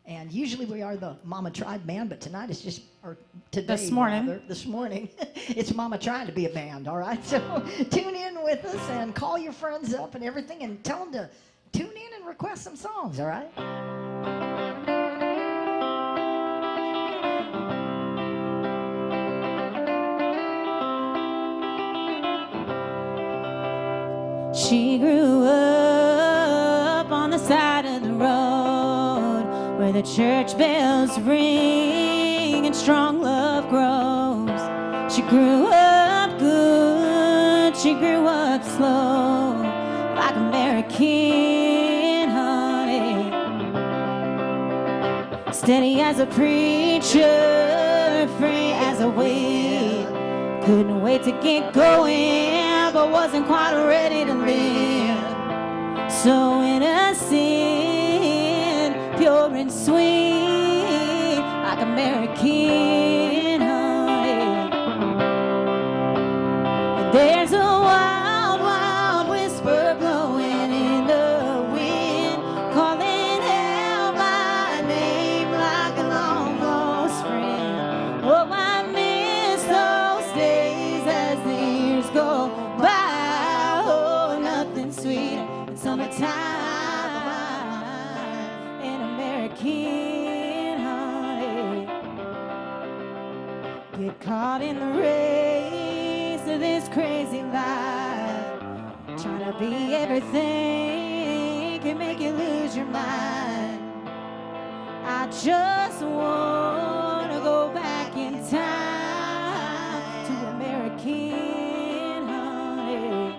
And usually we are the Mama Tried band, but tonight it's just, or today, This morning. rather, this morning, it's Mama Tried to be a band, all right? So tune in with us and call your friends up and everything and tell them to tune in and request some songs, all right? She grew up on the side of the road where the church bells ring and strong love grows. She grew up good, she grew up slow, like American honey. Steady as a preacher, free as a weed. Couldn't wait to get going, but wasn't quite ready to live. So innocent, pure and sweet, like American honey. And there's a wild, wild whisper blowing in the wind, calling out my name like a long lost friend. Oh, I miss those days as the years go by. Oh, nothing sweeter than summertime and American honey. Get caught in the race of this crazy life, trying to be everything can make you lose your mind. I just want to go back in time to American honey.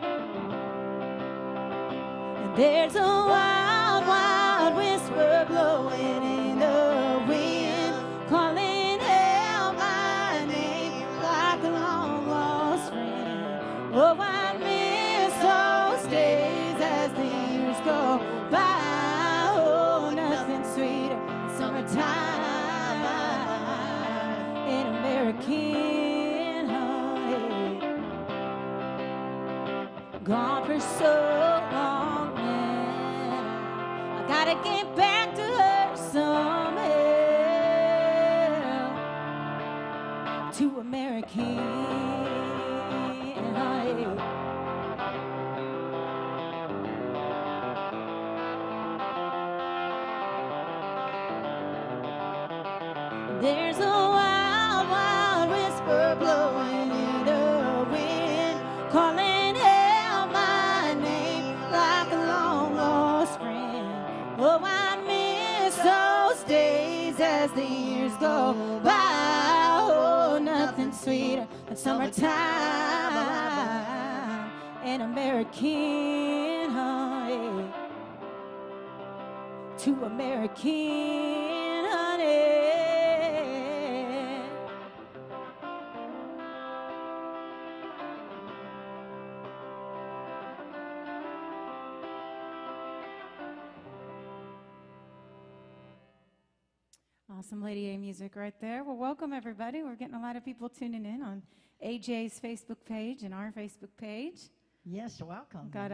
And there's a wild, wild whisper blowing in the wind, calling out my name like a long lost friend. Oh, I miss those days as the years go by. Oh, nothing sweeter than summertime in American honey. Gone for so long now, I gotta get back to her somehow, to American honey. There's a wild, wild whisper blowing in the wind, calling out my name like a long lost friend. Oh, I miss those days as the years go by. Oh, nothing sweeter than summertime and American honey, to American honey. Awesome Lady A music right there. Well, welcome everybody. We're getting a lot of people tuning in on AJ's Facebook page and our Facebook page. Yes, welcome. We've got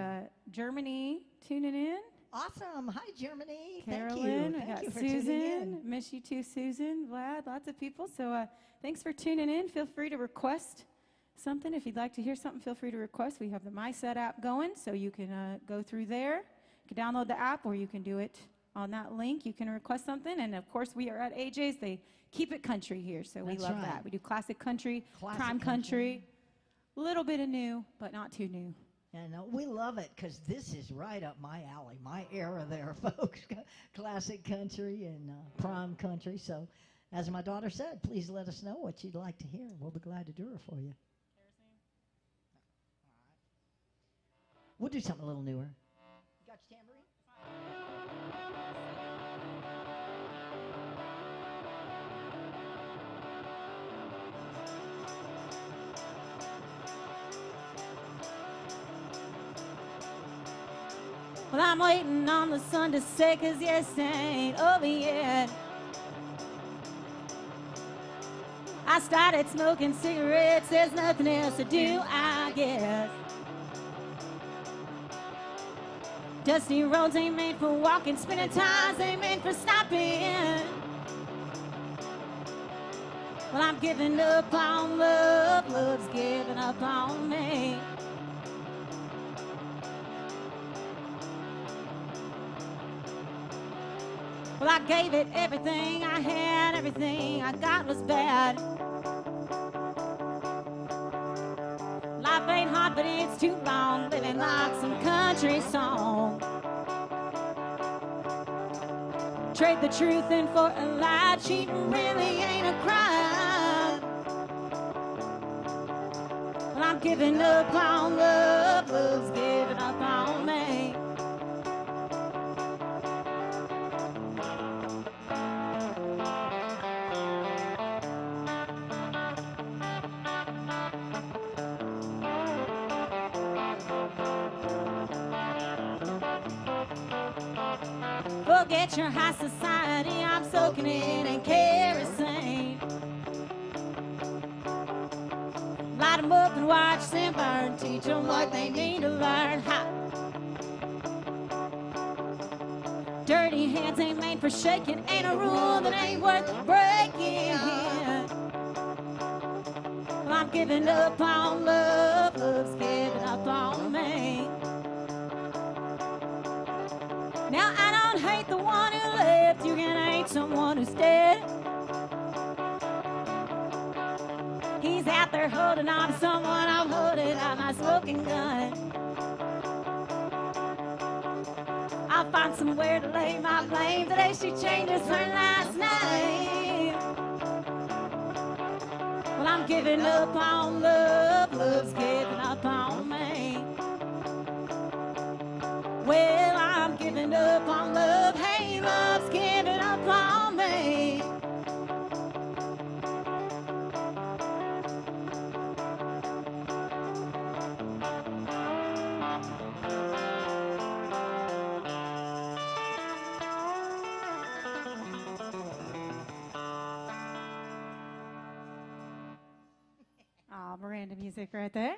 Germany tuning in. Awesome. Hi, Germany. Carolyn, Thank you. we got Thank you for tuning Susan. in. Miss you too, Susan. Vlad, lots of people. So thanks for tuning in. Feel free to request something. If you'd like to hear something, feel free to request. We have the MySet app going, so you can go through there. You can download the app, or you can do it on that link. You can request something. And, of course, we are at AJ's. They keep it country here, so we love that. We do classic country, prime country, a little bit of new, but not too new. And we love it because this is right up my alley, my era there, folks. Classic country and prime country. So, as my daughter said, please let us know what you'd like to hear. We'll be glad to do it for you. We'll do something a little newer. You got your tambourine? Well, I'm waiting on the sun to set, 'cause yes, ain't over yet. I started smoking cigarettes, there's nothing else to do, I guess. Dusty roads ain't made for walking, spinning tires ain't made for stopping. Well, I'm giving up on love, love's giving up on me. Well, I gave it everything I had, everything I got was bad. Life ain't hard, but it's too long, living like some country song. Trade the truth in for a lie, cheating really ain't a crime. Well, I'm giving up on love, love's giving up on me. Forget your high society, I'm soaking it in kerosene. Light 'em up and watch them burn, teach 'em what they need to learn. Ha. Dirty hands ain't made for shaking, ain't a rule that ain't worth breaking. Well, I'm giving up on love, love's giving up on me. Now I don't hate the one who left, you can hate someone who's dead. He's out there holding on to someone, I'm holding out my smoking gun. I'll find somewhere to lay my blame the day she changes her last name. Well, I'm giving up on love, love's giving up on me. Well, I'm giving up on love, hey, love's giving up on me. Oh, Miranda music right there.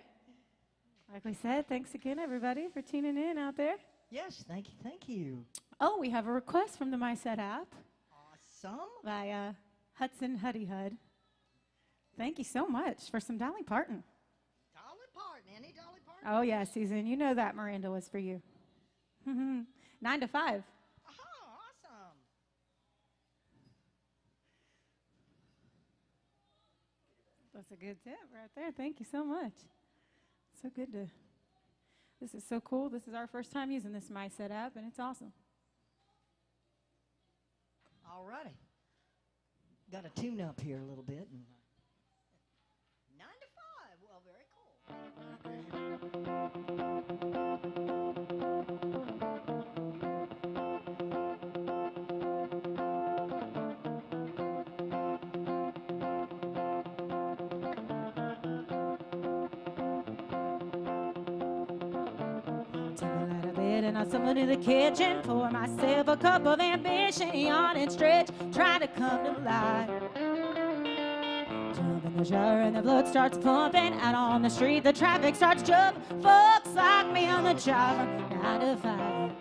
Like we said, thanks again, everybody, for tuning in out there. Yes, thank you, thank you. Oh, we have a request from the MySet app Awesome. by Hudson Huddy Hud. Thank you so much for some Dolly Parton. Dolly Parton, any Dolly Parton? Oh, yeah, Susan, you know that Miranda was for you. 9 to 5. Oh, awesome. That's a good tip right there. Thank you so much. So good to... This is so cool. This is our first time using this MySet app, and it's awesome. All righty. Got to tune up here a little bit. And 9 to 5. Well, very cool. And I stumbled in the kitchen, pour myself a cup of ambition, yawn and stretch, try to come to life. Jump in the shower and the blood starts pumping. Out on the street, the traffic starts jumping. Folks like me on the job from 9 to 5.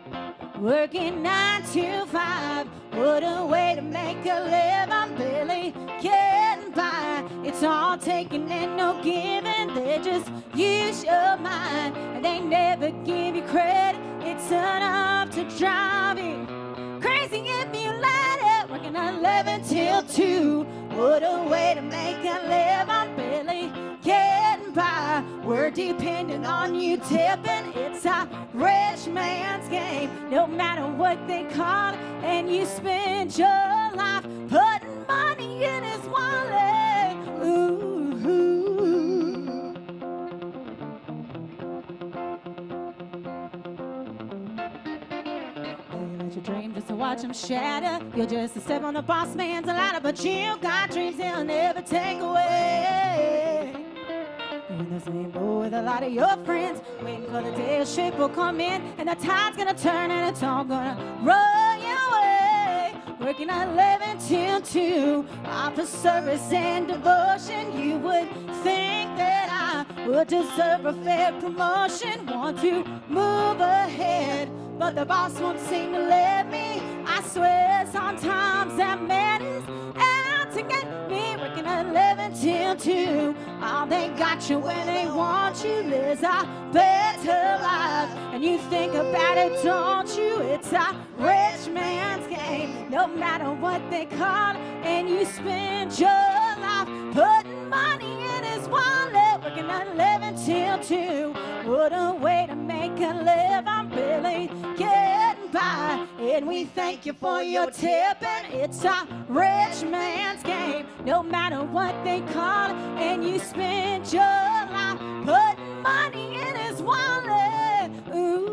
Working 9 to 5. What a way to make a living, barely getting by. It's all taking and no giving. They just use your mind and they never give you credit. It's enough to drive you crazy if you let it. Working 11 till 2. What a way to make a living, barely getting by. We're dependent on you tipping. It's a rich man's game. No matter what they call it, and you spend your life putting money in his wallet. Ooh, ooh. They let you dream just to watch them shatter. You're just a step on the boss man's ladder, but you got dreams he'll never take away. In the same boat with a lot of your friends, waiting for the day a ship will come in, and the tide's gonna turn and it's all gonna roll your way. Working 11 till 2, offer service and devotion. You would think that I would deserve a fair promotion. Want to move ahead, but the boss won't seem to let me. I swear sometimes that man is out to get me, working 11 till 2. Oh, they got you when they want you. Lives a better life, and you think about it, don't you? It's a rich man's game, no matter what they call it. And you spend your life putting money in his wallet, working 11 till 2. What a way to make a live. I'm barely getting by, and we thank you for your tip. And it's a rich man's game, no matter what they call it. And you spend your life putting money in his wallet. Ooh.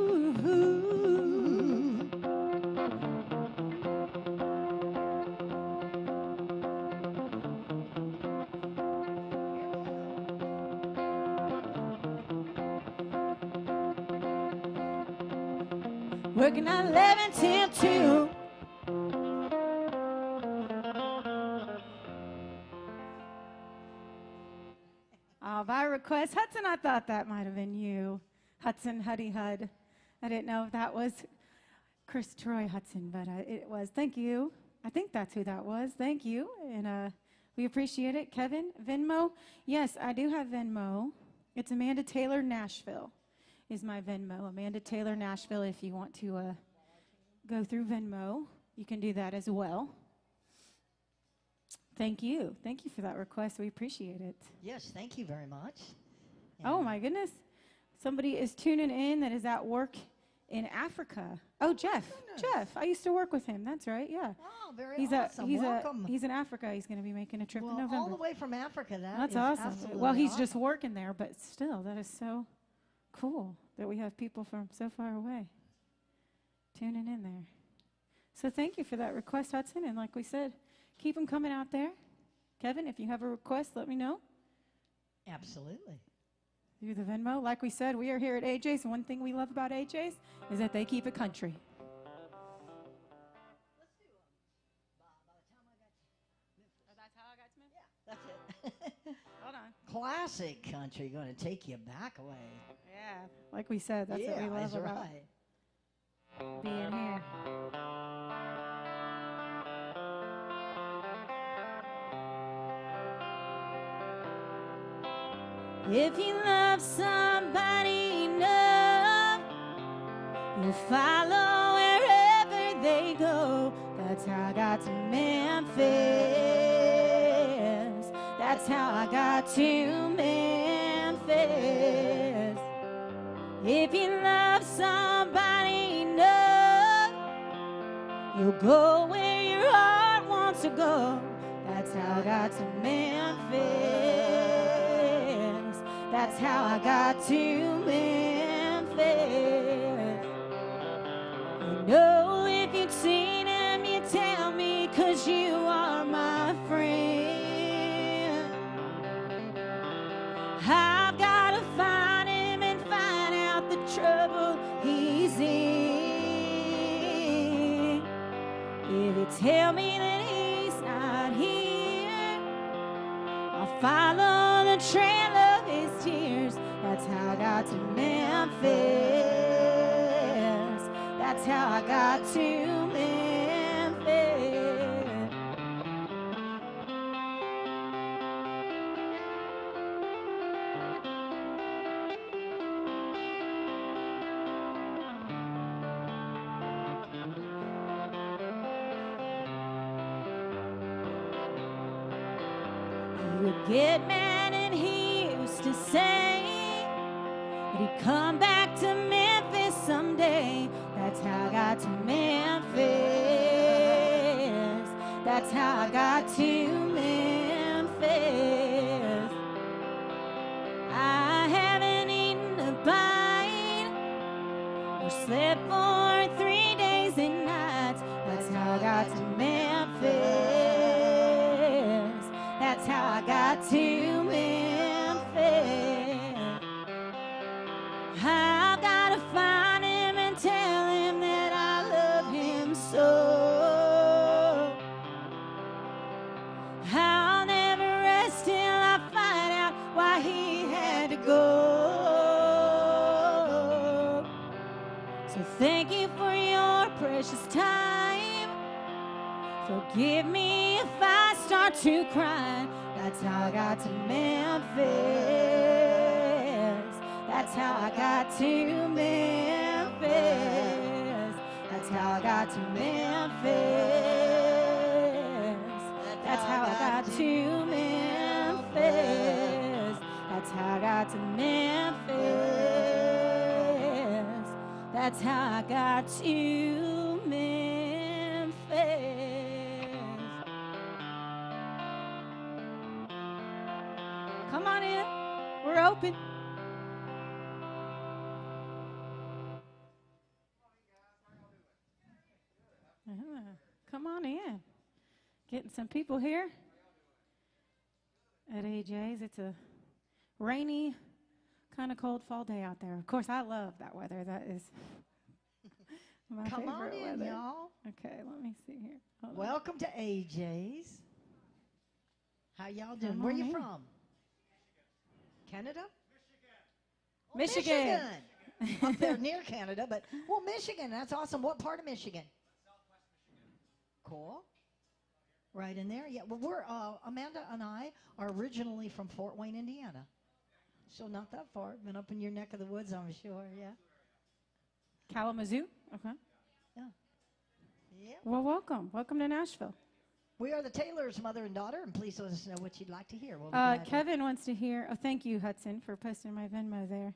Working 11 till 2. By request, Hudson, I thought that might have been you. Hudson Huddy Hud. I didn't know if that was Chris Troy Hudson, but it was. Thank you. I think that's who that was. Thank you. And we appreciate it. Kevin, Venmo? Yes, I do have Venmo. It's Amanda Taylor Nashville is my Venmo. Amanda Taylor Nashville. If you want to go through Venmo, you can do that as well. Thank you. Thank you for that request. We appreciate it. Yes, thank you very much. Oh, my goodness. Somebody is tuning in that is at work in Africa. Oh, Jeff. Jeff. I used to work with him. That's right. Yeah. Oh, very awesome. Welcome. He's in Africa. He's going to be making a trip in November. All the way from Africa. That's awesome. Well, he's just working there, but still, that is so cool that we have people from so far away tuning in there. So thank you for that request, Hudson. And like we said, keep them coming out there. Kevin, if you have a request, let me know. Absolutely. Through the Venmo. Like we said, we are here at AJ's. And one thing we love about AJ's is that they keep it country. Let's do by the time I got to Memphis. Oh, that's how I got to Memphis? Yeah, that's it. Hold on. Classic country, going to take you back away. Yeah. Like we said, that's what we love about right. being here. If you love somebody enough, you'll follow wherever they go. That's how I got to Memphis. That's how I got to Memphis. If you love somebody enough, you'll go where your heart wants to go. That's how I got to Memphis. That's how I got to Memphis. You know if you'd seen him, you'd tell me, 'cause you are my friend. I've got to find him and find out the trouble he's in. If you tell me that he's not here, I'll follow the trail of his tears. That's how I got to Memphis. That's how I got to Memphis. He would get mad and he used to say that he'd come back to Memphis someday. That's how I got to Memphis. That's how I got to Memphis. I haven't eaten a bite or slept for 3 days and nights. That's how I got to Memphis. That's how I got to Memphis. I've got to find him and tell him that I love him so. I'll never rest till I find out why he had to go. So thank you for precious time. Forgive me if I start to cry. That's how I got to Memphis. That's how I got to Memphis. That's how I got to Memphis. That's how I got to Memphis. That's how I got to Memphis. That's how I got to Memphis. Come on in. We're open. Come on in. Getting some people here at AJ's. It's a rainy, kind of cold fall day out there. Of course, I love that weather. That is my Come favorite on in, weather. y'all. Okay, let me see here. Hold on. Welcome to AJ's. How y'all doing? Come Where on you in. from? Canada? Oh, Michigan. Up there near Canada, but, well, Michigan, that's awesome. What part of Michigan? Cool. Right in there. Yeah, well, we're, Amanda and I are originally from Fort Wayne, Indiana. So not that far. Been up in your neck of the woods, I'm sure, yeah. Kalamazoo. Okay. Yeah. Yeah. Well, welcome. Welcome to Nashville. We are the Taylors, mother and daughter, and please let us know what you'd like to hear. We'll be glad to- Kevin wants to hear, oh, thank you, Hudson, for posting my Venmo there.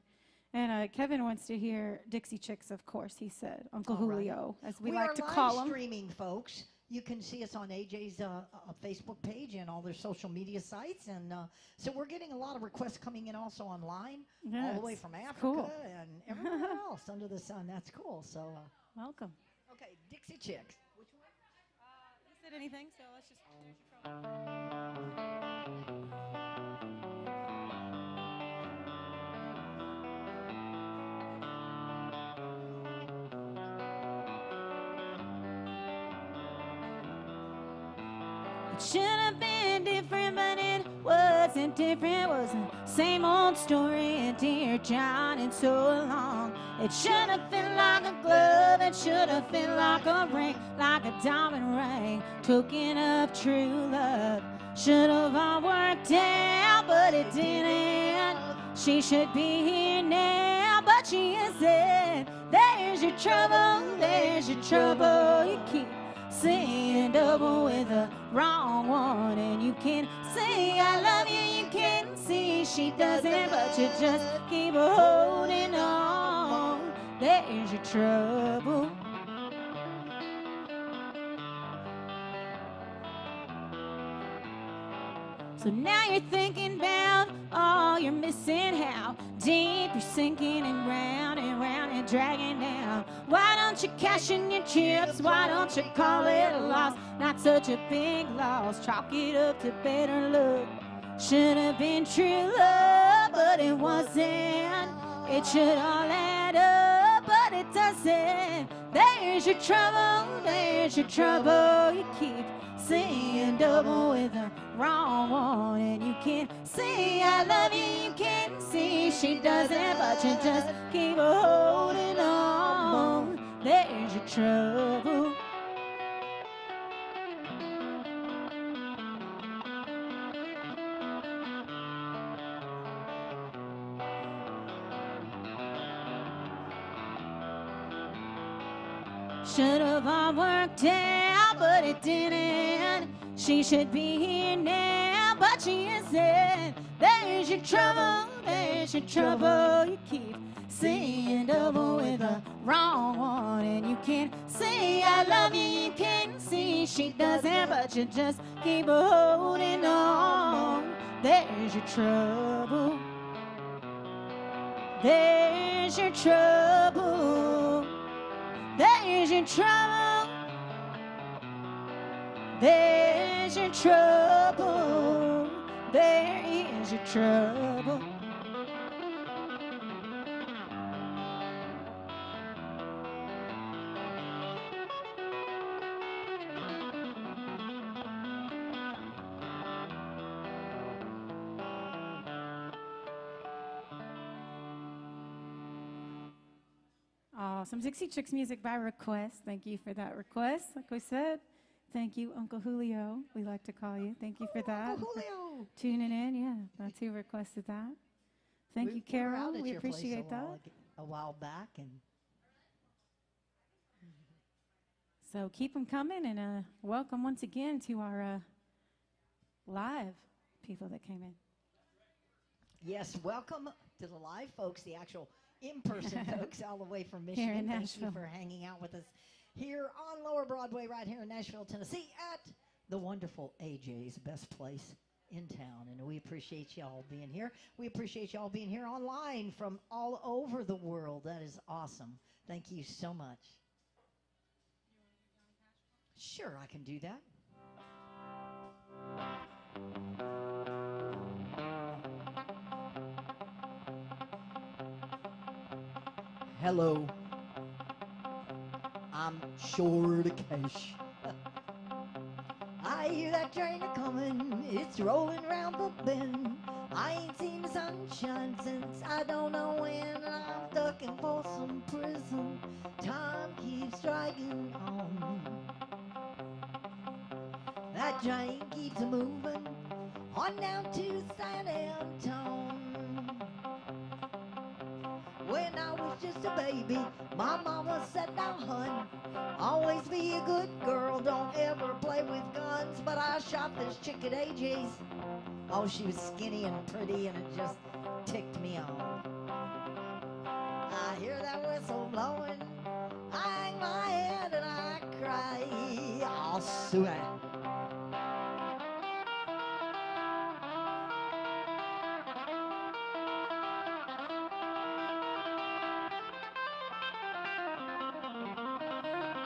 And Kevin wants to hear Dixie Chicks, of course, he said. Uncle All right. Julio, as we We like are to live call him. streaming, folks. You can see us on AJ's Facebook page and all their social media sites. And so we're getting a lot of requests coming in also online, all the way Yes, from it's Africa cool. and everywhere else under the sun. That's cool. So, Welcome. okay, Dixie Chicks. Which one? You said anything, so let's just finish It should have been different, but it wasn't different. Was the same old story, dear John, and so long. It should have fit like a glove, it should have fit like a ring, like a diamond ring, token of true love. Should have all worked out, but it didn't. She should be here now, but she isn't. There's your trouble, there's your trouble. You keep saying double with the wrong one, and you can say I love you, you can see she doesn't, but you just keep holding on. There's your trouble. So now you're thinking about all you're missing, how deep you're sinking and round and dragging down. Why don't you cash in your chips? Why don't you call it a loss? Not such a big loss. Chalk it up to better luck. Should have been true love, but it wasn't. It should all add up, but it doesn't. There's your trouble, there's your trouble. You keep saying double with the wrong one, and you can say I love you, you can see she doesn't, but you just keep holding on. There's your trouble. Should have all worked out, but it didn't. She should be here now, but she isn't. There's your trouble, there's your trouble. You keep saying double with the wrong one, and you can't say I love you, you can see she doesn't, but you just keep holding on. There's your trouble. There's your trouble. There's your trouble. There's your trouble. There is your trouble. All awesome. Dixie Chicks music by request. Thank you for that request. Like we said, thank you, Uncle Julio. We like to call you. Thank you for that. Uncle Julio. Tuning in. Yeah, that's who requested that. Thank you, We were Carol. out at We your place appreciate that. a while back, and So keep them coming, and welcome once again to our live people that came in. yes, welcome to the live folks, the actual in-person folks all the way from Here Michigan. in Thank Nashville. you for hanging out with us here on Lower Broadway right here in Nashville, Tennessee at the wonderful AJ's, best place in town. And we appreciate y'all being here. We appreciate y'all being here online from all over the world. That is awesome. Thank you so much. Sure, I can do that. Hello. I'm short of cash. I hear that train a coming, it's rolling round the bend. I ain't seen the sunshine since I don't know when, and I'm stuck in Folsom Prison. Time keeps dragging on. That train keeps moving on down to San Antone. When I was just a baby, my mama said, now hun, always be a good girl, don't ever play with guns. But I shot this chick at AJ's. Oh, she was skinny and pretty, and it just ticked me off. I hear that whistle blowing, I hang my head and I cry. I'll sue it.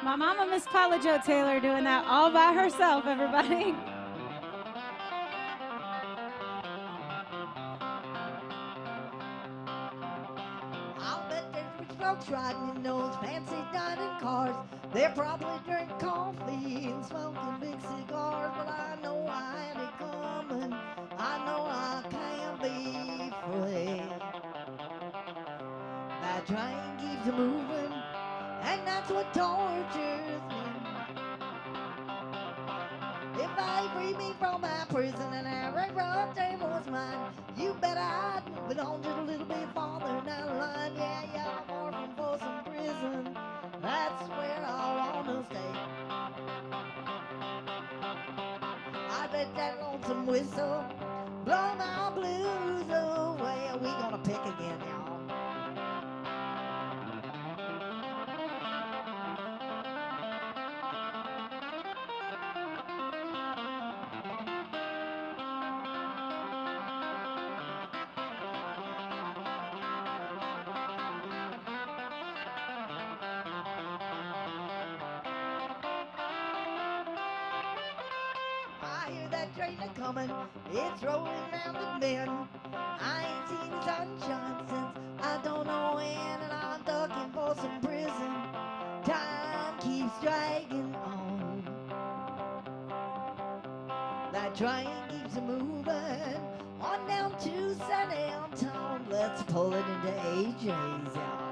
My mama, Miss Paula Jo Taylor, doing that all by herself, everybody. I'll bet there's rich folks riding in those fancy dining cars. They're probably drinking coffee and smoking big cigars. But I know I had it coming. I know I can't be free. That train keeps moving, and that's what tortures me. If they free me from my prison and every rough day was mine, you bet I'd move it on just a little bit farther down the line. Yeah, yeah, far from Folsom Prison, that's where I wanna stay. I bet that lonesome whistle blow my blues away. We gonna pick again, y'all. I hear that train a coming, it's rolling round the bend. I ain't seen the sunshine since I don't know when, and I'm stuck in Folsom Prison. Time keeps dragging on. That train keeps moving on down to San Antone. Let's pull it into AJ's, y'all.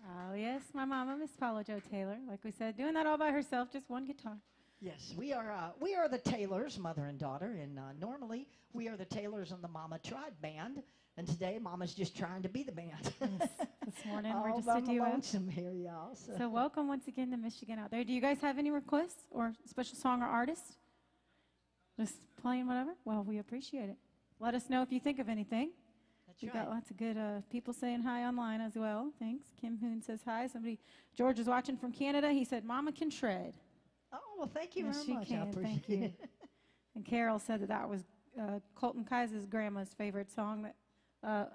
Oh, yes, my mama, Miss Paula Jo Taylor. Like we said, doing that all by herself, just one guitar. Yes, we are the Taylors, mother and daughter, and normally we are the Taylors on the Mama Tribe Band, and today Mama's just trying to be the band. This morning, we're All just by a my duo. lonesome here, y'all. So welcome once again to Michigan out there. Do you guys have any requests or special song or artist? Just playing whatever? Well, we appreciate it. Let us know if you think of anything. That's We've right. got lots of good people saying hi online as well. Thanks. Kim Hoon says hi. George is watching from Canada. He said, Mama can shred. Oh, well, thank you Yes, very she much. I can. appreciate Thank you. it. And Carol said that was Colton Kaiser's grandma's favorite song that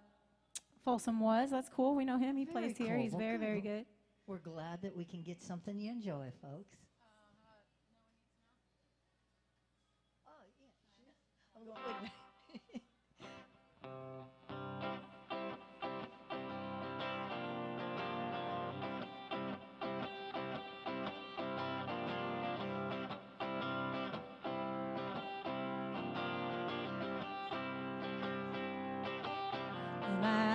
Folsom was. That's cool. We know him. He Very plays here. cool. He's Well, very, good. very Well, good. We're glad that we can get something you enjoy, folks. Oh, yeah. I'm going, wait a minute.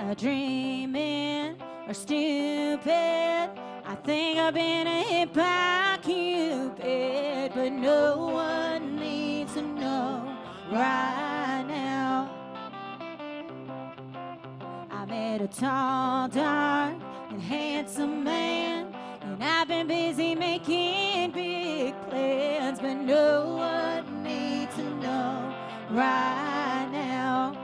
not dreaming or stupid. I think I've been hit by Cupid, but no one needs to know right now. I met a tall, dark, and handsome man, and I've been busy making big plans, but no one needs to know right now.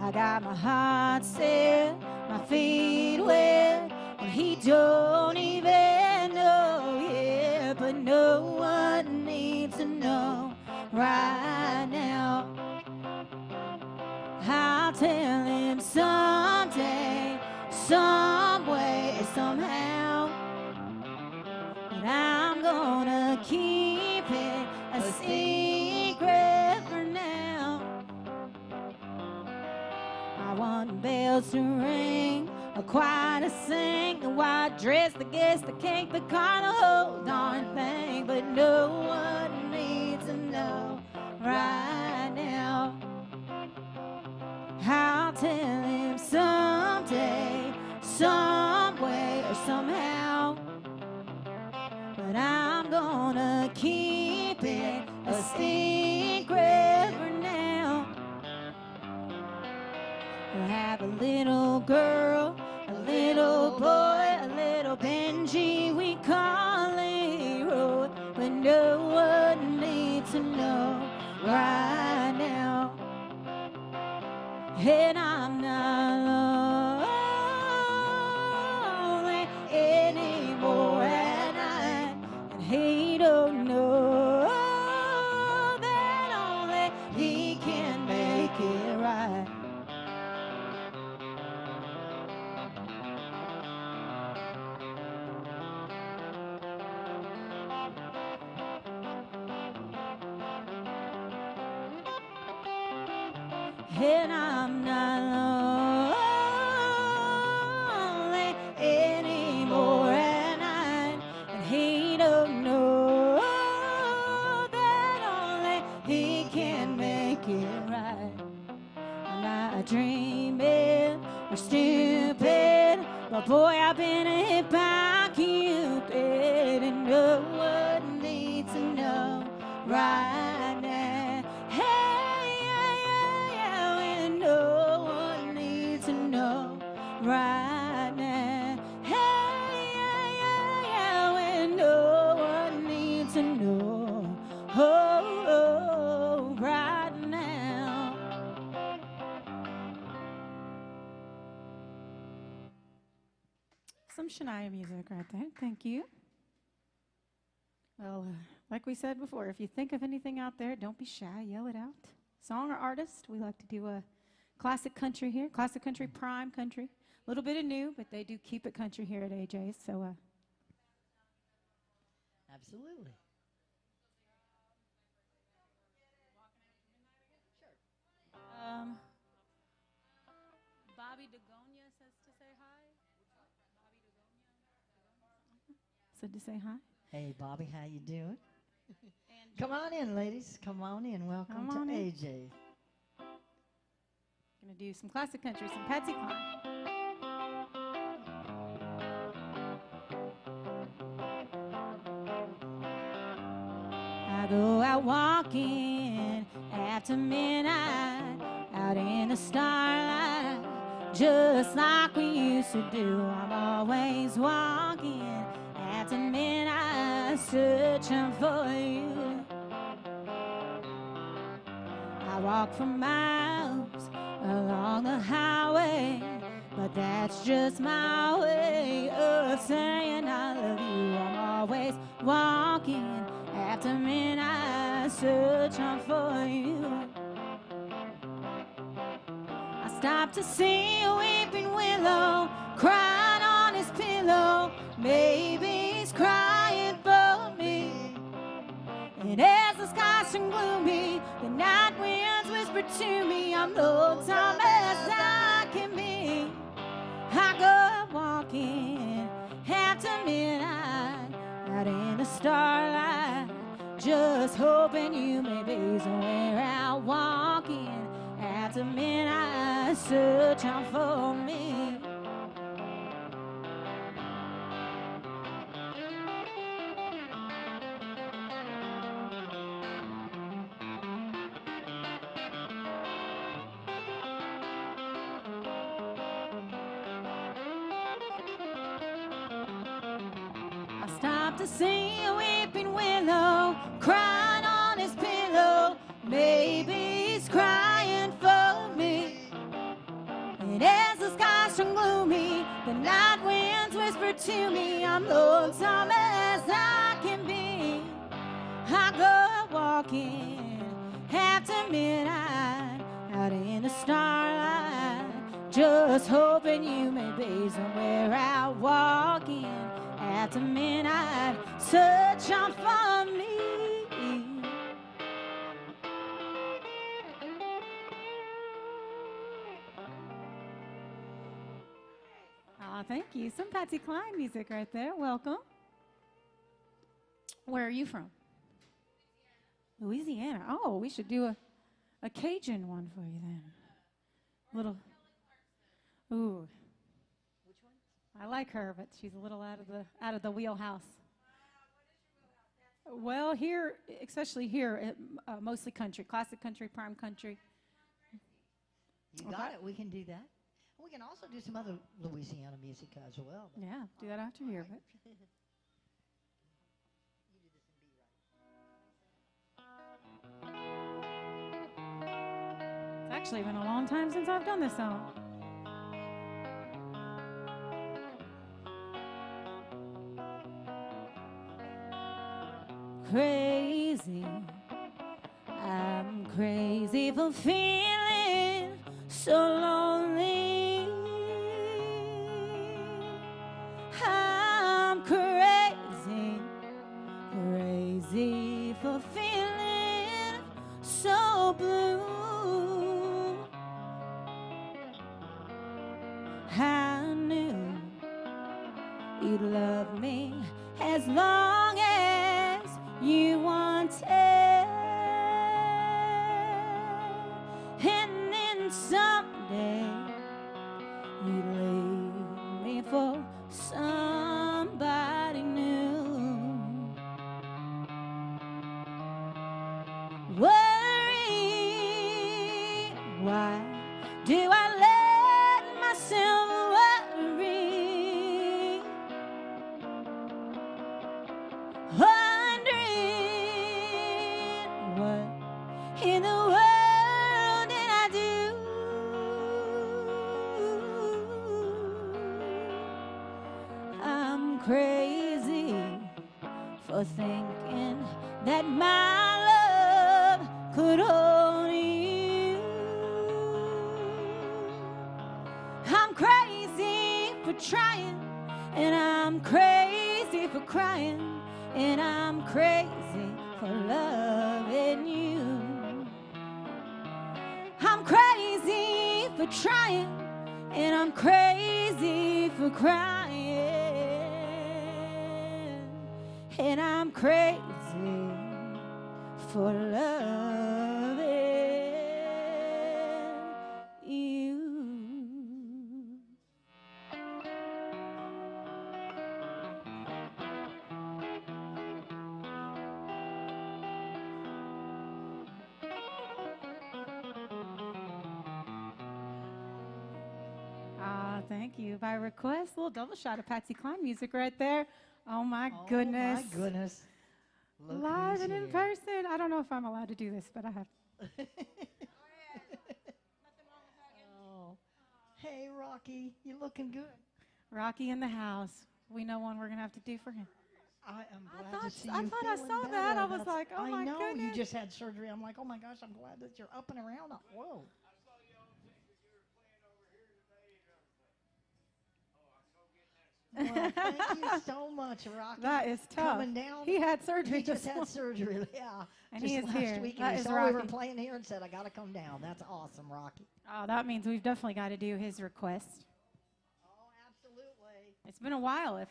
I got my heart set, my feet wet, and he don't even know yet, but no one needs to know right now. I'll tell him someday, some way, somehow, but I'm gonna keep it a secret for now. I want bells to ring, a choir to sing, the white dress, the guest, the cake, the car, the whole darn thing, but no one needs to know right now. I'll tell him someday, some way or somehow, but I'm gonna keep it a secret for now. We'll have a little girl, a little boy, a little Benji we call Leroy, but no one needs to know right now. And I'm not lonely anymore at night, and he don't know that only he can make it right. And I'm not lonely anymore at night, and he don't know that only he can make it right. I'm not dreaming or stupid, but boy, I've been hit by Cupid, and no one needs to know right now. Hey, yeah, yeah, yeah, and no one needs to know right now. Hey, yeah, yeah, yeah, and no one needs to know right now. Some Shania music right there. Thank you. Well, like we said before, if you think of anything out there, don't be shy. Yell it out. Song or artist, we like to do a classic country here. Classic country, prime country. A little bit of new, but they do keep it country here at AJ's. So, Absolutely. Bobby Dagonia says to say hi. Said to say hi. Hey, Bobby, how you doing? Come on in, ladies. Come on in. Welcome Come to on in. AJ. Gonna do some classic country, some Patsy Cline. I go out walking after midnight, out in the starlight, just like we used to do. I'm always walking after midnight, searching for you. I walk for miles along the highway, but that's just my way of saying I love you. I'm always walking after midnight, searching for you. I stopped to see a weeping willow crying on his pillow. Maybe he's crying for me. And as the skies turn gloomy, the night winds whisper to me, I'm lonesome as I can be. I go out walking after midnight, out in the starlight, just hoping you may be somewhere out walking after midnight. search out for me. I stopped to see a weeping willow crying on his pillow. Maybe he's crying for me. And as the skies turn gloomy, the night winds whisper to me, I'm lonesome as I can be. I go walking after midnight out in the starlight, just hoping you may be somewhere out walking after midnight, search out for me. Oh, thank you. Some Patsy Cline music right there. Welcome. Where are you from? Louisiana. Oh, we should do a Cajun one for you then. Little. Ooh. Which one? I like her, but she's a little out of the wheelhouse. Well, here, especially here, mostly country, classic country, prime country. You got it. We can do that. We can also do some other Louisiana music as well. Yeah, do that after here. But. It's actually been a long time since I've done this song. Crazy, I'm crazy for feeling so lonely. I'm crazy, crazy for feeling so blue. I knew you'd love me as long as you wanted, and then someday you'd leave me for somebody new. Worry, why do I let myself worry? Wondering what in the world did I do? I'm crazy for thinking that my love could hold you. I'm crazy for trying, and I'm crazy for crying, and I'm crazy for loving you. I'm crazy for trying, and I'm crazy for crying, and I'm crazy for loving you. Thank you. By request, a little double shot of Patsy Cline music right there. Oh my goodness. Oh my goodness. Look Live who's and in here. person. I don't know if I'm allowed to do this, but I have. Oh. Hey, Rocky, you looking good. Rocky in the house. We know one we're going to have to do for him. I am glad thought- to see I you thought I feeling saw better. that. I was That's- like, oh my I know, you goodness. just had surgery. I'm like, oh my gosh, I'm glad that you're up and around. Whoa. Well, thank you so much, Rocky. That is tough. Coming down. He had surgery. He just this had morning. surgery, yeah. And just he is last here. week. That And he is saw we were Rocky. playing here and said, I got to come down. That's awesome, Rocky. Oh, that means we've definitely got to do his request. Oh, absolutely. It's been a while.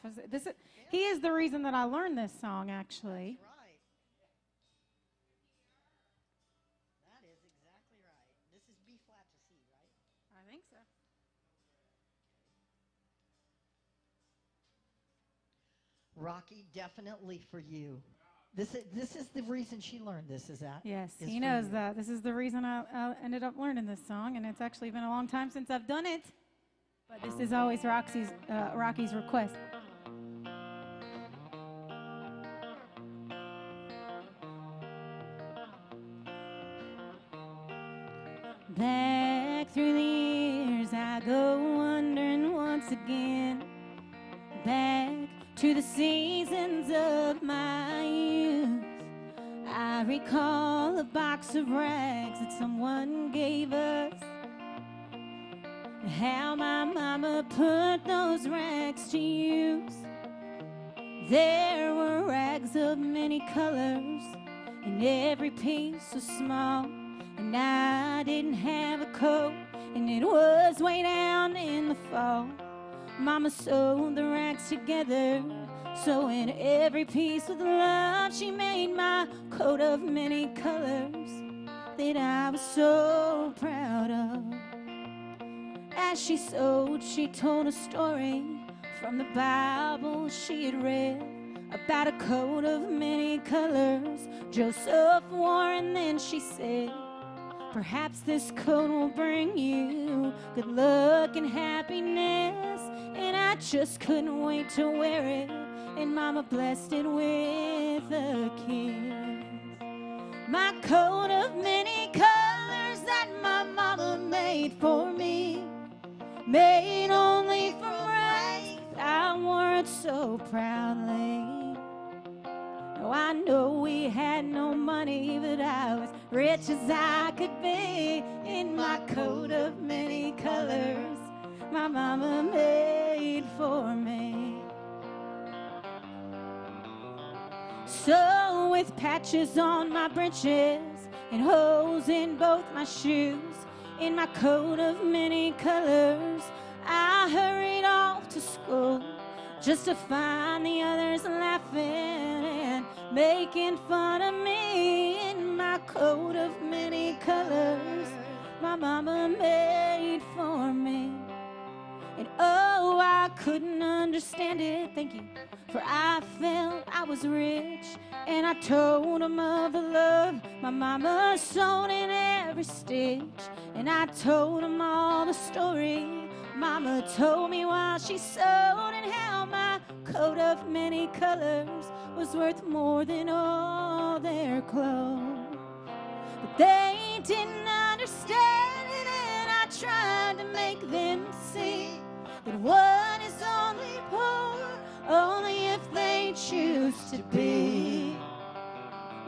He is the reason that I learned this song, actually. That's right. That is exactly right. This is B flat to C, right? I think Rocky, definitely for you. This is the reason she learned this, is that? Yes, Is he for knows you. that. This is the reason I ended up learning this song, and it's actually been a long time since I've done it. But this is always Rocky's request. Back through the years I go wandering once again, back to the seasons of my youth. I recall a box of rags that someone gave us, and how my mama put those rags to use. There were rags of many colors, and every piece was small, and I didn't have a coat, and it was way down in the fall. Mama sewed the rags together, sewing every piece with love. She made my coat of many colors that I was so proud of. As she sewed, she told a story from the Bible she had read about a coat of many colors Joseph wore, and then she said, perhaps this coat will bring you good luck and happiness. And I just couldn't wait to wear it, and Mama blessed it with a kiss. My coat of many colors that my mama made for me, made only from rags, I wore it so proudly. Oh, I know we had no money, but I was rich as I could be in my coat of many colors my mama made for me. So with patches on my breeches and holes in both my shoes, in my coat of many colors, I hurried off to school, just to find the others laughing and making fun of me in my coat of many colors my mama made for me. And oh, I couldn't understand it, thank you, for I felt I was rich, and I told them of the love my mama sewed in every stitch, and I told them all the story Mama told me while she sewed, and how my coat of many colors was worth more than all their clothes. But they didn't understand it, and I tried to make them see that one is only poor only if they choose to be.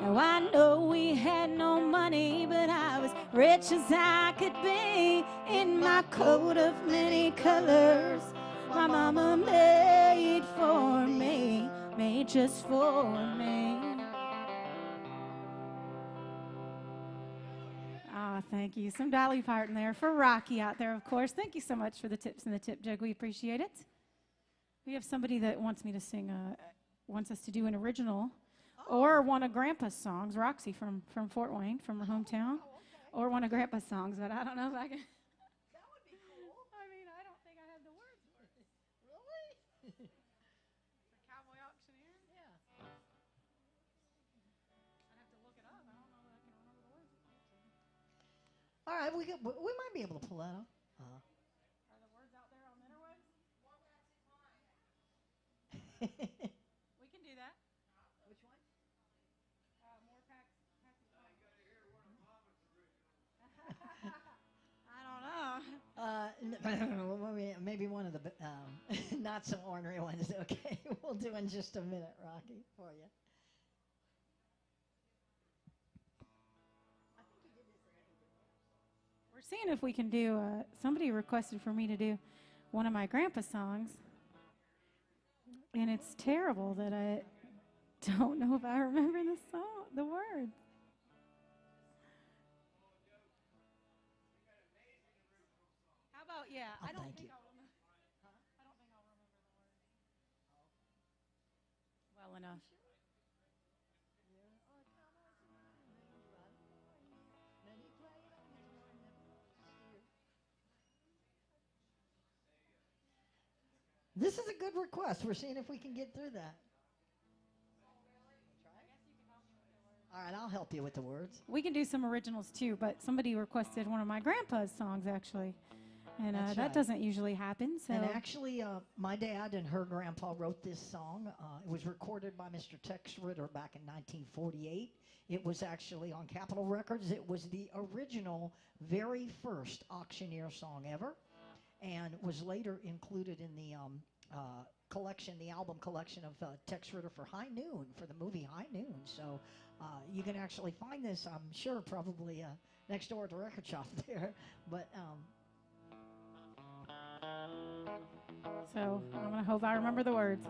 Now I know we had no money, but I was rich as I could be in my coat of many colors my mama made for me, made just for me. Ah, thank you. Some Dolly Parton there for Rocky out there, of course. Thank you so much for the tips and the tip jug. We appreciate it. We have somebody that wants me to sing, wants us to do an original or one of Grandpa's songs, Roxy from Fort Wayne, from her hometown, or one of Grandpa's songs, but I don't know if I can. That would be cool. I mean, I don't think I have the words for it. Really? For Cowboy Auctioneer? Yeah. I'd have to look it up. I don't know that I can remember the words. All right, we might be able to pull that off. Are the words out there on the interwebs? We can do that. Which one? More packs. I don't know. Maybe one of the not so ornery ones. Okay, we'll do in just a minute, Rocky, for you. We're seeing if we can do, somebody requested for me to do one of my grandpa songs. And it's terrible that I don't know if I remember the song, the words. How about, yeah, Oh, I don't thank think you. I'll remember. I don't think I'll remember the words. Well enough. This is a good request. We're seeing if we can get through that. All right, I'll help you with the words. We can do some originals too, but somebody requested one of my grandpa's songs actually, and That's that right. doesn't usually happen. So And actually, my dad and her grandpa wrote this song. It was recorded by Mr. Tex Ritter back in 1948. It was actually on Capitol Records. It was the original, very first auctioneer song ever, and was later included in the collection, the album collection of Tex Ritter for High Noon, for the movie High Noon. So you can actually find this, I'm sure, probably next door at the record shop there. But so I'm gonna hope I remember the words.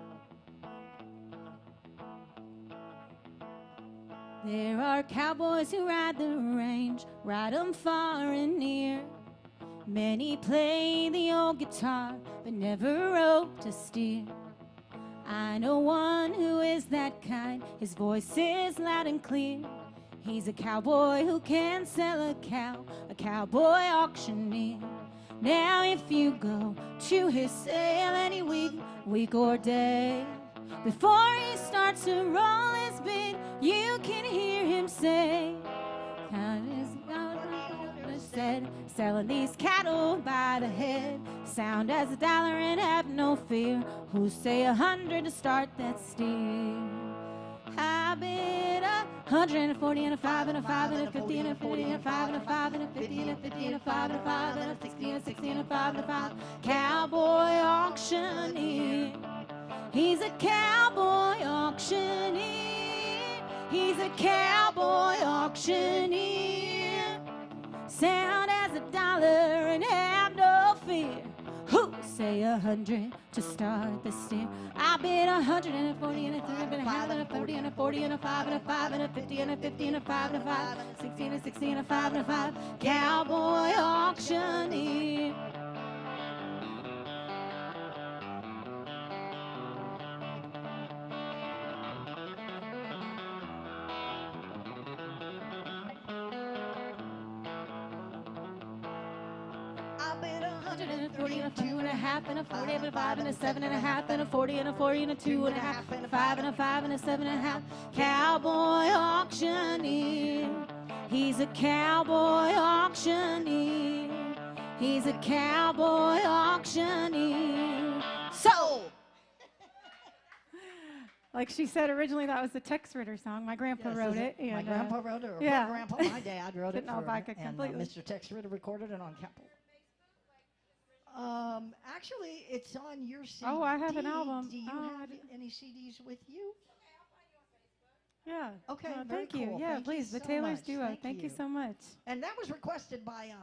There are cowboys who ride the range, ride 'em far and near. Many play the old guitar, but never rope to steer. I know one who is that kind, his voice is loud and clear. He's a cowboy who can sell a cow, a cowboy auctioneer. Now if you go to his sale any week or day, before he starts to roll his bid, you can hear him say, said, selling these cattle by the head, sound as $1 and have no fear. Who say 100 to start that steer? I bid 140 and a 5 and a 5 and a 50 and a 40 and a 5 and a 5 and a 50 and a 50 and a 5 and a 5 and a 60 and a 60 and a 5 and a 5. Cowboy auctioneer. He's a cowboy auctioneer. He's a cowboy auctioneer. Sound as $1 and have no fear. Who say 100 to start the steer? I bid 140 and a 3 and a half and a 30 and a 40 and a 5 and a 5 and a 50 and a 50 and a 5 and a 5, 60 and a 60 and a 5 and a 5. Cowboy auctioneer. I bid 140 and a 2 and a half and a 40 and a 5 and a 7 and a half and a 40 and a 40 and a 2 and a half and a 5 and a 5 and a 7 and a half. Cowboy auctioneer. He's a cowboy auctioneer. He's a cowboy auctioneer. So, like she said originally, that was the Tex Ritter song. My grandpa wrote it. My And, grandpa wrote it, or yeah. my grandpa, my dad wrote it. Didn't know if I could and completely- Mr. Tex Ritter recorded it on Capitol. Actually, it's on your CD. Oh, I have an album. Do you Oh, I have didn't- any CDs with you? Yeah. Okay, Oh, very thank you. cool. Yeah, Thank you please. The so Taylor's much. Duo. Thank you so much. And that was requested by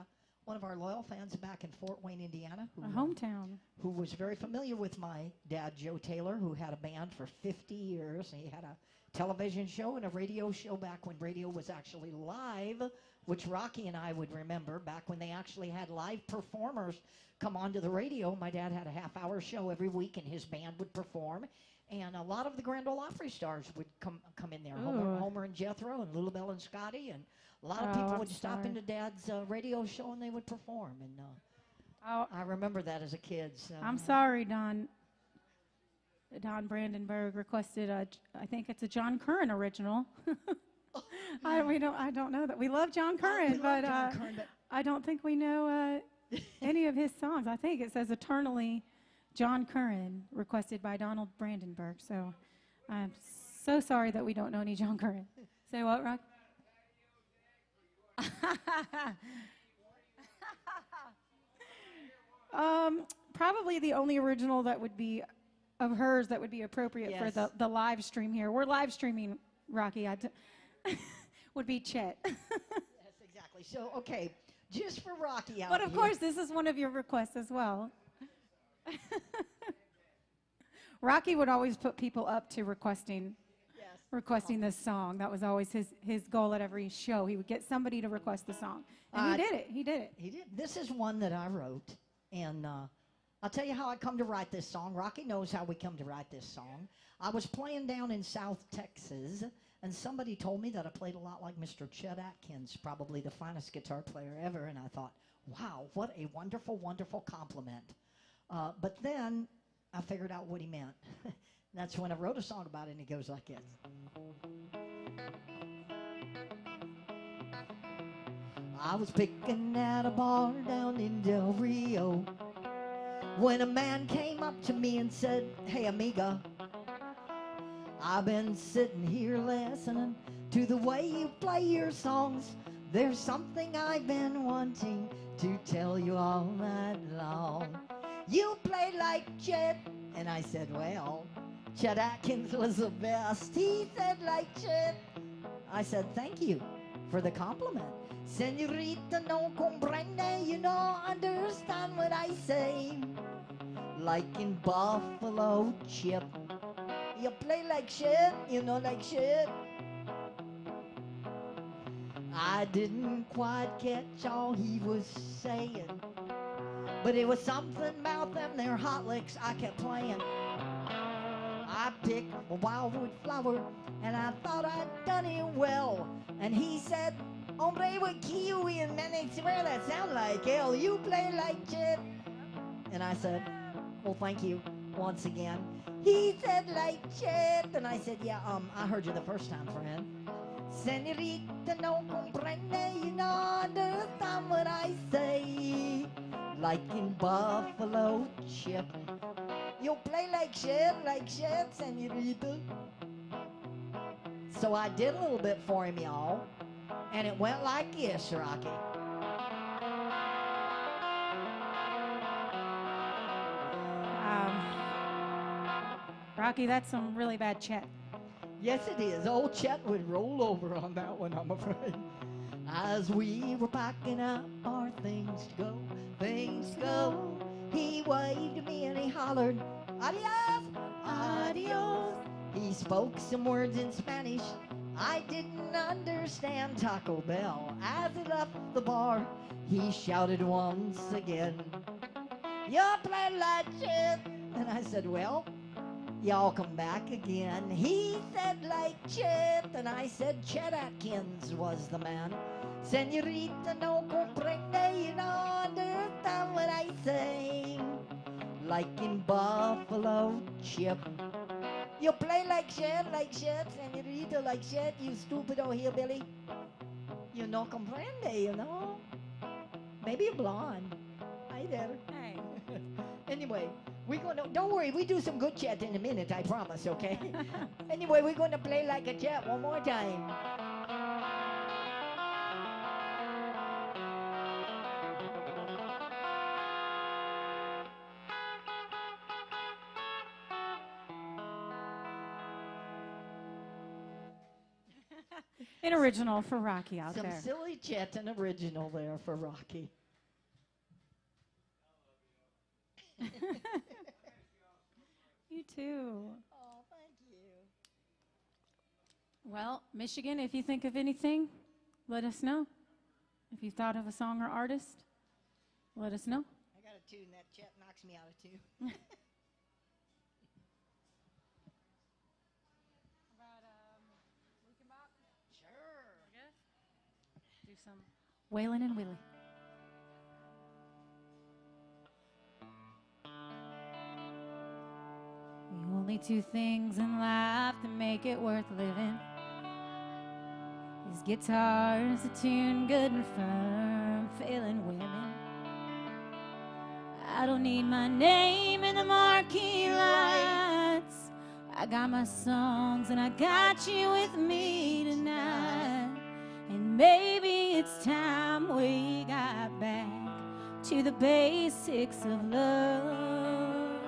one of our loyal fans back in Fort Wayne, Indiana, A hometown. who was very familiar with my dad, Joe Taylor, who had a band for 50 years. He had a television show and a radio show back when radio was actually live, which Rocky and I would remember back when they actually had live performers come onto the radio. My dad had a half-hour show every week, and his band would perform. And a lot of the Grand Ole Opry stars would come in there. Ooh. Homer and Jethro and Little Bell and Scotty. And a lot of Oh, people I'm would stop sorry. into Dad's radio show, and they would perform. And Oh, I remember that as a kid. So I'm sorry, Don. Don Brandenburg requested I think it's a John Curran original. I don't know that. We love John We Curran, love but John Curran, but I don't think we know any of his songs. I think it says Eternally John Curran, requested by Donald Brandenburg. So I'm so sorry that we don't know any John Curran. Say what, Rock? Probably the only original that would be of hers that would be appropriate for Yes. the live stream here. We're live streaming, Rocky. Would be Chet. yes, exactly. So, okay, just for Rocky out But of here. course, this is one of your requests as well. Rocky would always put people up to requesting this song. That was always his goal at every show. He would get somebody to request the song. And he did it. He did it. He did. This is one that I wrote, and I'll tell you how I come to write this song. Rocky knows how we come to write this song. I was playing down in South Texas, and somebody told me that I played a lot like Mr. Chet Atkins, probably the finest guitar player ever, and I thought, wow, what a wonderful, wonderful compliment. But then I figured out what he meant. That's when I wrote a song about it, and it goes like this. I was picking at a bar down in Del Rio when a man came up to me and said, "Hey, amiga, I've been sitting here listening to the way you play your songs. There's something I've been wanting to tell you all night long. You play like Chet." And I said, "Well, Chet Atkins was the best." He said, "Like Chet." I said, "Thank you for the compliment. Senorita, no comprende, you don't understand what I say. Like in Buffalo Chip, you play like shit, you know, like shit." I didn't quite catch all he was saying, but it was something about them, their hot licks I kept playing. I picked a wildwood flower, and I thought I'd done it well. And he said, "Hombre with kiwi and Venezuela, that sound like hell. You play like shit." And I said, "Well, thank you once again." He said, "Like shit." And I said, "Yeah, I heard you the first time, friend. Senorita, no comprende, you don't understand what I say. Like in Buffalo Chip, you play like shit, senorita." So I did a little bit for him, y'all, and it went like this, Rocky. Rocky, that's some really bad Chet. Yes, it is. Old Chet would roll over on that one, I'm afraid. As we were packing up our things to go, he waved to me and he hollered, "Adios, adios." He spoke some words in Spanish I didn't understand. Taco Bell. As he left the bar, he shouted once again, "You play like shit." And I said, "Well, y'all come back again." He said, "Like Chet." And I said, "Chet Atkins was the man. Senorita, no comprende, you don't understand what I say. Like in Buffalo Chip, you play like shit, senorita, like shit, you stupid old hillbilly. You no comprende, you know. Maybe you're blonde. Hi there." Hey. Anyway, don't worry, we do some good chat in a minute, I promise, okay? Anyway, we're going to play like a chat one more time. An original for Rocky out Some there. silly chat and original there for Rocky. You too. Oh, thank you. Well, Michigan, if you think of anything, let us know. If you thought of a song or artist, let us know. I got a tune that chat knocks me out of tune. Sure. Do some Waylon and Willie. The only two things in life that make it worth living is guitars that tune good and firm, failing women. I don't need my name in the marquee lights. I got my songs and I got you with me tonight. And maybe it's time we got back to the basics of love.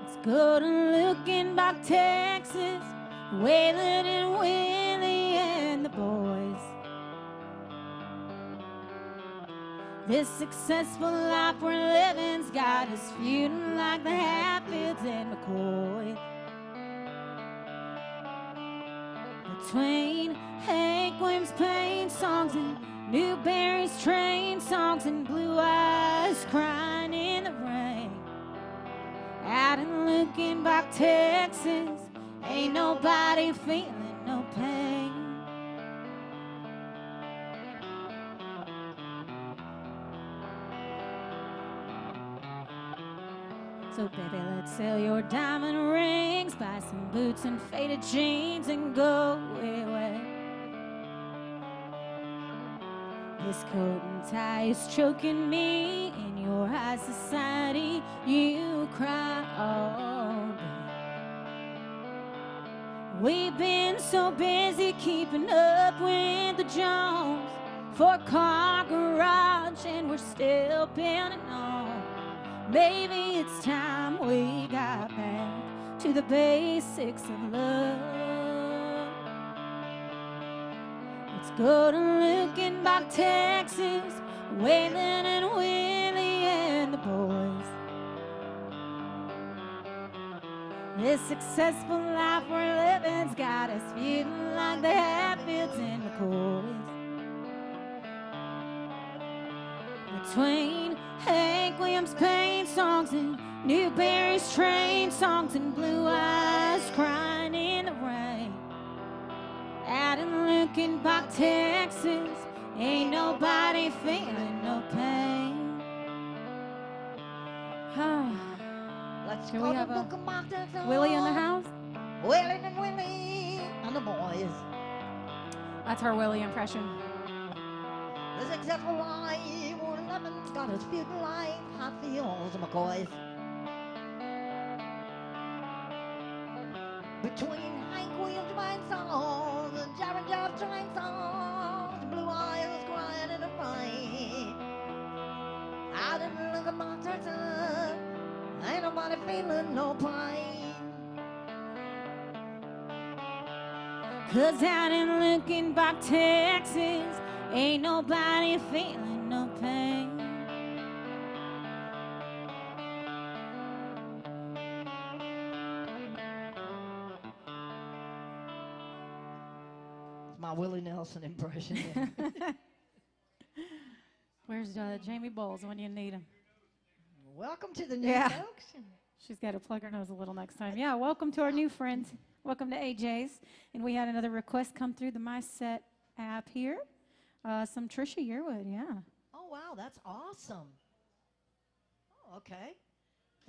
Let's go to Luckenbach, Texas, Waylon and Willie and the boys. This successful life we're living's got us feuding like the Hatfields and McCoy. Between Hank Williams Payne songs and Newberry's train songs and Blue Eyes crying in the rain. Out in Luckenbach, Texas, ain't nobody feeling no pain. So baby, let's sell your diamond rings, buy some boots and faded jeans and go away. His coat and tie is choking me. In your high society, you cry all day. We've been so busy keeping up with the Jones, four-car garage, and we're still building on. Maybe it's time we got back to the basics of love. Let's go to Luckenbach, Texas, Waylon and Willie and the boys. This successful life we're living's got us feeling like the Hatfields and McCoys. Between Hank Williams' pain songs and Newberry's train songs and Blue Eyes crying in the rain. Out in Luckenbach, Texas, ain't nobody feeling no pain. Let's Do go we to have a Luckenbach, Texas. Willie in the house? Willie and Willie and the boys. That's her Willie impression. The successful life we're living's got us feeling like Hatfields and McCoys. Between Hank Williams' wine songs and Jared Jeff's train songs, Blue Eyes crying in the rain. Out in Luckenbach, Texas, ain't nobody feeling no pain. 'Cause out in Luckenbach, Texas, ain't nobody feeling no pain. It's my Willie Nelson impression. Where's Jamie Bowles when you need him? Welcome to the new Yeah. folks. She's got to plug her nose a little next time. Yeah, welcome to our new friends. Welcome to AJ's. And we had another request come through the MySet app here. Some Trisha Yearwood, yeah. Oh, wow, that's awesome. Oh, okay.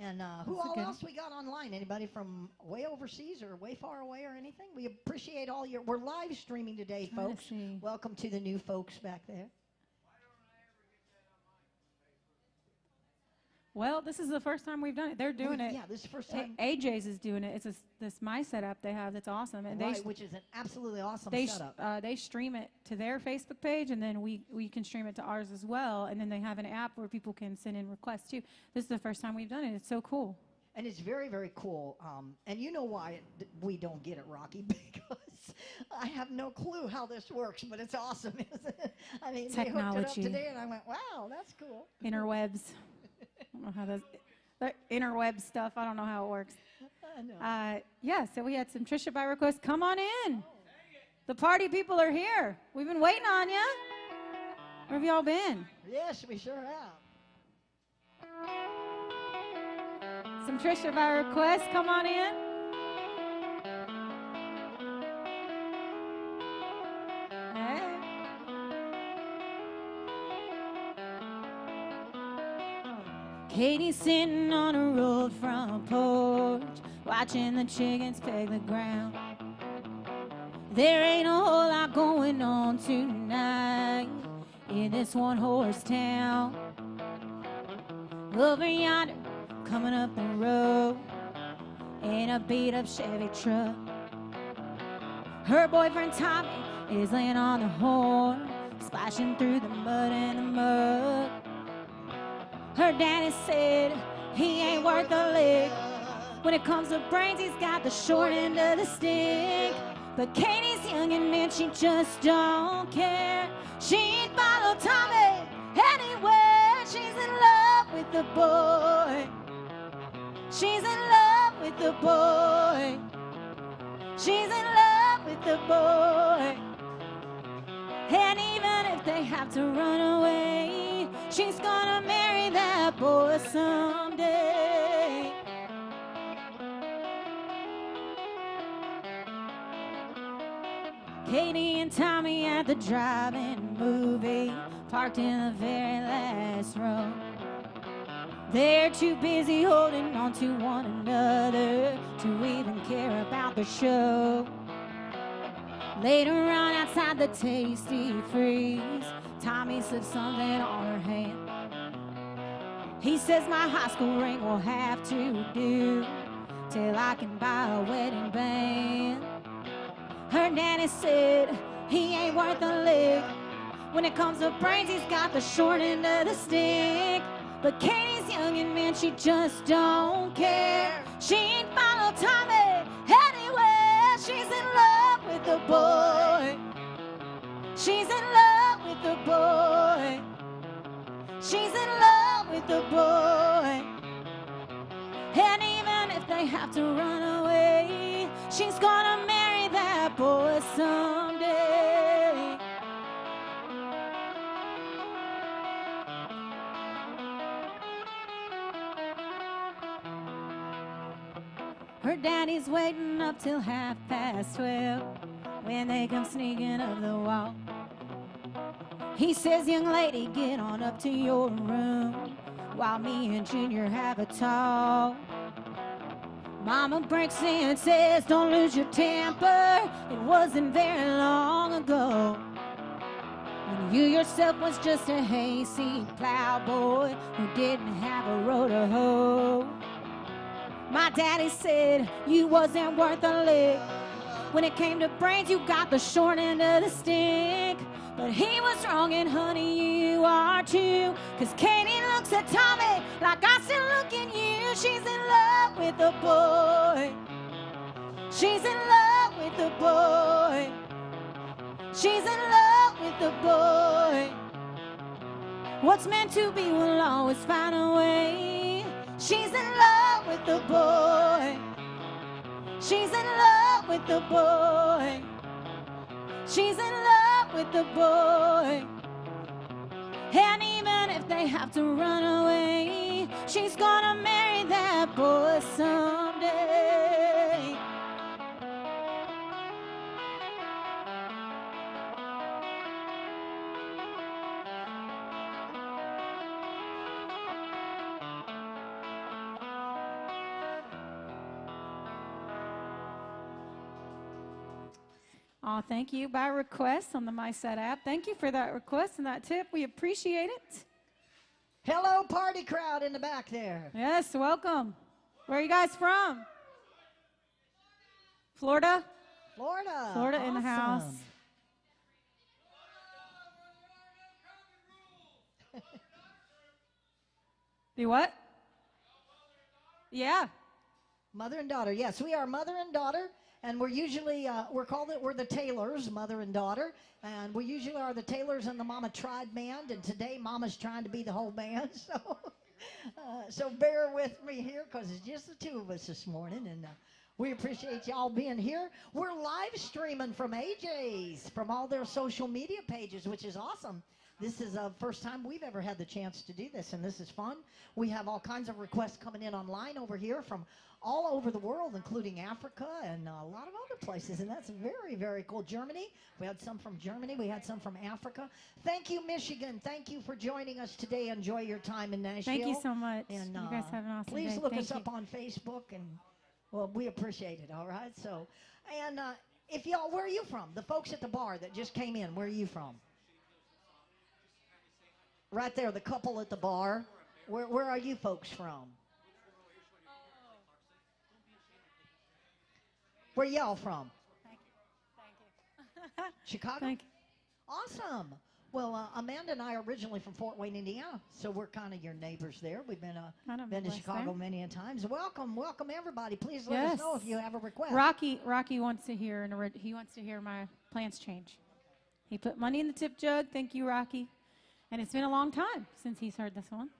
And who That's a all good else we got online? Anybody from way overseas or way far away or anything? We appreciate all your... We're live streaming today, Trying to folks. see. Welcome to the new folks back there. Well, this is the first time we've done it. They're doing it. Yeah, this is the first time. AJ's is doing it. It's this MySet app they have that's awesome. And Right, which is an absolutely awesome they setup. they stream it to their Facebook page, and then we can stream it to ours as well. And then they have an app where people can send in requests too. This is the first time we've done it. It's so cool. And it's very, very cool. And you know why we don't get it, Rocky? Because I have no clue how this works, but it's awesome, isn't it? I mean, they hooked it up Technology. today, and I went, wow, that's cool. Interwebs. I don't know how the interweb stuff. I don't know how it works. I know. Yeah, so we had some Trisha by request. Come on in. The party people are here. We've been waiting on you. Where have y'all been? Yes, we sure have. Some Trisha by request. Come on in. Hey. Katie's sitting on a road front porch, watching the chickens peg the ground. There ain't a whole lot going on tonight in this one-horse town. Over yonder, coming up the road, in a beat-up Chevy truck. Her boyfriend Tommy is laying on the horn, splashing through the mud and the mud. Her daddy said he ain't worth a lick. When it comes to brains, he's got the short end of the stick. But Katie's young and she just don't care. She'd follow Tommy anywhere. She's in love with the boy. She's in love with the boy. She's in love with the boy. And even if they have to run away, she's gonna marry that boy someday. Katie and Tommy at the drive-in movie, parked in the very last row. They're too busy holding on to one another to even care about the show. Later on outside the Tasty Freeze, Tommy slipped something on her hand. He says my high school ring will have to do till I can buy a wedding band. Her daddy said he ain't worth a lick. When it comes to brains, he's got the short end of the stick. But Katie's young and man, she just don't care. She ain't follow Tommy anywhere. She's in love with the boy. She's in love with the boy. She's in love with the boy. And even if they have to run away, she's gonna marry that boy someday. Her daddy's waiting up till 12:30 when they come sneaking up the wall. He says, young lady, get on up to your room while me and Junior have a talk. Mama breaks in and says, don't lose your temper. It wasn't very long ago when you yourself was just a hayseed plowboy who didn't have a row to hoe. My daddy said you wasn't worth a lick. When it came to brains, you got the short end of the stick. But he was wrong, and honey, you are too. 'Cause Katie looks at Tommy like I still look at you. She's in love with the boy. She's in love with the boy. She's in love with the boy. What's meant to be will always find a way. She's in love with the boy. She's in love with the boy. She's in love with the boy. And even if they have to run away, she's gonna marry that boy someday. Oh, thank you. By request on the MySet app. Thank you for that request and that tip. We appreciate it. Hello, party crowd in the back there. Yes, welcome. Where are you guys from? Florida? Florida. Florida in the house. Awesome. Do what? Yeah. Mother and daughter. Yes, we are mother and daughter. And we're usually, we're the Taylors, mother and daughter. And we usually are the Taylors and the Mama Tried band. And today, Mama's trying to be the whole band. So bear with me here because it's just the two of us this morning. And we appreciate y'all being here. We're live streaming from AJ's, from all their social media pages, which is awesome. This is the first time we've ever had the chance to do this, and this is fun. We have all kinds of requests coming in online over here from all over the world, including Africa and a lot of other places, and that's very, very cool. Germany, we had some from Germany. We had some from Africa. Thank you, Michigan. Thank you for joining us today. Enjoy your time in Nashville. Thank you so much. And, you guys have an awesome please day. look Thank us you. up on Facebook, and, well, we appreciate it, all right? So, and if y'all, where are you from? The folks at the bar that just came in, where are you from? Right there, the couple at the bar. Where are you folks from? Where y'all from? Thank you. Chicago? Thank you. Awesome. Well, Amanda and I are originally from Fort Wayne, Indiana, so we're kind of your neighbors there. We've been to blessed Chicago there. many a times. Welcome everybody. Please let us know if you have a request. Rocky wants to hear he wants to hear my plans change. He put money in the tip jug. Thank you, Rocky. And it's been a long time since he's heard this one.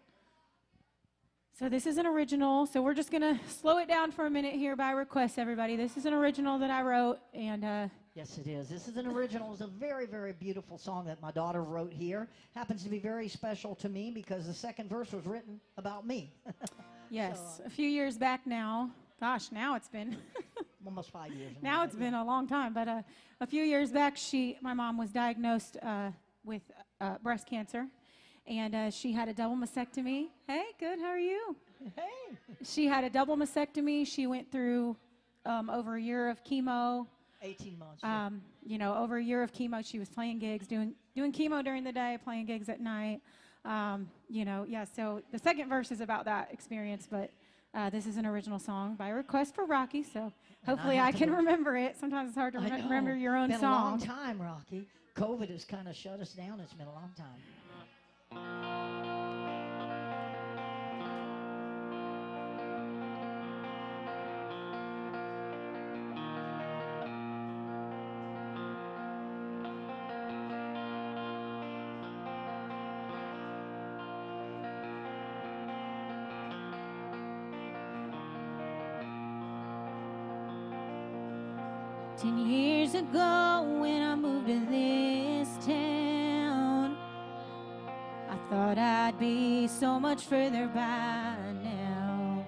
So this is an original. So we're just going to slow it down for a minute here by request, everybody. This is an original that I wrote. And yes, it is. This is an original. It's a very, very beautiful song that my daughter wrote here. Happens to be very special to me because the second verse was written about me. yes, a few years back now. Gosh, now it's been almost 5 years. Now it's been a long time. But a few years back, my mom was diagnosed with breast cancer, and she had a double mastectomy. Hey, good, how are you? Hey. She had a double mastectomy. She went through over a year of chemo. 18 months. Yeah. You know, over a year of chemo, she was playing gigs, doing chemo during the day, playing gigs at night. You know, yeah, so the second verse is about that experience, but this is an original song by request for Rocky, so hopefully I can remember it. Sometimes it's hard to remember your own song. It's song. been a long time, Rocky. COVID has kind of shut us down. It's been a long time. 10 years ago when I moved to this town, I thought I'd be so much further by now.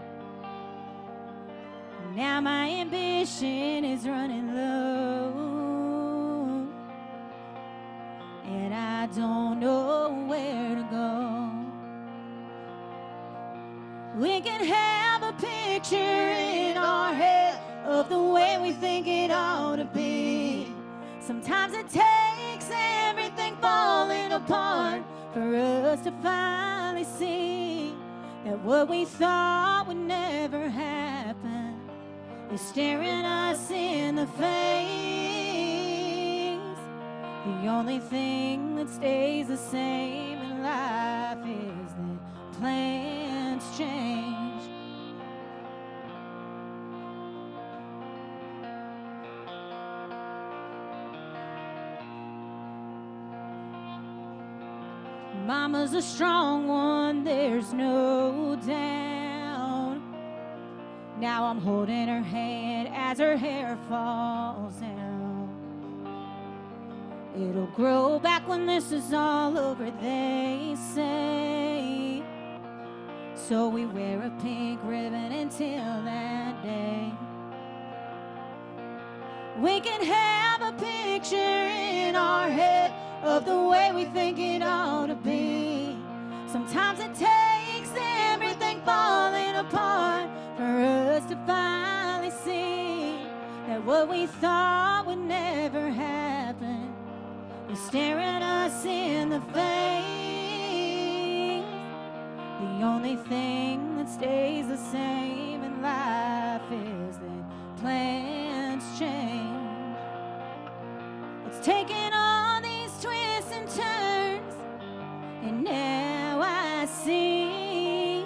Now my ambition is running low, and I don't know where to go. We can have a picture in our head of the way we think it ought to be. Sometimes it takes everything falling apart for us to finally see that what we thought would never happen is staring us in the face. The only thing that stays the same in life is that plans change. Mama's a strong one, there's no doubt. Now I'm holding her hand as her hair falls down. It'll grow back when this is all over, they say. So we wear a pink ribbon until that day. We can have a picture in our head of the way we think it ought to be. Sometimes it takes everything falling apart for us to finally see that what we thought would never happen is staring us in the face. The only thing that stays the same in life is that plans change. It's taken all these twists and turns, and now I see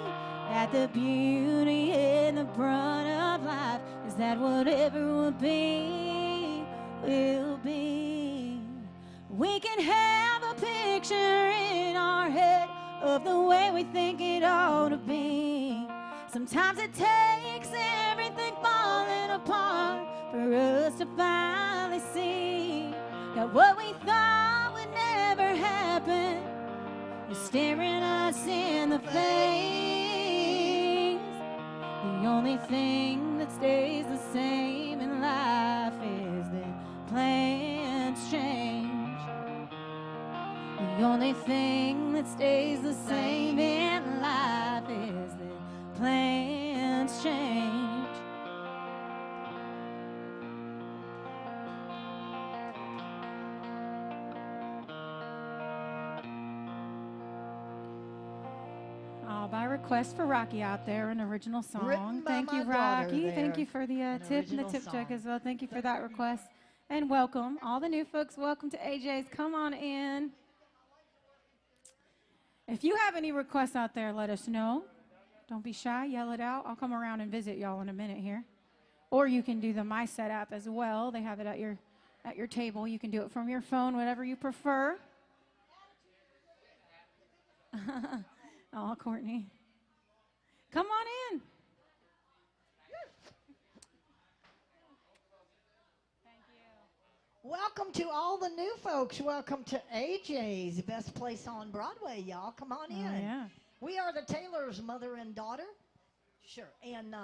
that the beauty in the brunt of life is that whatever will be, will be. We can have a picture in our head of the way we think it ought to be. Sometimes it takes everything falling apart for us to finally see that what we thought would never happen is staring us in the face. The only thing that stays the same in life is that plans change. The only thing that stays the same in life is that plans change. By request for Rocky out there, an original song. Written by Thank you, my daughter Rocky. there. Thank you for the tip and the original tip jug song. as well. Thank you for that request. And welcome. All the new folks, welcome to AJ's. Come on in. If you have any requests out there, let us know. Don't be shy. Yell it out. I'll come around and visit y'all in a minute here. Or you can do the My Set app as well. They have it at your table. You can do it from your phone, whatever you prefer. Oh, Courtney. Come on in. Welcome to all the new folks. Welcome to AJ's, best place on Broadway, y'all. Come on in. Oh, yeah. We are the Taylors, mother and daughter. Sure. And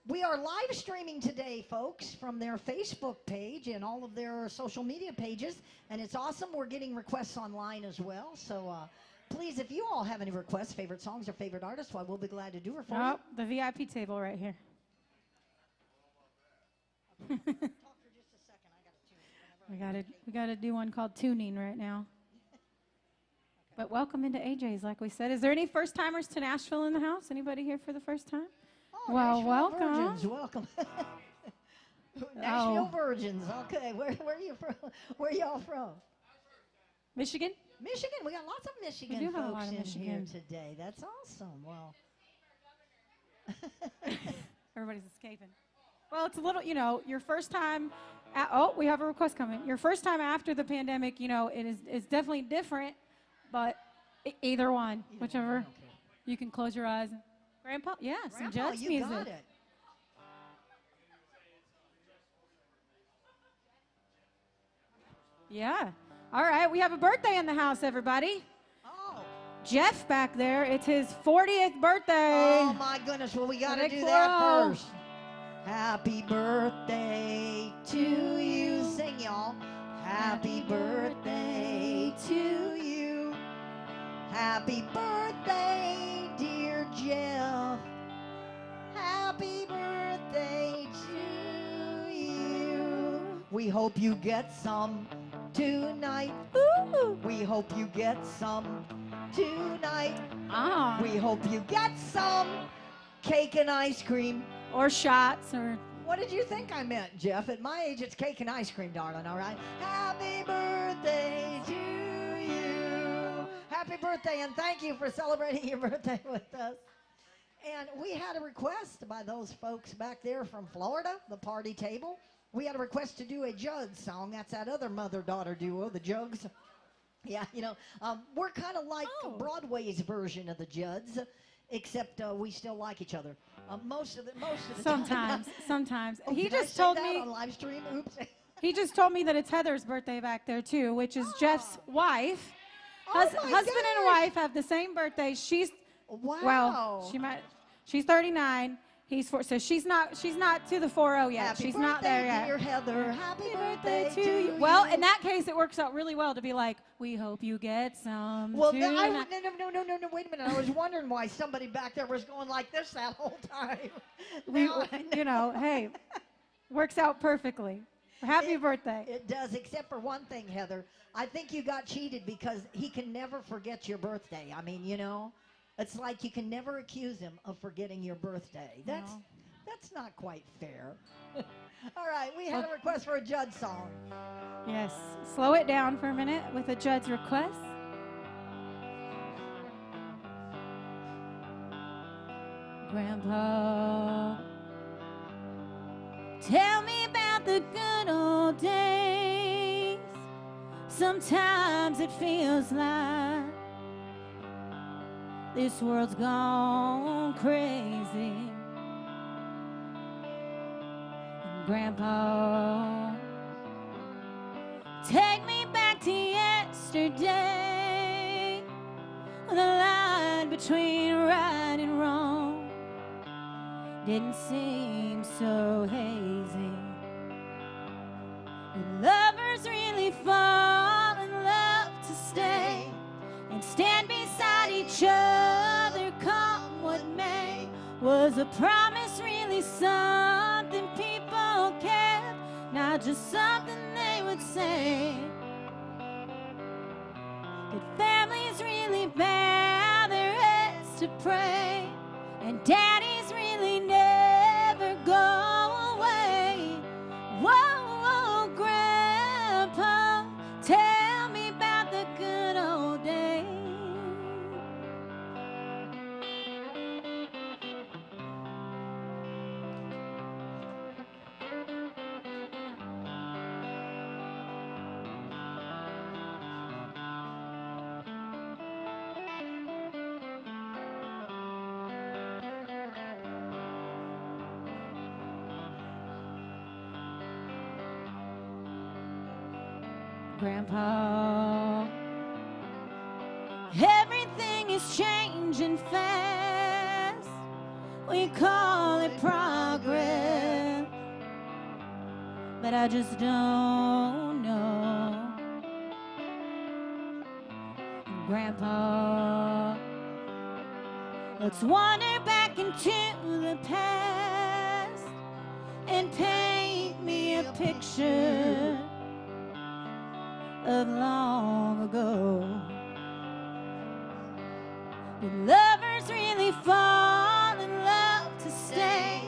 we are live streaming today, folks, from their Facebook page and all of their social media pages. And it's awesome. We're getting requests online as well. So please, if you all have any requests, favorite songs or favorite artists, well, we'll be glad to do it for you. Oh, the VIP table right here. Talk for just a We gotta do one called tuning right now. But welcome into AJ's, like we said. Is there any first timers to Nashville in the house? Anybody here for the first time? Oh, Well, Nashville welcome. Virgins, welcome. Nashville Virgins. Okay, where are you from? Where y'all from? Michigan? Michigan. We got lots of Michigan do have a folks lot of in here Michigan. today. That's awesome. Well, Everybody's escaping. Well, it's a little, your first time. We have a request coming. Your first time after the pandemic, it's definitely different, but either one, whichever. okay. You can close your eyes. Grandpa, yeah, some Grandpa, jazz you music. got it. Yeah. All right, we have a birthday in the house, everybody. Oh. Jeff back there, it's his 40th birthday. Oh my goodness. Well, we got to Big do that flow. first. Happy birthday to you. Sing, y'all. Happy birthday to you. Happy birthday, dear Jeff. Happy birthday to you. We hope you get some tonight. Ooh. We hope you get some tonight. Ah. We hope you get some cake and ice cream. Or shots, or What did you think I meant, Jeff? At my age, it's cake and ice cream, darling, all right? Happy birthday to you. Happy birthday, and thank you for celebrating your birthday with us. And we had a request by those folks back there from Florida, the party table. We had a request to do a Jugs song. That's that other mother-daughter duo, the Jugs. Yeah, we're kind of like Broadway's version of the Judds, except we still like each other. Most of the time. sometimes. Oh, He did I just say told that me on live stream. Oops. he just told me that it's Heather's birthday back there too, which is Jeff's wife. Oh, my Husband and gosh. wife have the same birthday. She's Wow. she's 39. He's 4, so she's not to the 40 yet. Happy She's not there birthday, yet. dear Heather. Happy birthday to you. Well, in that case, it works out really well to be like, we hope you get some. Well, tonight." no, wait a minute. I was wondering why somebody back there was going like this that whole time. Hey, works out perfectly. Happy birthday. It does, except for one thing, Heather. I think you got cheated because he can never forget your birthday. I mean, it's like you can never accuse him of forgetting your birthday. That's not quite fair. All right, we had a request for a Judd song. Yes. Slow it down for a minute with a Judd's request. Grandpa, tell me about the good old days. Sometimes it feels like this world's gone crazy. And Grandpa, take me back to yesterday, when the line between right and wrong didn't seem so hazy. And lovers really fall in love to stay and stand beside each other, come what may. Was a promise really something people kept, not just something they would say? Did families really bow their heads to pray, and daddies really never go away? Whoa, Grandpa, tell me about the good old days. Grandpa, everything is changing fast. We call it progress, but I just don't know. Grandpa, let's wander back into the past and paint me a picture of long ago. Do lovers really fall in love to stay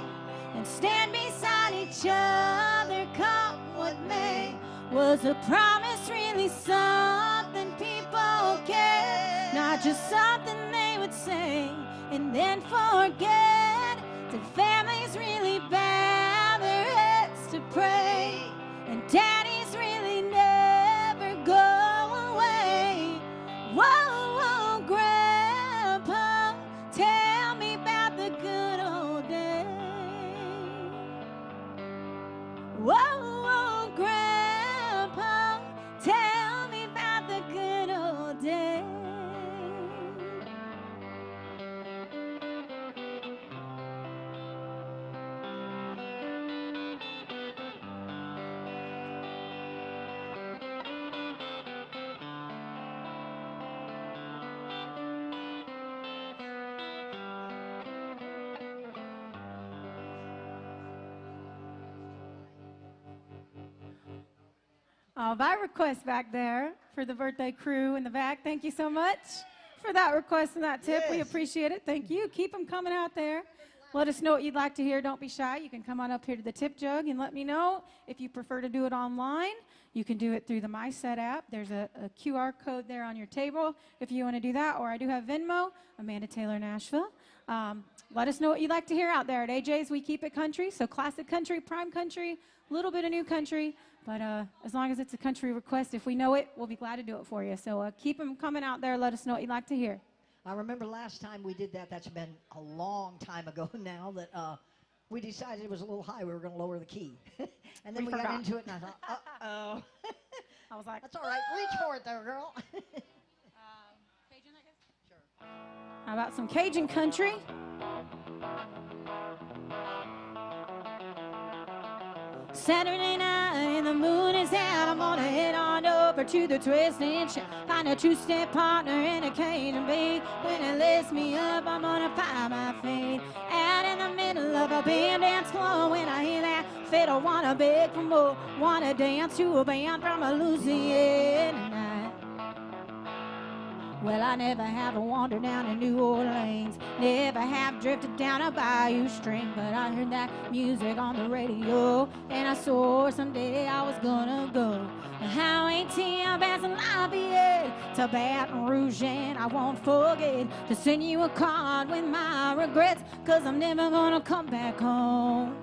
and stand beside each other, come what may? Was a promise really something people care, not just something they would say and then forget? Did families really bow their heads to pray, and daddies really never go away? Whoa, whoa, Grandpa, tell me about the good old days. Whoa, whoa, Grandpa, tell me about the good old days. By request back there for the birthday crew in the back. Thank you so much for that request and that tip. Yes. We appreciate it. Thank you. Keep them coming out there. Let us know what you'd like to hear. Don't be shy. You can come on up here to the tip jug and let me know. If you prefer to do it online, you can do it through the MySet app. There's a QR code there on your table if you want to do that. Or I do have Venmo, Amanda Taylor Nashville. Let us know what you'd like to hear out there. At AJ's, we keep it country. So classic country, prime country, a little bit of new country. But as long as it's a country request, if we know it, we'll be glad to do it for you. So keep them coming out there. Let us know what you'd like to hear. I remember last time we did that. That's been a long time ago now that we decided it was a little high. We were going to lower the key. And then we got into it, and I thought, uh-oh. I was like, That's all right. Reach for it, there, girl. Cajun, I guess? Sure. How about some Cajun country? Saturday night and the moon is out. I'm gonna head on over to the Twist and Shout. Find a two-step partner in a Cajun beat. When it lifts me up, I'm gonna find my feet. Out in the middle of a band dance floor. When I hear that fiddle, wanna beg for more. Wanna dance to a band from a Louisiana night. Well, I never have wandered down to New Orleans, never have drifted down a bayou string, but I heard that music on the radio, and I swore someday I was gonna go. How ATM passing Lafayette to Baton Rouge, and I won't forget to send you a card with my regrets, 'cause I'm never gonna come back home.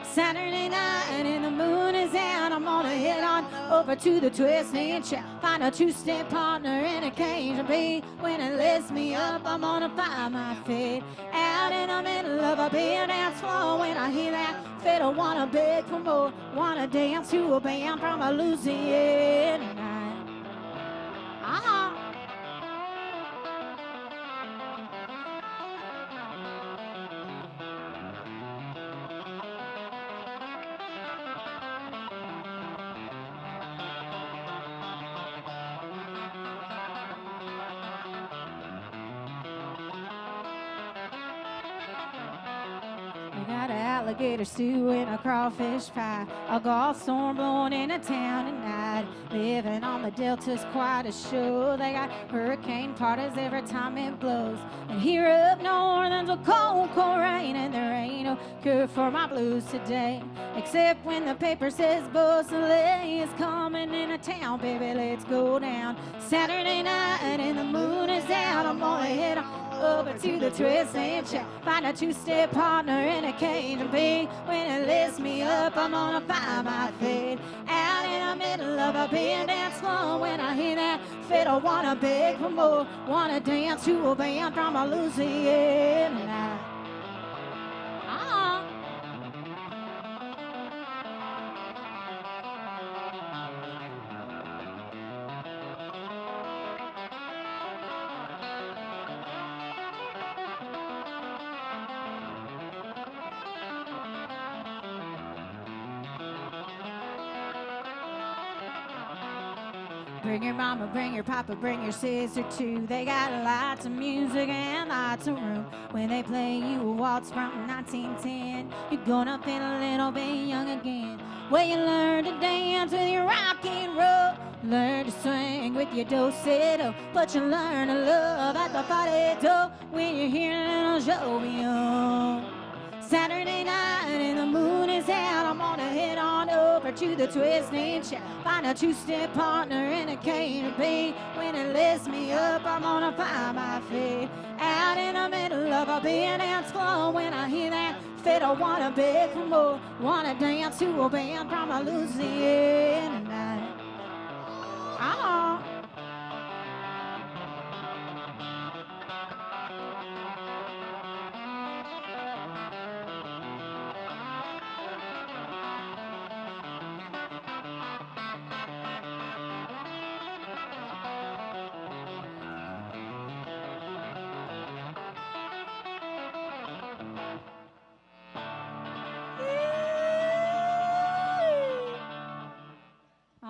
Saturday night and the moon is out. I'm gonna head on over to the Twist and Shout. Find a two-step partner in a Cajun beat. When it lifts me up, I'm gonna find my feet. Out in the middle of a big dance floor. When I hear that fiddle, wanna beg for more. Wanna dance to a band from a Louisiana night. Uh-huh. Got an alligator stew and a crawfish pie, a golf storm blowing into town tonight. Living on the Delta's quite a show. They got hurricane parties every time it blows. And here up north there's a cold, cold rain, and there ain't no cure for my blues today. Except when the paper says Beausoleil is coming into town, baby, let's go down. Saturday night and the moon is out. I'm gonna head over to the Twist and Shout. Find a two-step partner in a Cajun beat. When it lifts me up, I'm gonna find my feet. Out in the middle of a big dance floor. When I hear that fiddle, wanna beg for more. Wanna dance to a band from a Louisiana night. Bring your mama, bring your papa, bring your sister too. They got lots of music and lots of room. When they play you a waltz from 1910, you're gonna feel a little bit young again. Where you learn to dance with your rock and roll. Learn to swing with your do-si-do, but you learn to love at the party door when you're here in a Jovial. Saturday night and the moon is out, I'm gonna head on over to the Twisting Shack. Find a two-step partner in a canopy. When it lifts me up, I'm gonna find my feet. Out in the middle of a big dance floor, when I hear that fiddle, wanna beg for more. Wanna dance to a band from a Louisiana night. Ah.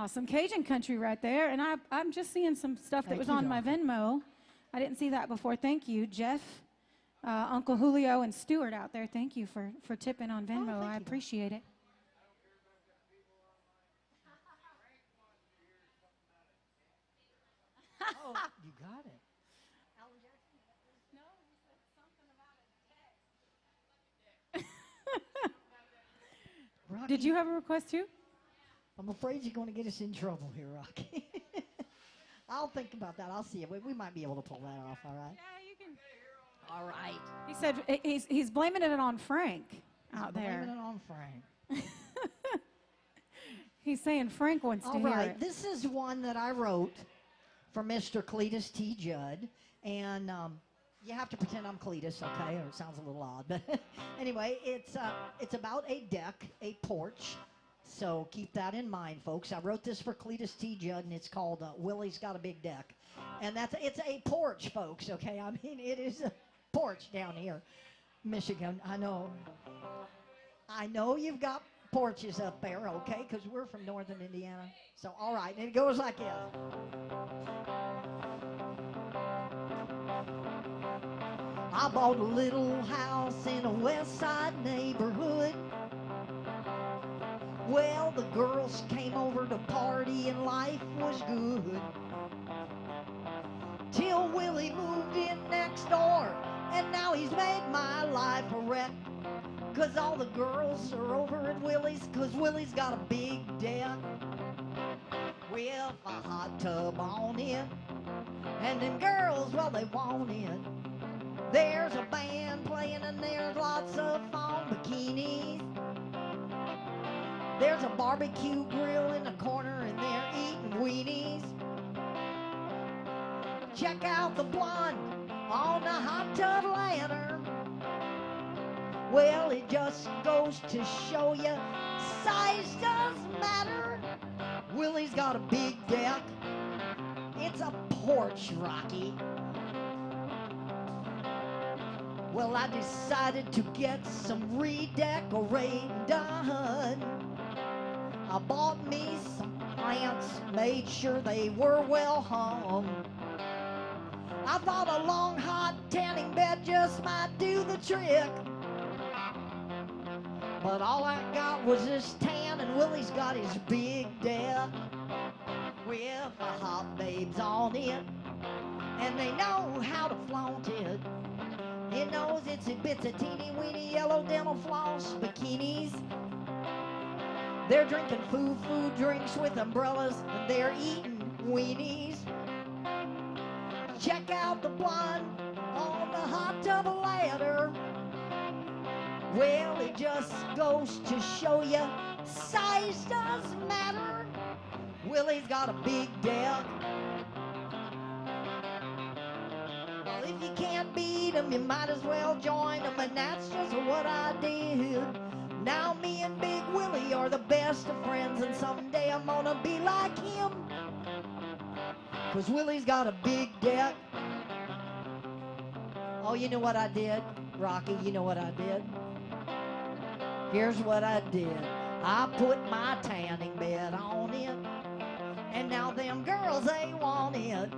Some Cajun country right there, and I'm just seeing some stuff that was on my Venmo. I didn't see that before. Thank you, Jeff, Uncle Julio, and Stuart out there. Thank you for tipping on Venmo. I appreciate it. Oh, you got it. Alan Jackson? No, he said something about a text. Did you have a request too? I'm afraid you're going to get us in trouble here, Rocky. I'll think about that. I'll see it. We might be able to pull that off, all right? Yeah, you can. All right. He said he's blaming it on Frank out there. Blaming it on Frank. He's saying Frank wants to hear it. All right. This is one that I wrote for Mr. Cletus T. Judd. And you have to pretend I'm Cletus, okay? Or it sounds a little odd. But anyway, it's about a deck, a porch. So keep that in mind, folks. I wrote this for Cletus T. Judd, and it's called Willie's Got a Big Deck. And it's a porch, folks, okay? I mean, it is a porch down here, Michigan. I know you've got porches up there, okay? Because we're from northern Indiana. So, all right, and it goes like this. I bought a little house in a west side neighborhood. Well, the girls came over to party and life was good. Till Willie moved in next door, and now he's made my life a wreck. 'Cause all the girls are over at Willie's, 'cause Willie's got a big deck with a hot tub on it. And them girls, well, they want it. There's a band playing and there's lots of fawn bikinis. There's a barbecue grill in the corner and they're eating weenies. Check out the blonde on the hot tub lantern. Well, it just goes to show you size doesn't matter. Willie's got a big deck. It's a porch, Rocky. Well, I decided to get some redecorating done. I bought me some plants, made sure they were well hung. I thought a long hot tanning bed just might do the trick. But all I got was this tan, and Willie's got his big deck with the hot babes on it, and they know how to flaunt it. It knows it's a bits of teeny weeny yellow dental floss bikinis. They're drinking food drinks with umbrellas, and they're eating weenies. Check out the blonde on the hot tub ladder. Well, it just goes to show you size doesn't matter. Willie's got a big deck. Well, if you can't beat him, you might as well join him, and that's just what I did. Now me and Big Willie are the best of friends, and someday I'm gonna be like him. 'Cause Willie's got a big deck. Oh, you know what I did, Rocky? You know what I did? Here's what I did. I put my tanning bed on it, and now them girls, they want it.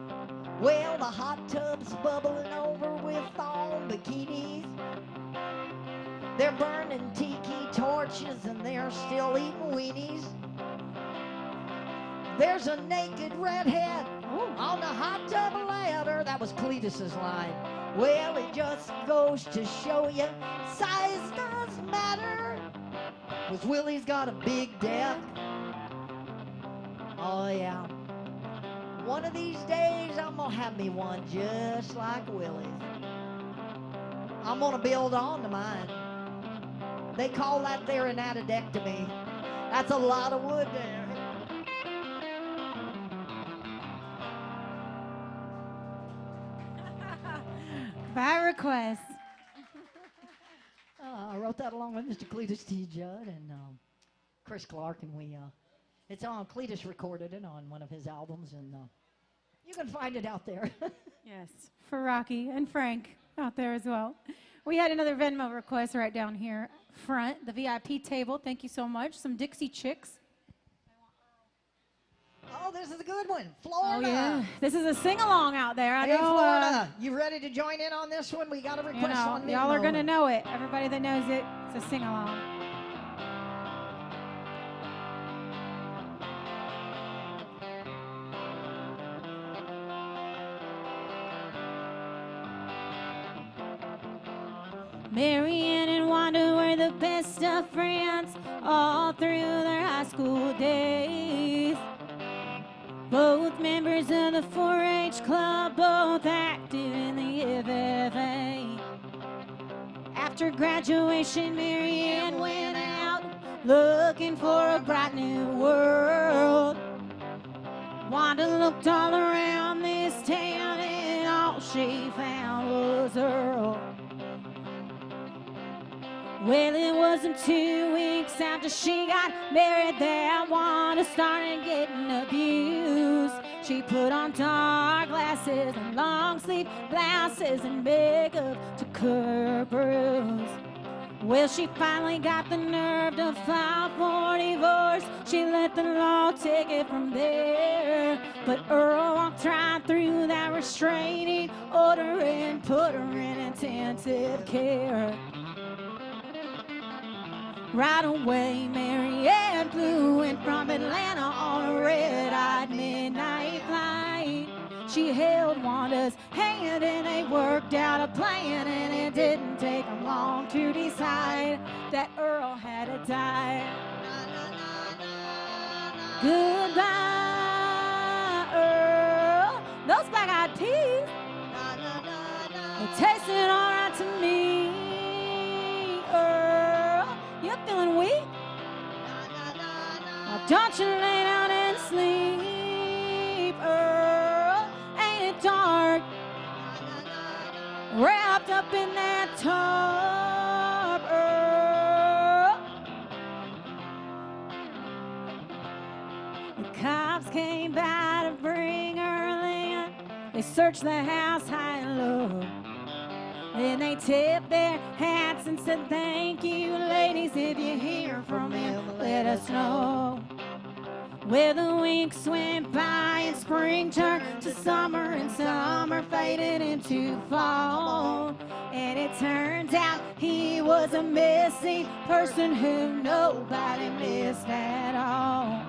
Well, the hot tub's bubbling over with thong bikinis. They're burning tiki torches, and they're still eating weenies. There's a naked redhead Ooh. on the hot tub ladder. That was Cletus's line. Well, it just goes to show you, size does matter. 'Cause Willie's got a big deck. Oh, yeah. One of these days, I'm gonna have me one just like Willie's. I'm gonna build on to mine. They call that there an attodectomy. That's a lot of wood there. By request. I wrote that along with Mr. Cletus T. Judd and Chris Clark, and it's on, Cletus recorded it on one of his albums, and you can find it out there. Yes, for Rocky and Frank out there as well. We had another Venmo request right down here front, the VIP table. Thank you so much. Some Dixie Chicks. Oh, this is a good one. Florida. Oh, yeah. This is a sing-along out there. I Hey, know. Florida, you ready to join in on this one? We got a You request know, on Venmo. y'all are going to know it. Everybody that knows it, it's a sing-along. Marianne and Wanda were the best of friends all through their high school days. Both members of the 4-H club, both active in the FFA. After graduation, Marianne went out looking for a bright new world. Wanda looked all around this town and all she found was Earl. Well, it wasn't 2 weeks after she got married that Wanda started getting abused. She put on dark glasses and long sleeve blouses and makeup to curb her bruise. Well, she finally got the nerve to file for divorce. She let the law take it from there. But Earl walked right through that restraining order and put her in intensive care. Right away, Marianne flew in from Atlanta on a red-eyed midnight flight. She held Wanda's hand and they worked out a plan, and it didn't take them long to decide that Earl had to die. Goodbye, Earl. Those black-eyed peas, they tasted all right to me. Earl, you're feeling weak? Why don't you lay down and sleep, Earl? Ain't it dark? Wrapped up in that tarp, Earl. The cops came by to bring her in. They searched the house high and low. And they tipped their hats and said, thank you, ladies. If you hear from him, let us know. Well, the weeks went by and spring turned to summer and summer faded into fall. And it turns out he was a missing person who nobody missed at all.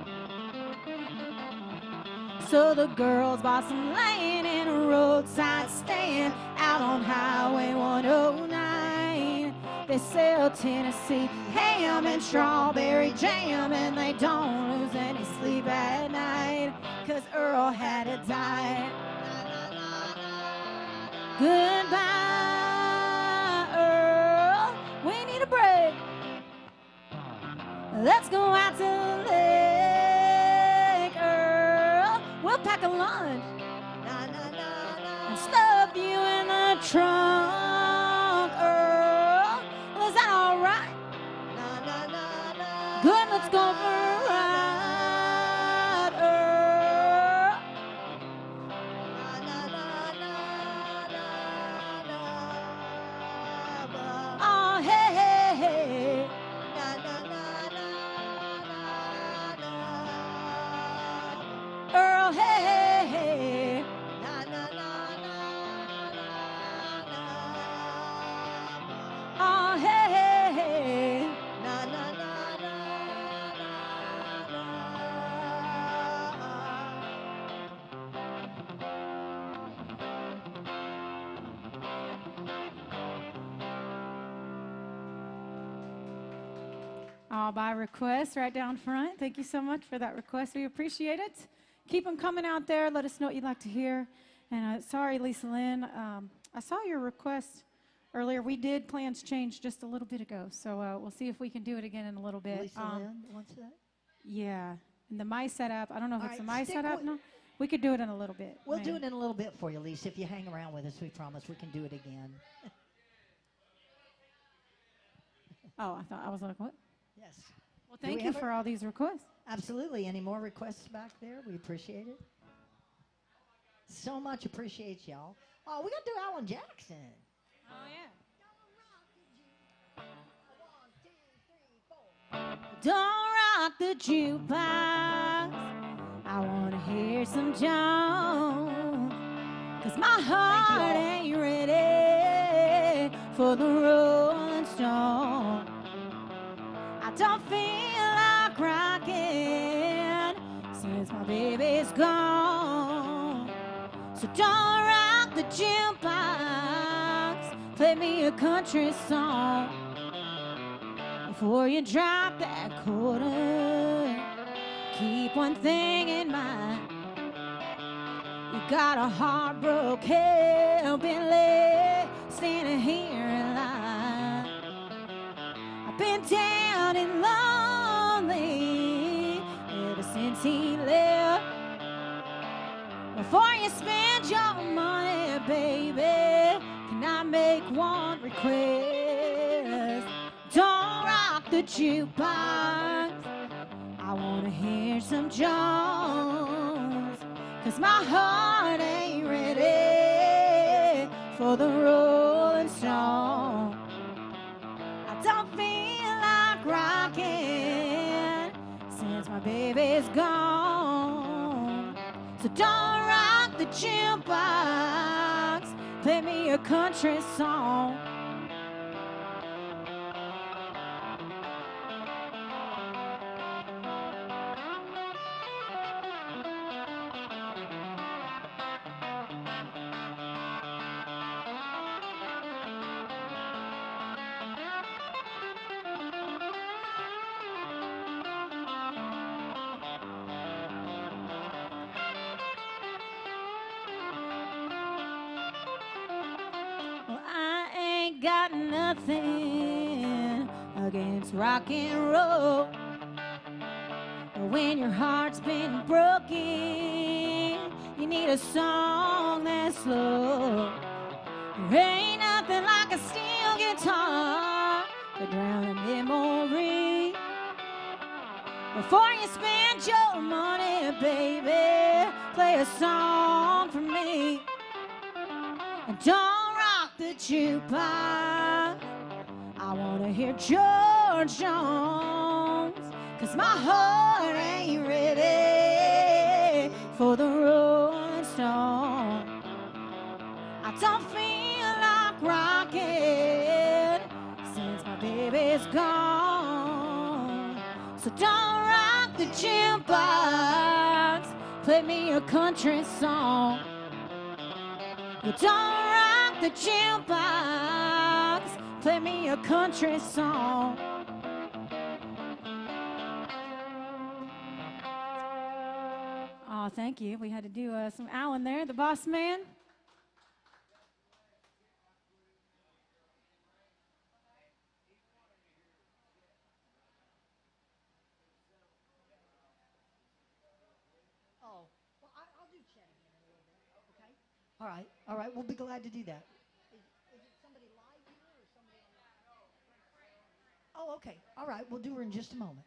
So the girls bought some land in a roadside stand out on Highway 109. They sell Tennessee ham and strawberry jam, and they don't lose any sleep at night, 'cause Earl had to die. Goodbye, Earl. We need a break. Let's go out to the lake, Earl. We'll pack a lunch and stuff you in the trunk, Earl. Is that all right? Good, let's go for a ride, Earl. Oh, hey, hey, hey. Earl, hey, hey, hey. Oh, hey, hey, hey. All by request right down front. Thank you so much for that request. We appreciate it. Keep them coming out there. Let us know what you'd like to hear. And sorry, Lisa Lynn, I saw your request earlier. We did plans change just a little bit ago, so we'll see if we can do it again in a little bit. Lisa Lynn wants that? Yeah, and the My Setup. I don't know if All it's right, the My stick Setup. with- No, we could do it in a little bit. We'll do maybe. it in a little bit for you, Lisa. If you hang around with us, we promise we can do it again. Oh, I was like, what? Yes. Well, Do we thank you have a- for all these requests. Absolutely. Any more requests back there? We appreciate it. So much appreciate y'all. Oh, we got to do Alan Jackson. Oh yeah. Don't rock the jukebox. I want to hear some Jones. 'Cause my heart ain't ready for the Rolling Stone. I don't feel like rocking since my baby's gone. So don't rock the jukebox. Play me a country song. Before you drop that quarter, keep one thing in mind. You got a heartbroken Billy standing here in line. I've been down and lonely ever since he left. Before you spend your money, baby, can I make one request? Don't rock the jukebox. I wanna hear some Jones. 'Cause my heart ain't ready for the Rolling Stone. I don't feel like rocking since my baby's gone. So don't rock the jukebox. Play me a country song. Well, I ain't got nothing against rock and roll. But when your heart's been broken, you need a song that's slow. There ain't nothing like a steel guitar to drown a memory. Before you spend your money, baby, play a song for me. And don't rock the jukebox. I wanna hear George Jones. 'Cause my heart ain't ready for the Rolling Stone. I don't feel like rocking since my baby's gone. So don't rock the jukebox. Play me a country song. You don't rock the jukebox. Play me a country song. Oh, thank you. We had to do some Alan there, the boss man. Oh, well, I'll do Chet again in a little bit, okay? All right, we'll be glad to do that. Is it somebody live here or somebody on? Oh, okay, all right, we'll do her in just a moment.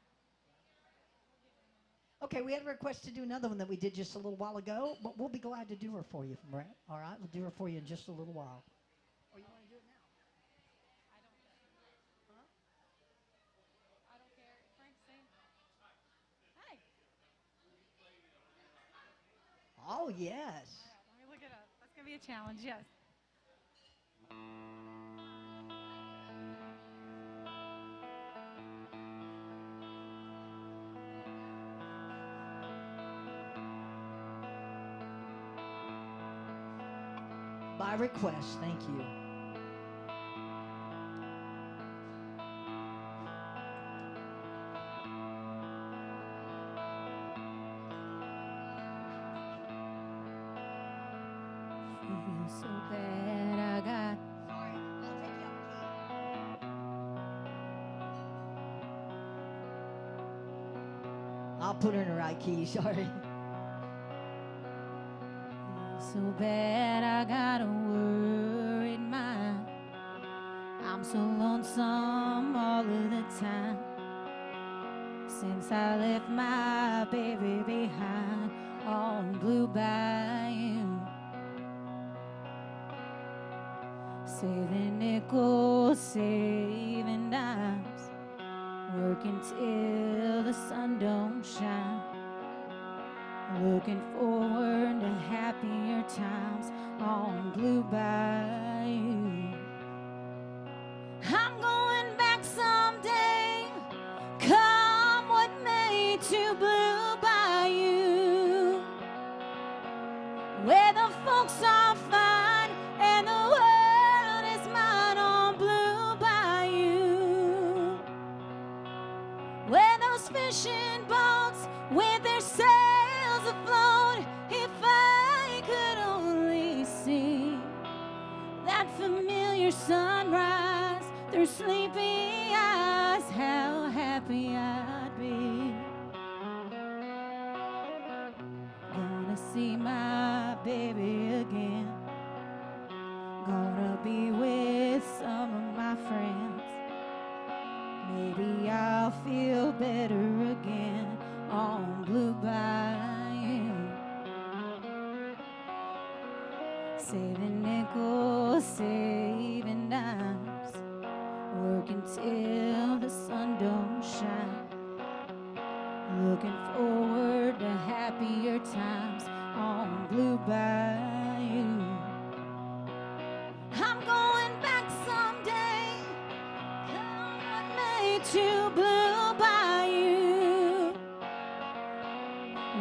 Okay, we had a request to do another one that we did just a little while ago, but we'll be glad to do her for you, Brett. All right, we'll do her for you in just a little while. Or you want to do it now? Oh, yes. Let me look it up. That's going to be a challenge, yes. By request, thank you. I'll put her in the right key. Sorry. So bad I got a worried mind. I'm so lonesome all of the time. Since I left my baby behind on Blue Bayou. Saving nickels, saving dimes, working till the sun don't shine. Looking forward to happier times on Blue Bayou. I'm going back someday, come what may, to Blue Bayou, where the folks are fine and the world is mine on Blue Bayou, where those fishing boats with their sails afloat. If I could only see that familiar sunrise through sleepy eyes, how happy I'd be. Gonna see my baby again. Gonna be with some of my friends. Maybe I'll feel better again on Blue Bayou. Saving nickels, saving dimes, working till the sun don't shine. Looking forward to happier times on Blue Bayou. I'm going back someday, come what may, to Blue Bayou,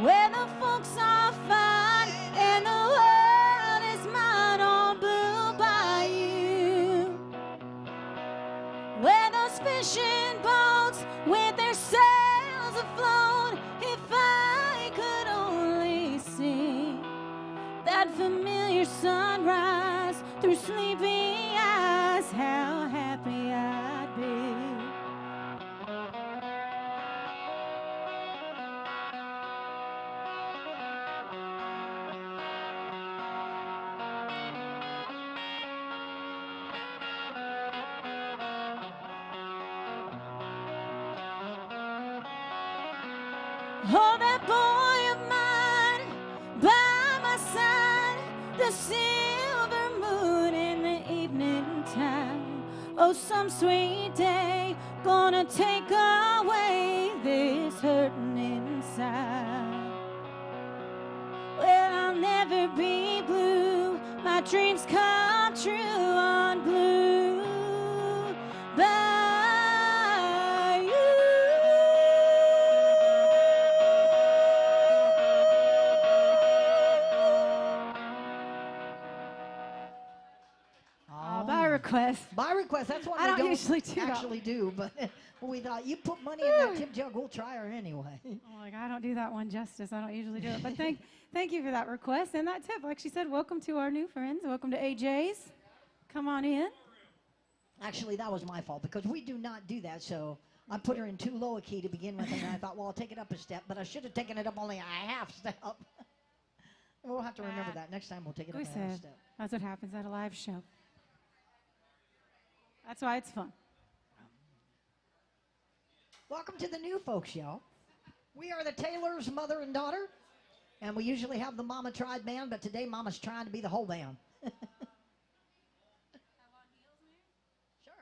where the folks are fine and the world is mine on Blue Bayou, where those fishing boats with their sails afloat. If I could only see that familiar sunrise through sleepy eyes, how happy I'd be. Oh, that boy of mine by my side, the silver moon in the evening time. Oh, some sweet day gonna take away this hurting inside. Well, I'll never be blue, my dreams come true on Blue Bayou. By request. By request. That's what I we don't don't usually do that. actually do, but we thought you put money in that tip jug, we'll try her anyway. Oh, like, I don't do that one justice. I don't usually do it. But thank you for that request and that tip. Like she said, welcome to our new friends. Welcome to AJ's. Come on in. Actually, that was my fault because we do not do that. So I put her in too low a key to begin with, and I thought, well, I'll take it up a step, but I should have taken it up only a half step. We'll have to remember that. Next time we'll take it up We a half said step. that's what happens at a live show. That's why it's fun. Welcome to the new folks, y'all. We are the Taylors, mother and daughter, and we usually have the Mama Tried band, but today Mama's trying to be the whole band. Sure.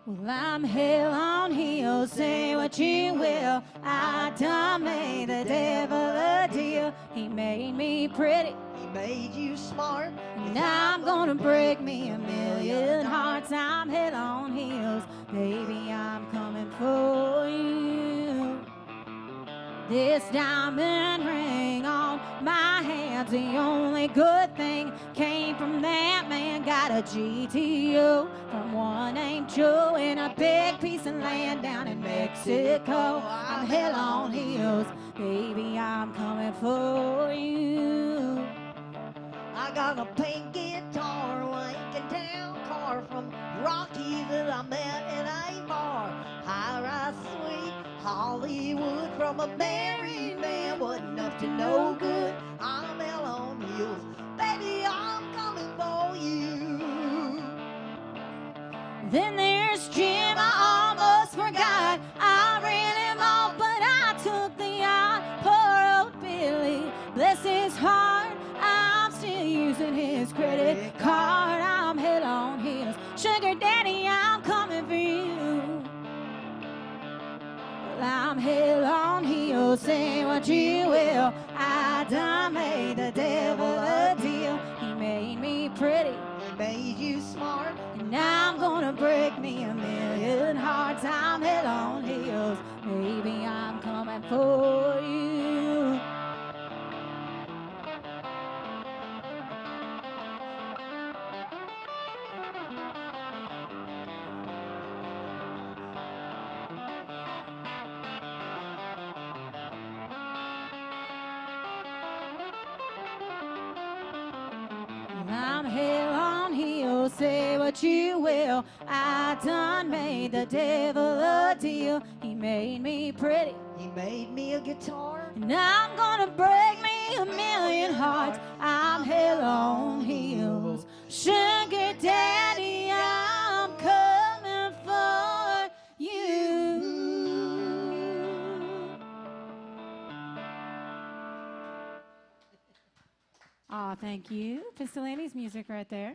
Well, I'm hell on heels, say what you will. I done made the devil a deal. He made me pretty, He made you smart. and now I'm gonna break me a million hearts. I'm hell on heels, baby, I'm coming for you. This diamond ring on my hands. The only good thing came from that man. Got a GTO from one named Joe and a big piece of land down in Mexico. I'm hell on heels, baby, I'm coming for you. I got a pink guitar, Lincoln Town car from Rocky that I met in a bar. High-rise sweet Hollywood from a married man, wasn't up to no good. I'm hell on heels, baby, I'm coming for you. Then there's Jim, I almost forgot. I ran him off, but I took the yacht. Poor old Billy, bless his heart, I'm still using his credit card. I'm hell on heels, sugar daddy, I'm coming for you. Well, I'm hell on heels, say what you will. I done made the devil a deal. He made me pretty, He made you smart, and now I'm gonna break me a million hearts. I'm hell on heels, maybe I'm coming for you. I'm hell on heels, say what you will. I done made the devil a deal. He made me pretty, he made me a guitar. and I'm gonna break me a million hearts. I'm hell on heels, sugar daddy, I'm coming for you. Aw, thank you. Pistolani's music right there.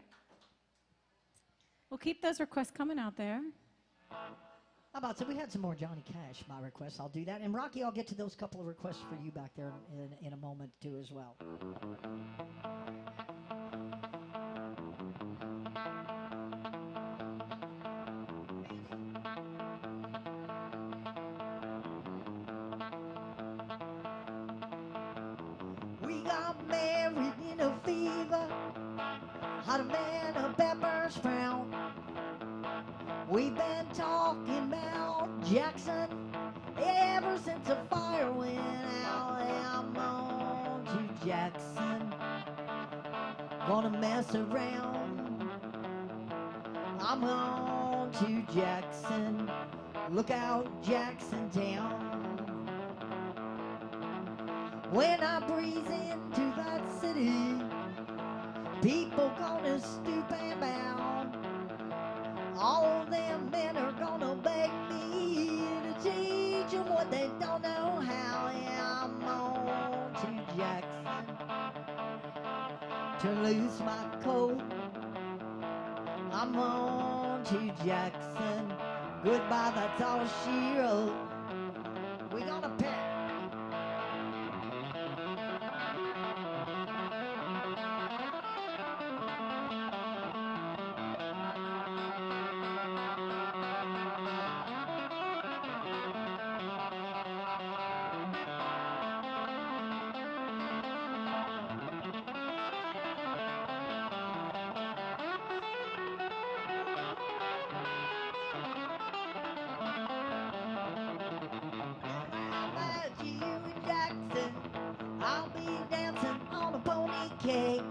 We'll keep those requests coming out there. How about, so we had some more Johnny Cash, my requests. I'll do that. And Rocky, I'll get to those couple of requests for you back there in a moment, too, as well. We got married in a fever, hot man of Pepper's frown. We've been talking about Jackson ever since the fire went out. I'm on to Jackson, gonna mess around. I'm on to Jackson, look out Jackson Town. When I breeze into that city, people gonna stoop and bow. All them men are gonna beg me to teach them what they don't know how. Yeah, I'm on to Jackson to lose my coat. I'm on to Jackson, goodbye, that's all she wrote. We gonna pick. I'll be dancing on a pony cake.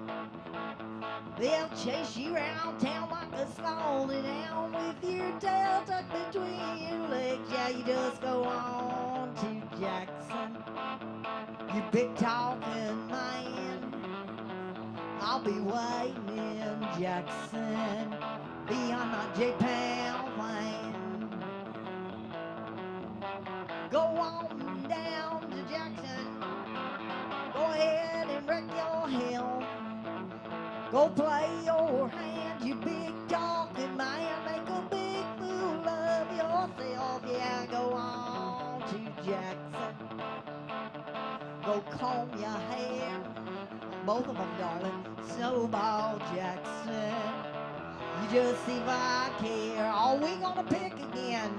They'll chase you around town like a scalded down with your tail tucked between your legs. Yeah, you just go on to Jackson, you big talking man. I'll be waiting in Jackson beyond my J-Pound van. Go on down to Jackson, go ahead and wreck your health. Go play your hand, you big talking man. Make a big fool of yourself. Yeah, go on to Jackson. Go comb your hair, both of them, darling. Snowball Jackson, you just see if I care. Are we gonna pick again?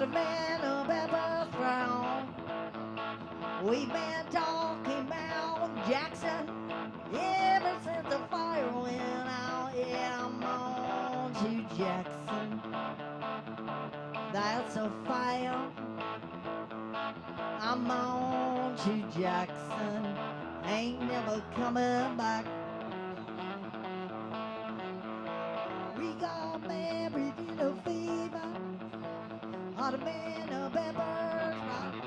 out of Annabella Brown. We've been talking about Jackson ever since the fire went out. Yeah, I'm on to Jackson. That's a fire. I'm on to Jackson. Ain't never coming back. We got married in a fever. Out of Annabella Brown.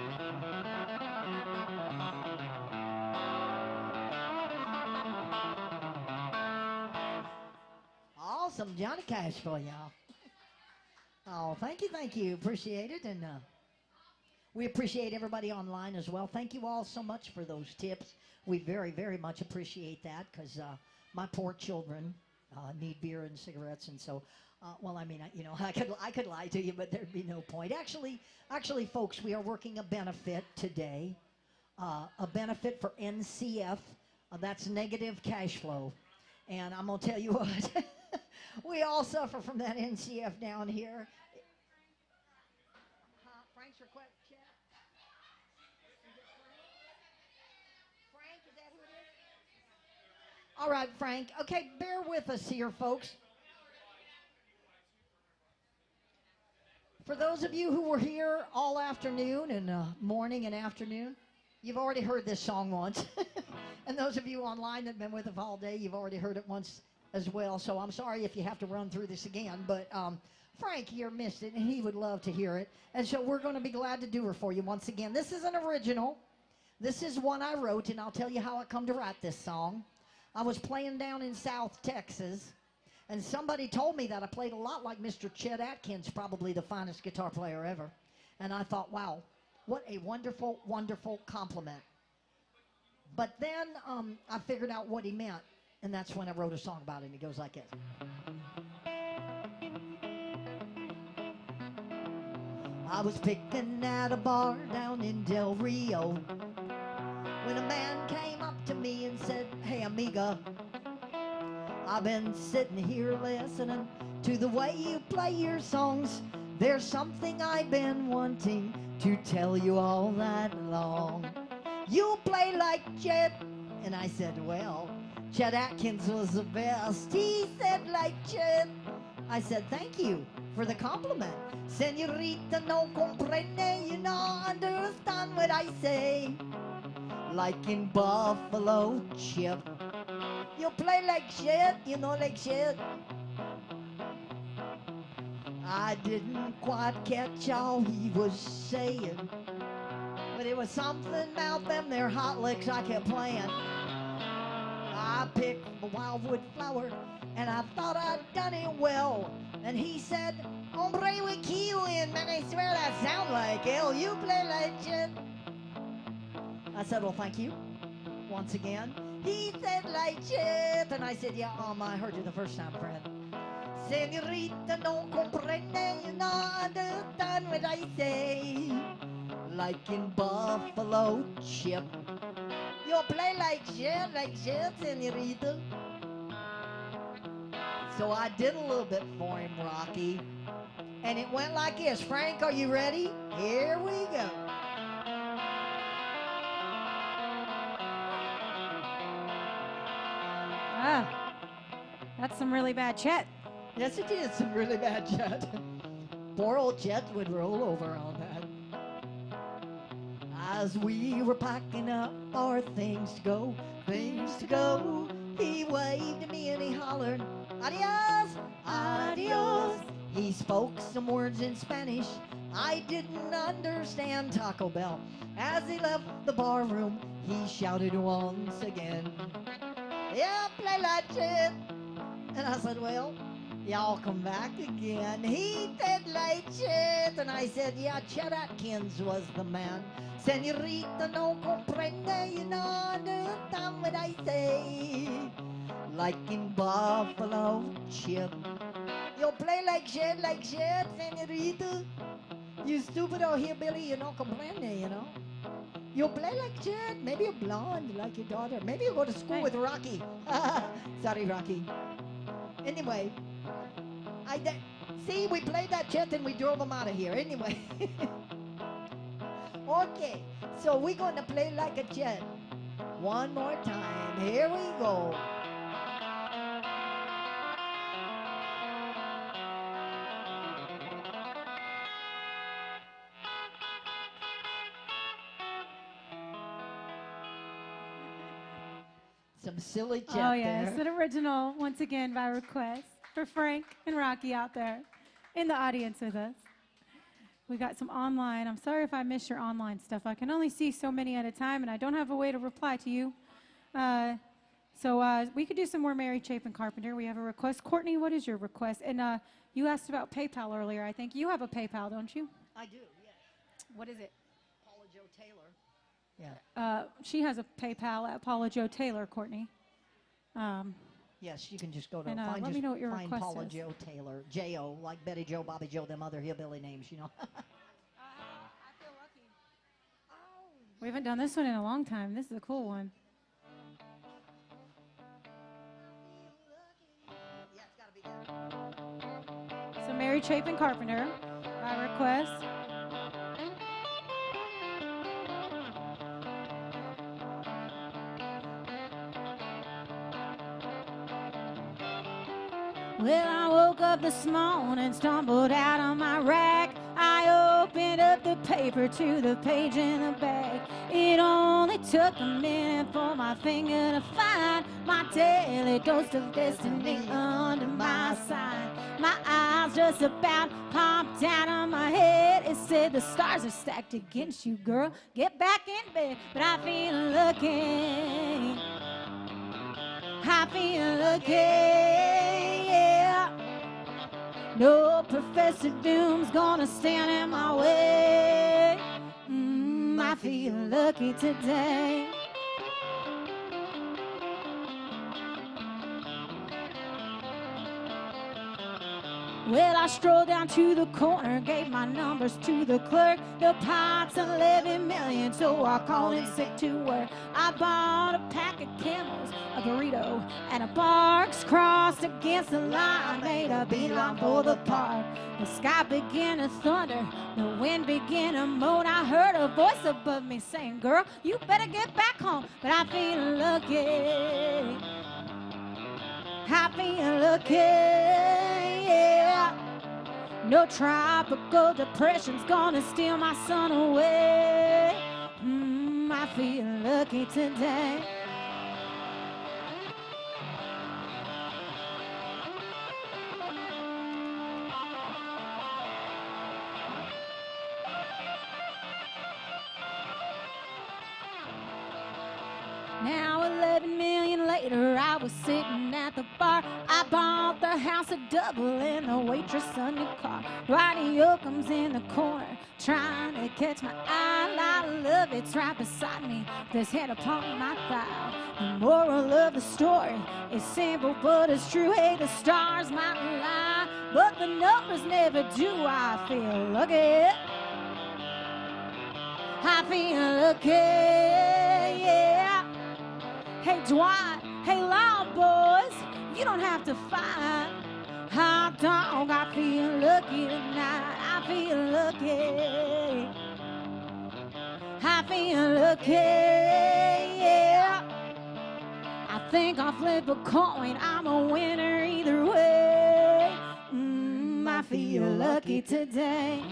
Awesome Johnny Cash for y'all. Oh, thank you. Appreciate it. And we appreciate everybody online as well. Thank you all so much for those tips. We very, very much appreciate that because my poor children need beer and cigarettes. And so, well, I mean, I could lie to you, but there'd be no point. Actually, folks, we are working a benefit today, a benefit for NCF. That's negative cash flow. And I'm going to tell you what. We all suffer from that NCF down here. Frank's request, check. Frank, is that who it is? All right, Frank. Okay, bear with us here, folks. For those of you who were here all afternoon and morning and afternoon, you've already heard this song once. And those of you online that have been with us all day, you've already heard it once as well, so I'm sorry if you have to run through this again, but Frank here missed it, and he would love to hear it, and so we're going to be glad to do it for you once again. This is an original. This is one I wrote, and I'll tell you how I come to write this song. I was playing down in South Texas, and somebody told me that I played a lot like Mr. Chet Atkins, probably the finest guitar player ever, and I thought, wow, what a wonderful, wonderful compliment. But then I figured out what he meant. And that's when I wrote a song about it, and it goes like this. I was picking at a bar down in Del Rio when a man came up to me and said, "Hey, amiga, I've been sitting here listening to the way you play your songs. There's something I've been wanting to tell you all night long. You play like Chet." And I said, "Well, Chet Atkins was the best." He said, "Like Chet." I said, "Thank you for the compliment. Senorita, no comprende, you don't understand what I say. Like in Buffalo, Chip. You play like Chet, you know, like Chet." I didn't quite catch all he was saying, but it was something about them, their hot licks I kept playing. I picked a wildwood flower, and I thought I'd done it well. And he said, "Hombre, we kill in, man, I swear that sound like hell. You play like Chet." I said, "Well, thank you." Once again, he said, "Like Chet." And I said, "Yeah, I heard you the first time, friend. Senorita, no comprende, you don't understand what I say. Like in Buffalo, Chip. You play like Chet, senorita." So I did a little bit for him, Rocky. And it went like this. Frank, are you ready? Here we go. That's some really bad Chet. Yes, it is some really bad Chet. Poor old Chet would roll over on that. As we were packing up our things to go, he waved to me and he hollered, "Adios, adios." He spoke some words in Spanish I didn't understand. Taco Bell. As he left the bar room, he shouted once again, "Yeah, play like Chet." And I said, "Well, y'all come back again." He said, "Like Chet." And I said, "Yeah, Chet Atkins was the man. Senorita, no comprende, you don't understand what I say. Like in Buffalo, Chip. You play like Chet, senorita. You stupid old hillbilly, you don't comprende, you know. You play like Chet. Maybe you're blonde like your daughter. Maybe you go to school with Rocky." Sorry, Rocky. Anyway, See, we played that chant and we drove them out of here. Anyway. Okay, so we're going to play like a chant. One more time. Here we go. Some silly chant Oh, yeah, there. it's an original, once again, by request for Frank and Rocky out there in the audience with us. We got some online. I'm sorry if I missed your online stuff. I can only see so many at a time, and I don't have a way to reply to you. So we could do some more Mary Chapin Carpenter. We have a request. Courtney, what is your request? And you asked about PayPal earlier. I think you have a PayPal, don't you? I do, yes. What is it? Paula Joe Taylor. Yeah. She has a PayPal at Paula Joe Taylor, Courtney. Yes, you can just go to And, find, let just me know what your find request Paula is. Joe Taylor. J-O, like Betty Joe, Bobby Joe, them other hillbilly names, you know. I feel lucky. We haven't done this one in a long time. This is a cool one. Yeah, it's got to be that. So Mary Chapin Carpenter, by request. Well, I woke up this morning, stumbled out on my rack. I opened up the paper to the page in the back. It only took a minute for my finger to find my daily dose of destiny under my sign. My eyes just about popped out of my head. It said the stars are stacked against you, girl. Get back in bed. But I feel lucky. I feel lucky, yeah. No Professor Doom's gonna stand in my way. I feel lucky today. Well, I strolled down to the corner, gave my numbers to the clerk. The pot's 11 million, so I called in sick to work. I bought a pack of Camels, a burrito, and a Barks. Crossed against the line, made a beeline for the park. The sky began to thunder, the wind began to moan. I heard a voice above me saying, girl, you better get back home. But I feel lucky. I feel lucky, yeah. No tropical depression's gonna steal my sun away. I feel lucky today. Now 11 million later, I was sitting at the bar. I bought the house a double and the waitress a new car. Radio comes in the corner, trying to catch my eye. I love it's right beside me, this head upon my thigh. The moral of the story is simple, but it's true. Hey, the stars might lie, but the numbers never do. I feel lucky. I feel lucky, yeah. Hey, Dwight, hey, Loud Boys, you don't have to fight. Hot dog, I feel lucky tonight. I feel lucky. I feel lucky, yeah. I think I'll flip a coin. I'm a winner either way. I feel lucky today.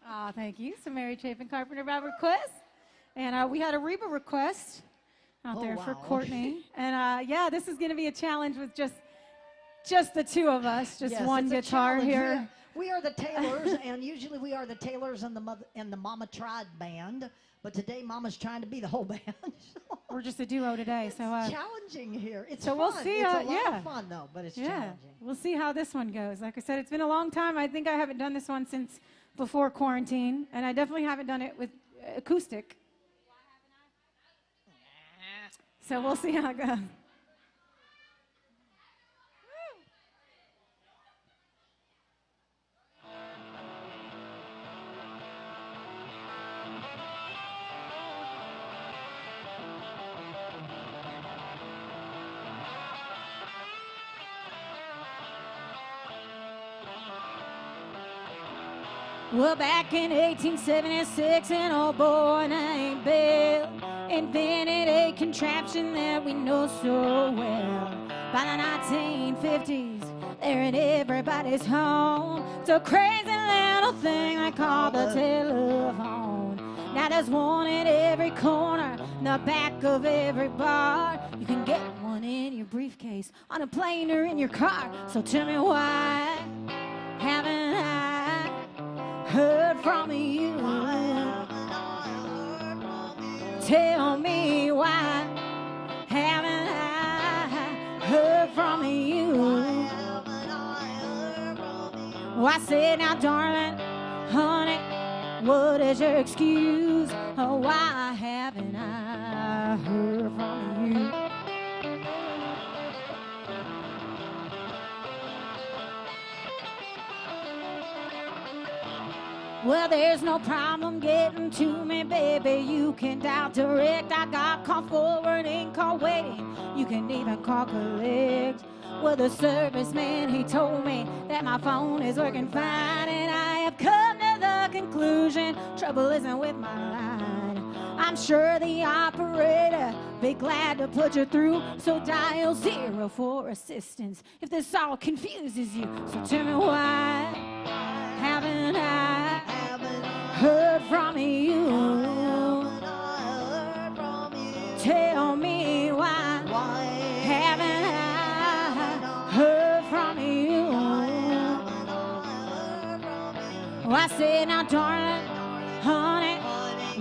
Oh, thank you. So Mary Chapin Carpenter by request. And we had a Reba request out Oh, there for wow. Courtney. And yeah, this is going to be a challenge with just the two of us, just Yes, one it's a guitar challenge. here. We are the Taylors, and usually we are the Taylors and the Mama Tried band. But today, Mama's trying to be the whole band. So We're just a duo today. it's So challenging here. It's so fun. we'll see, It's a lot yeah. of fun, though, but it's yeah, challenging. we'll see how this one goes. Like I said, it's been a long time. I think I haven't done this one since before quarantine, and I definitely haven't done it with acoustic. So we'll see how it goes. Well, back in 1876, an old boy named Bill invented a contraption that we know so well. By the 1950s, they're in everybody's home. It's a crazy little thing they call the telephone. Now there's one in every corner, in the back of every bar. You can get one in your briefcase, on a plane, or in your car. So tell me, why haven't I heard from you? Tell me, why haven't I heard from you? Well, I said, now, darling, honey, what is your excuse? Oh, why haven't I heard from you? Well, there's no problem getting to me, baby. You can dial direct. I got call forwarding, call waiting. You can even call collect. Well, the serviceman, he told me that my phone is working fine, and I have come to the conclusion trouble isn't with my line. I'm sure the operator be glad to put you through. So dial 0 for assistance if this all confuses you. So tell me, why haven't I heard from you? Tell me, why haven't I heard from you? Oh, I said, now, darling, honey,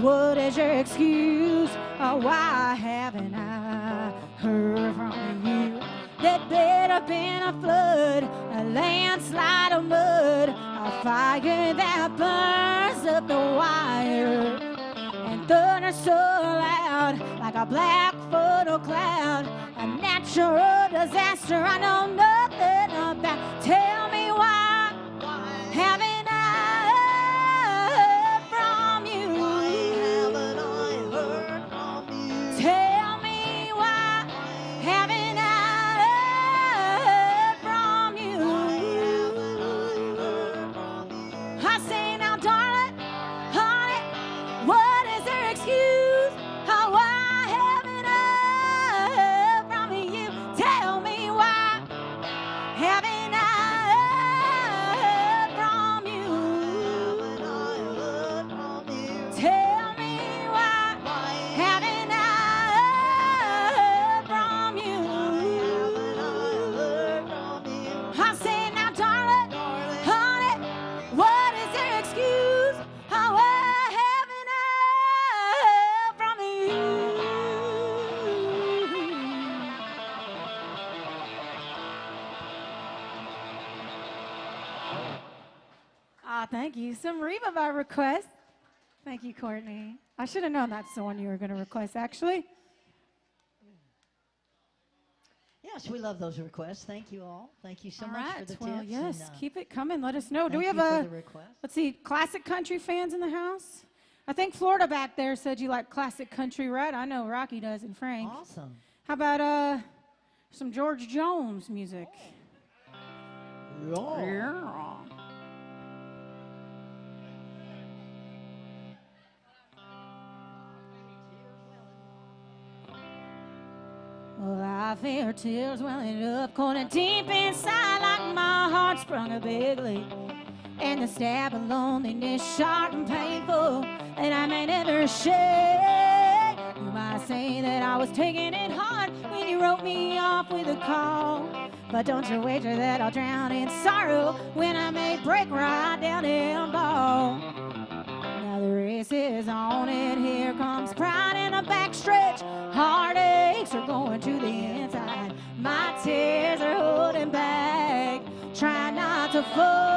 what is your excuse? Oh, why haven't I heard from you? There'd better been a flood, a landslide of mud, a fire that burns up the wire, and thunder so loud like a black funnel cloud, a natural disaster I know nothing about. Tell me, why haven't I heard from you? Tell me, why haven't I heard from you? I say, now, darling, honey, what is their excuse? Oh, why haven't I heard from you? Tell me, why haven't I heard from you? Tell me, why haven't I heard from you? I say, now, darling, honey, what is their excuse? Oh, why haven't I heard from you? Ah, thank you. Some Reba by request. Thank you, Courtney. I should have known that's the one you were going to request, actually. Yes, we love those requests. Thank you all. Thank you so All much right. for the Well, tips. yes, and, keep it coming. Let us know. Do thank we have you for a, the request. let's see, classic country fans in the house? I think Florida back there said you like classic country, right? I know Rocky does and Frank. Awesome. How about some George Jones music? Yeah. Well, I feel tears welling up, calling deep inside like my heart sprung a big leak. And the stab of loneliness sharp and painful, and I may never share. You might say that I was taking it hard when you wrote me off with a call, but don't you wager that I'll drown in sorrow when I may break right down and bawl. Now the race is on and here comes pride in the backstretch. Heartaches are going to the inside. My tears are holding back, trying not to fall.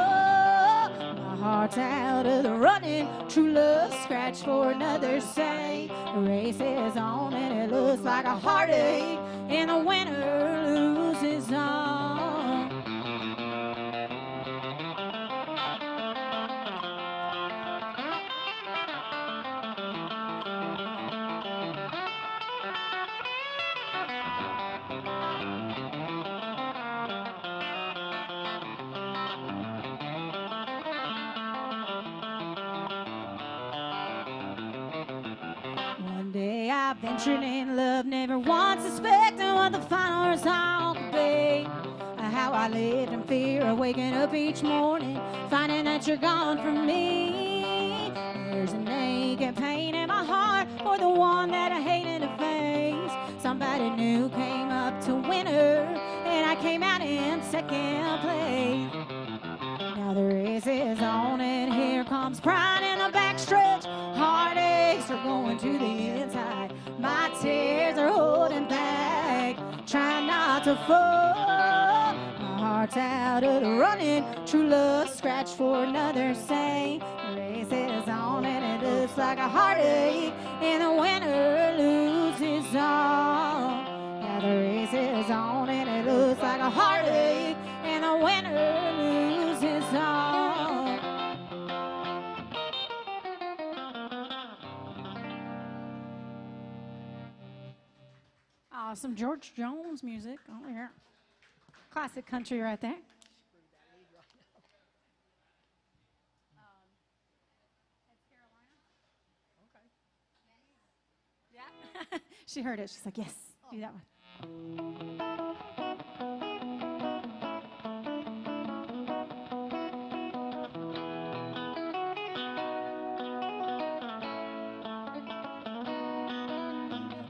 My heart's out of the running. True love scratch for another say. The race is on and it looks like a heartache, and the winner loses all. One day I ventured in love, never once suspecting what the final result could be. How I lived in fear of waking up each morning, finding that you're gone from me. There's an aching pain in my heart for the one that I hated to face. Somebody new came up to win her, and I came out in second place. Now the race is on and here comes pride in the backstretch. Heartaches are going to the inside. My tears are holding back, trying not to fall. My heart's out of the running. True love scratch for another say. The race is on and it looks like a heartache, and the winner loses all. Now the race is on and it looks like a heartache, and the winner loses all. Some George Jones music over here. Classic country right there. Yeah. She heard it. She's like, yes, do that one.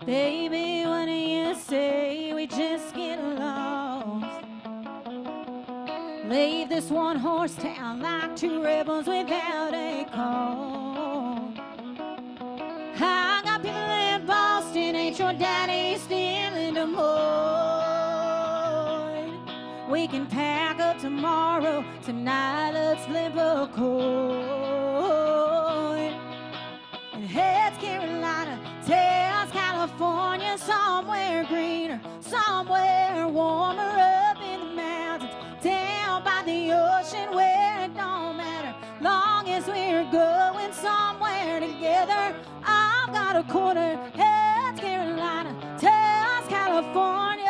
Baby, what do you say we just get lost? Leave this one horse town like two rebels without a cause. I got people in Boston, ain't your daddy still in Des Moines? We can pack up tomorrow, tonight let's flip a coin. And heads Carolina, tails California, somewhere greener, somewhere warmer, up in the mountains, down by the ocean where it don't matter, long as we're going somewhere together. I've got a quarter, heads Carolina, tails California.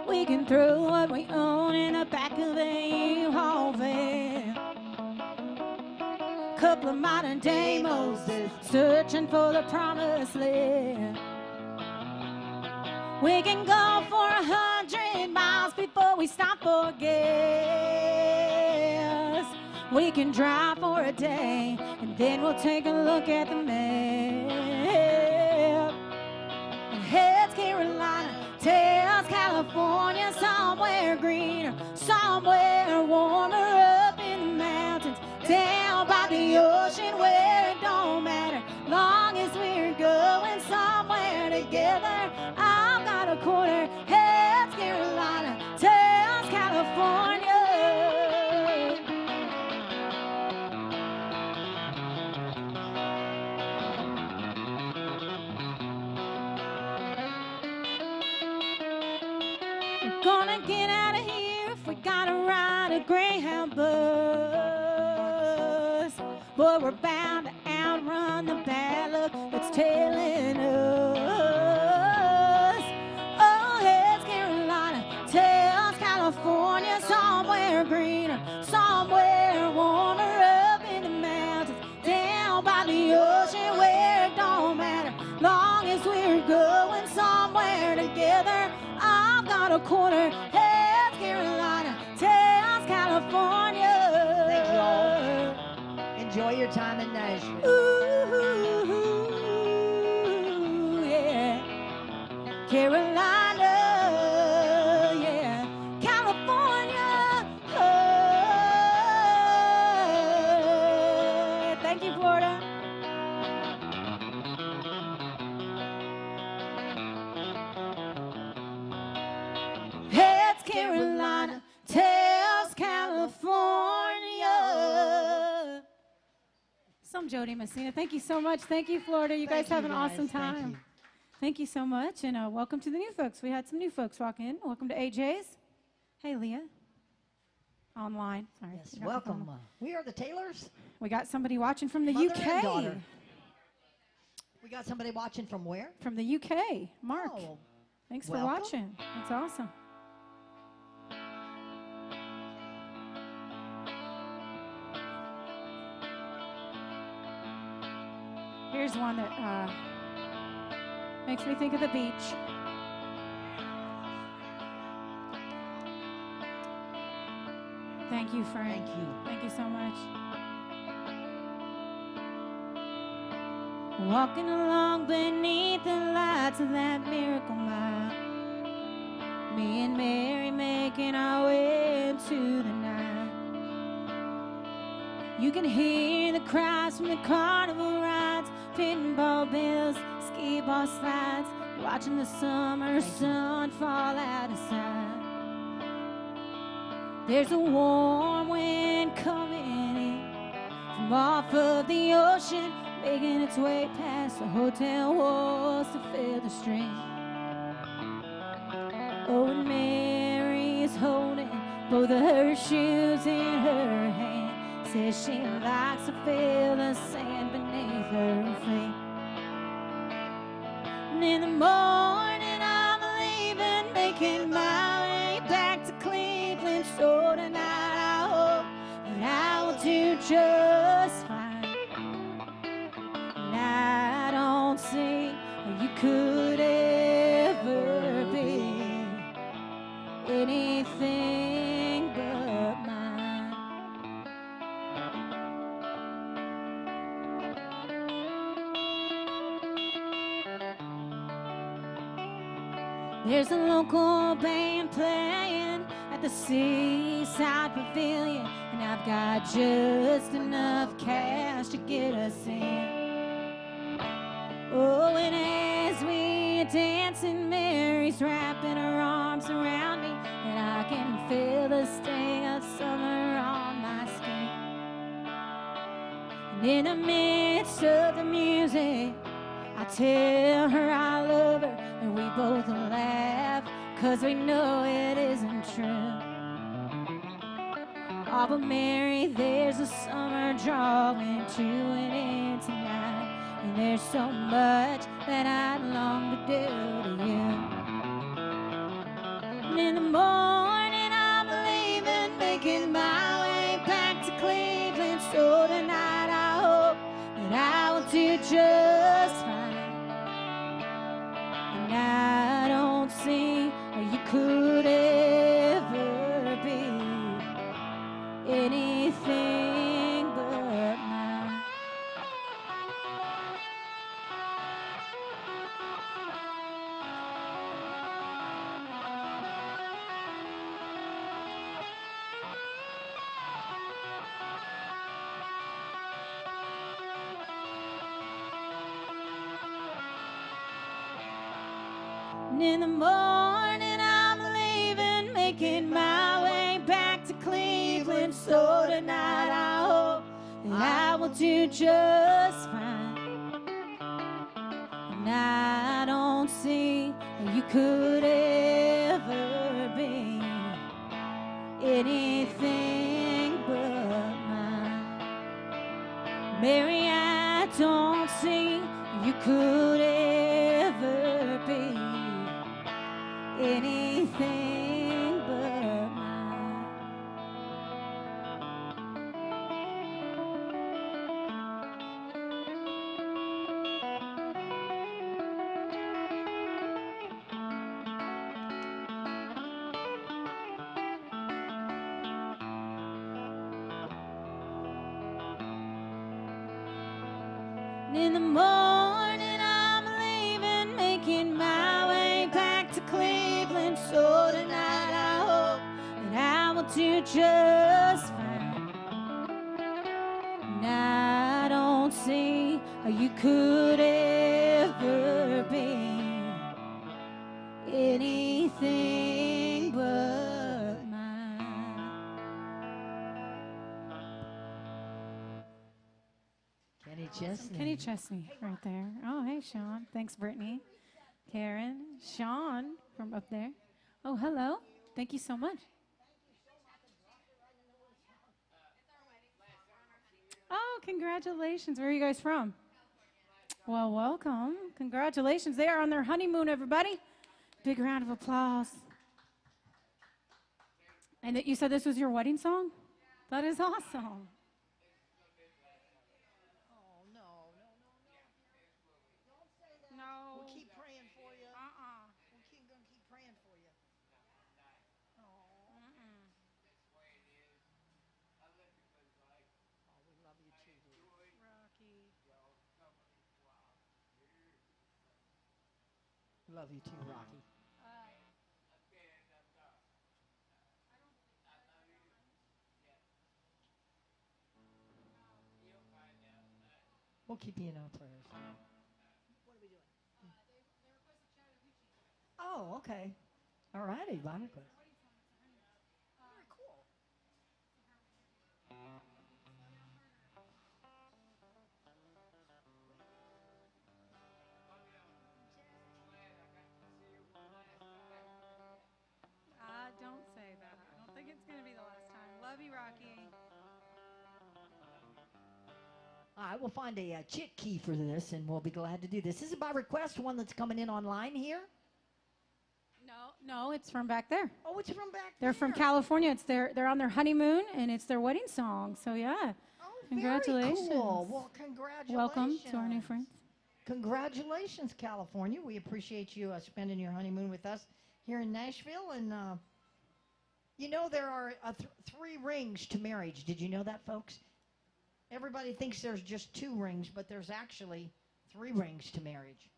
We can throw what we own in the back of a U-Haul van. Couple of modern day Moses searching for the promised land. We can go for 100 miles before we stop for gas. We can drive for a day and then we'll take a look at the map. And heads Carolina, tails California, somewhere greener, somewhere warmer, up in the mountains, down by the ocean where it don't matter, long as we're going somewhere together. I've got a quarter, heads Carolina, tails California. We're gonna get out of here if we gotta ride a Greyhound bus. Boy, we're bound to outrun the bad luck that's tailing us. Oh, heads Carolina, tails California, somewhere greener, somewhere warmer, up in the mountains, down by the ocean where it don't matter, long as we're going somewhere together. I've got a quarter, heads Carolina, tails California. Thank you all. Enjoy your time in Nashville. Ooh, yeah. Carolina, yeah. California. Oh. Thank you, Florida. Heads Carolina. Welcome, Jody Messina. Thank you so much. Thank you, Florida. You guys have an awesome Thank time. you. Thank you so much, and welcome to the new folks. We had some new folks walk in. Welcome to AJ's. Hey, Leah. Online. Sorry. Yes, We got the welcome. phone. We are the Taylors. We got somebody watching from the Mother UK. and daughter. We got somebody watching from where? From the UK. Mark. Oh, Thanks for welcome. watching. That's awesome. Here's one that makes me think of the beach. Thank you, Frank. thank you. Thank you so much. Walking along beneath the lights of that Miracle Mile, me and Mary making our way into the night. You can hear the cries from the carnival rides, pinball bills, ski ball slides, watching the summer sun fall out of sight. There's a warm wind coming in from off of the ocean, making its way past the hotel walls to fill the street. Oh, and Mary is holding both of her shoes in her hand, says she likes to feel the sand beneath her feet. And in the morning I'm leaving, making my way back to Cleveland. So tonight I hope that I will do just fine. And I don't see how you could ever be anything but mine. There's a local band playing at the Seaside Pavilion, and I've got just enough cash to get us in. Oh, and as we are dancing, Mary's wrapping her arms around me, and I can feel the sting of summer on my skin. And in the midst of the music, I tell her I love her, and we both laugh, 'cause we know it isn't true. Oh, but Mary, there's a summer drawing to an end tonight, and there's so much that I'd long to do to you. And in the morning I'm leaving, making my way back to Cleveland. So tonight I hope that I will do just fine. And I don't see how you could ever be anything but mine. And in the morning I'm leaving, making my way back to Cleveland. So tonight I hope that I will do just fine. And I don't see how you could ever be anything but mine. Mary, I don't see how you could ever be anything but mine. And in the morning I'm leaving, making my way back to Cleveland. So tonight I hope that I will do just fine. And I don't see how you could ever be anything but mine. Kenny Chesney. Kenny Chesney right there. Oh, hey, Sean. Thanks, Brittany. Karen. Sean from up there. Oh, hello. Thank you so much. Oh, congratulations. Where are you guys from? Well, welcome. Congratulations. They are on their honeymoon, everybody. Big round of applause. And that you said this was your wedding song? That is awesome. Oh, no. No. We'll keep praying for you. Uh-uh. We're going to keep praying for you. Oh, we love you too, dear. Rocky. Love you too, Rocky. We'll keep you in our prayers. What are we doing? Oh, okay. All righty, Bible quiz. Very cool. Don't say that. I don't think it's going to be the last time. Love you, Rocky. All right, we'll find a chick key for this, and we'll be glad to do this. This is by request, one that's coming in online here. No, it's from back there. Oh, it's from back They're there. from California. They're on their honeymoon, and it's their wedding song. So, yeah. Oh, Congratulations. Very cool. Well, congratulations. Welcome to our new friends. Congratulations, California. We appreciate you spending your honeymoon with us here in Nashville. And, you know, there are 3 rings to marriage. Did you know that, folks? Everybody thinks there's just 2 rings, but there's actually 3 rings to marriage.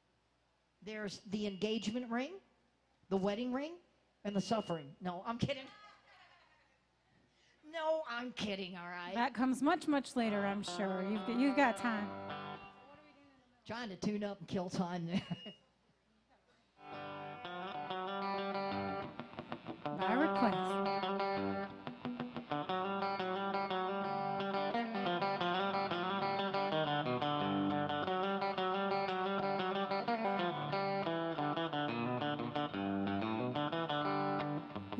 There's the engagement ring, the wedding ring, and the suffering. No, I'm kidding. No, I'm kidding, all right? That comes much, much later, I'm sure. You've got time. Trying to tune up and kill time there. By request.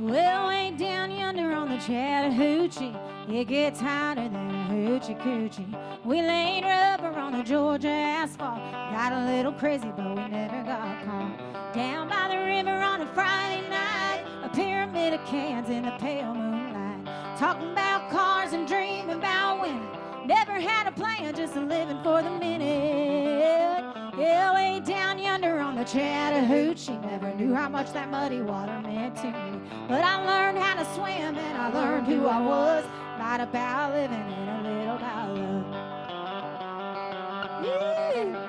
Well, way down yonder on the Chattahoochee, it gets hotter than a hoochie coochie. We laid rubber on the Georgia asphalt, got a little crazy, but we never got caught. Down by the river on a Friday night, a pyramid of cans in the pale moonlight, talking about cars and dreaming about winning. Never had a plan, just a living for the minute. Yeah, way down yonder on the Chattahoochee, never knew how much that muddy water meant to me. But I learned how to swim and I learned who I was. Not about living and a little about love. Yeah.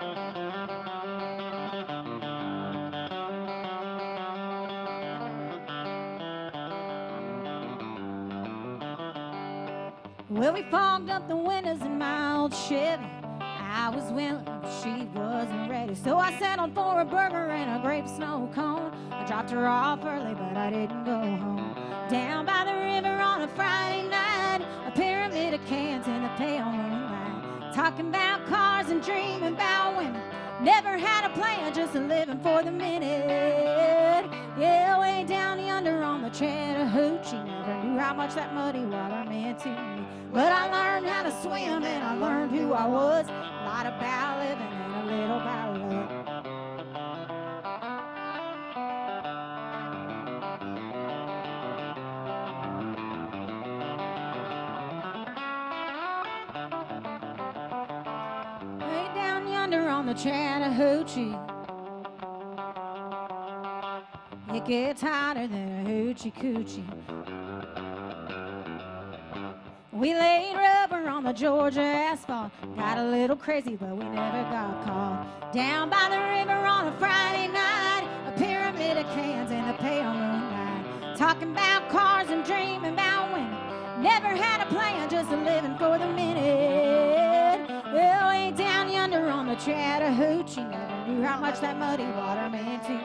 Well, we fogged up the windows in my old Chevy. I was willing, but she wasn't ready. So I settled for a burger and a grape snow cone. I dropped her off early, but I didn't go home. Down by the river on a Friday night, a pyramid of cans in the pale moonlight, talking about cars and dreaming about women. Never had a plan, just a living for the minute. Yeah, way down yonder on the Chattahoochee, never knew how much that muddy water meant to me. But I learned how to swim and I learned who I was. A lot about living and a little about love. Way down yonder on the Chattahoochee, it gets hotter than a hoochie coochie. We laid rubber on the Georgia asphalt, got a little crazy, but we never got caught. Down by the river on a Friday night, a pyramid of cans in the pale moonlight, talking about cars and dreaming about women. Never had a plan, just a living for the minute. Well, way down yonder on the Chattahoochee, never knew how much that muddy water meant to me.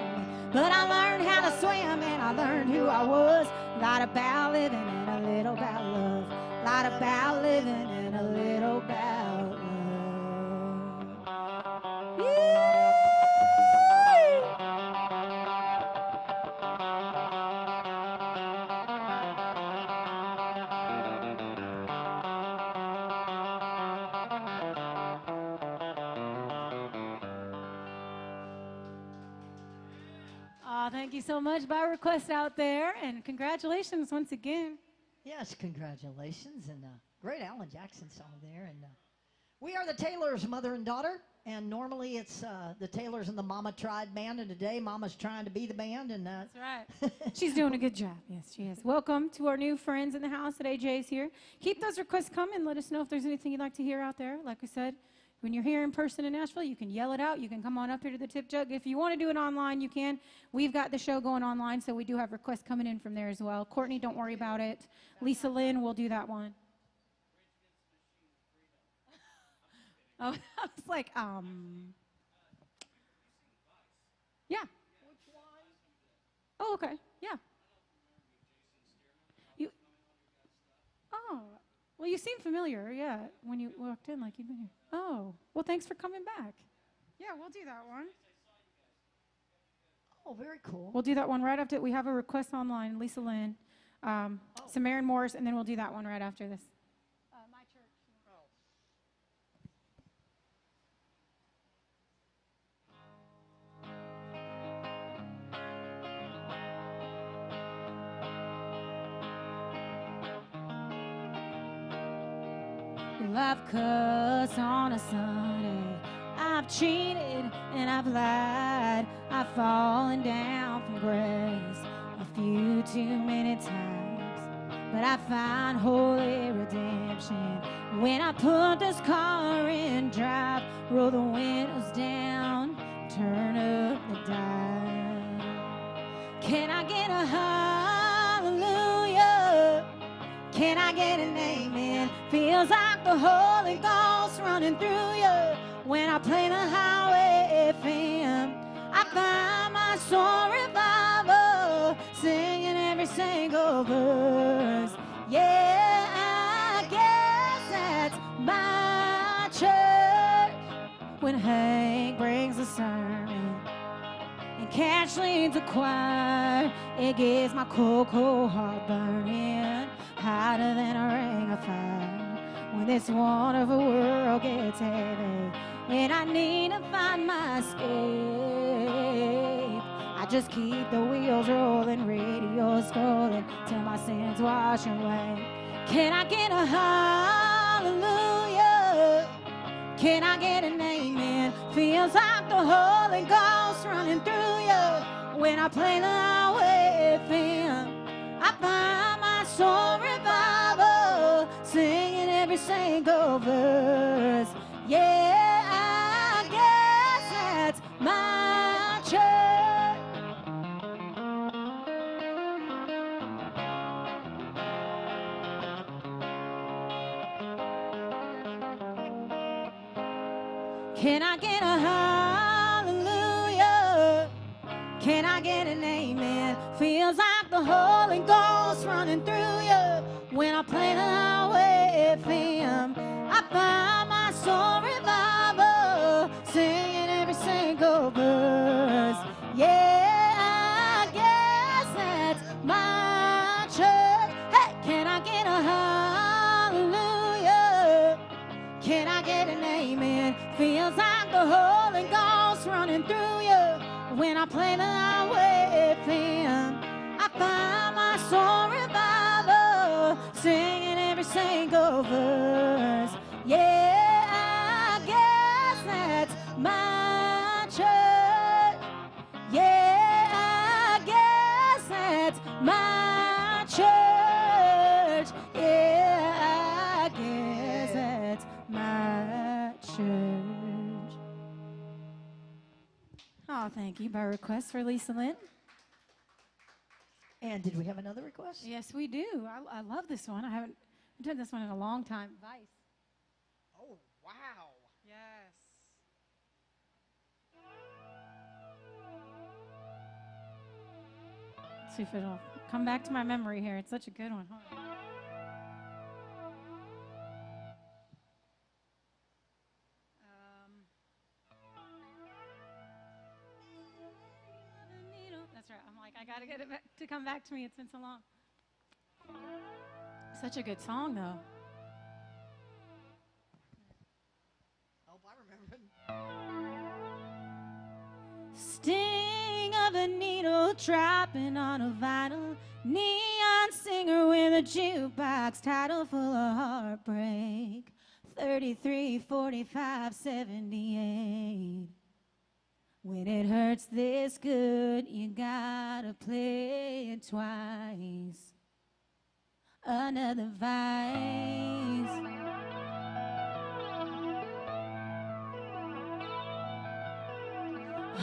But I learned how to swim and I learned who I was. A lot about living and a little about love. A lot about living and a little about love. Thank you so much. By request out there, and congratulations once again. Yes, congratulations. And great Alan Jackson song there. And we are the Taylors, mother and daughter. And normally it's the Taylors and the Mama Tried band. And today Mama's trying to be the band. And That's right. She's doing a good job. Yes, she is. Welcome to our new friends in the house that AJ's here. Keep those requests coming. Let us know if there's anything you'd like to hear out there. Like we said, when you're here in person in Nashville, you can yell it out. You can come on up here to the Tip Jug. If you want to do it online, you can. We've got the show going online, so we do have requests coming in from there as well. Courtney, don't worry about it. Lisa Lynn will do that one. Oh, I was like, yeah. Oh, okay, yeah. You, oh, well, you seem familiar, yeah, when you walked in, like you've been here. Oh, well, thanks for coming back. Yeah, we'll do that one. oh, very cool. We'll do that one right after. We have a request online, Lisa Lynn, Samaritan Morris, and then we'll do that one right after this. My church. Well, I've cussed on a Sunday. I've cheated and I've lied. I've fallen down from grace a few too many times. But I find holy redemption when I put this car in drive, roll the windows down, turn up the dial. Can I get a hallelujah? Can I get an amen? Feels like the Holy Ghost running through you. When I play the highway FM, I find my soul revival, singing every single verse. Yeah, I guess that's my church. When Hank brings a sermon and Cash leads a choir, it gets my cold, cold heart burning hotter than a ring of fire. When this wonderful world gets heavy and I need to find my escape, I just keep the wheels rolling, radio scrolling till my sins wash away. Can I get a hallelujah? Can I get an amen? Feels like the Holy Ghost running through you. When I play the highway FM, I find my soul revival, singing every single verse. Yeah, I guess that's my church. Can I get a hallelujah? Can I get an amen? Feels like the Holy Ghost running through you. When I play the highway FM, I find my soul revival, singing every single verse. Yeah, I guess that's my church. Hey, can I get a hallelujah? Can I get an amen? Feels like the Holy Ghost running through you. When I play the highway FM, I find my soul revival, singing every single verse. Yeah, I guess that's my church. Yeah, I guess that's my church. Yeah, I guess that's my church. Oh, thank you. By request for Lisa Lynn. And did we have another request? Yes, we do. I love this one. I haven't done this one in a long time. Vice. Oh, wow. Yes. Let's see if it'll come back to my memory here. It's such a good one. Hold on. That's right. I'm like, I got to get it back to come back to me. It's been so long. Such a good song, though. Oh, I remember. Sting of of a needle dropping on a vinyl. Neon singer with a jukebox title full of heartbreak. 33, 45, 78. When it hurts this good, you gotta play it twice. Another vice.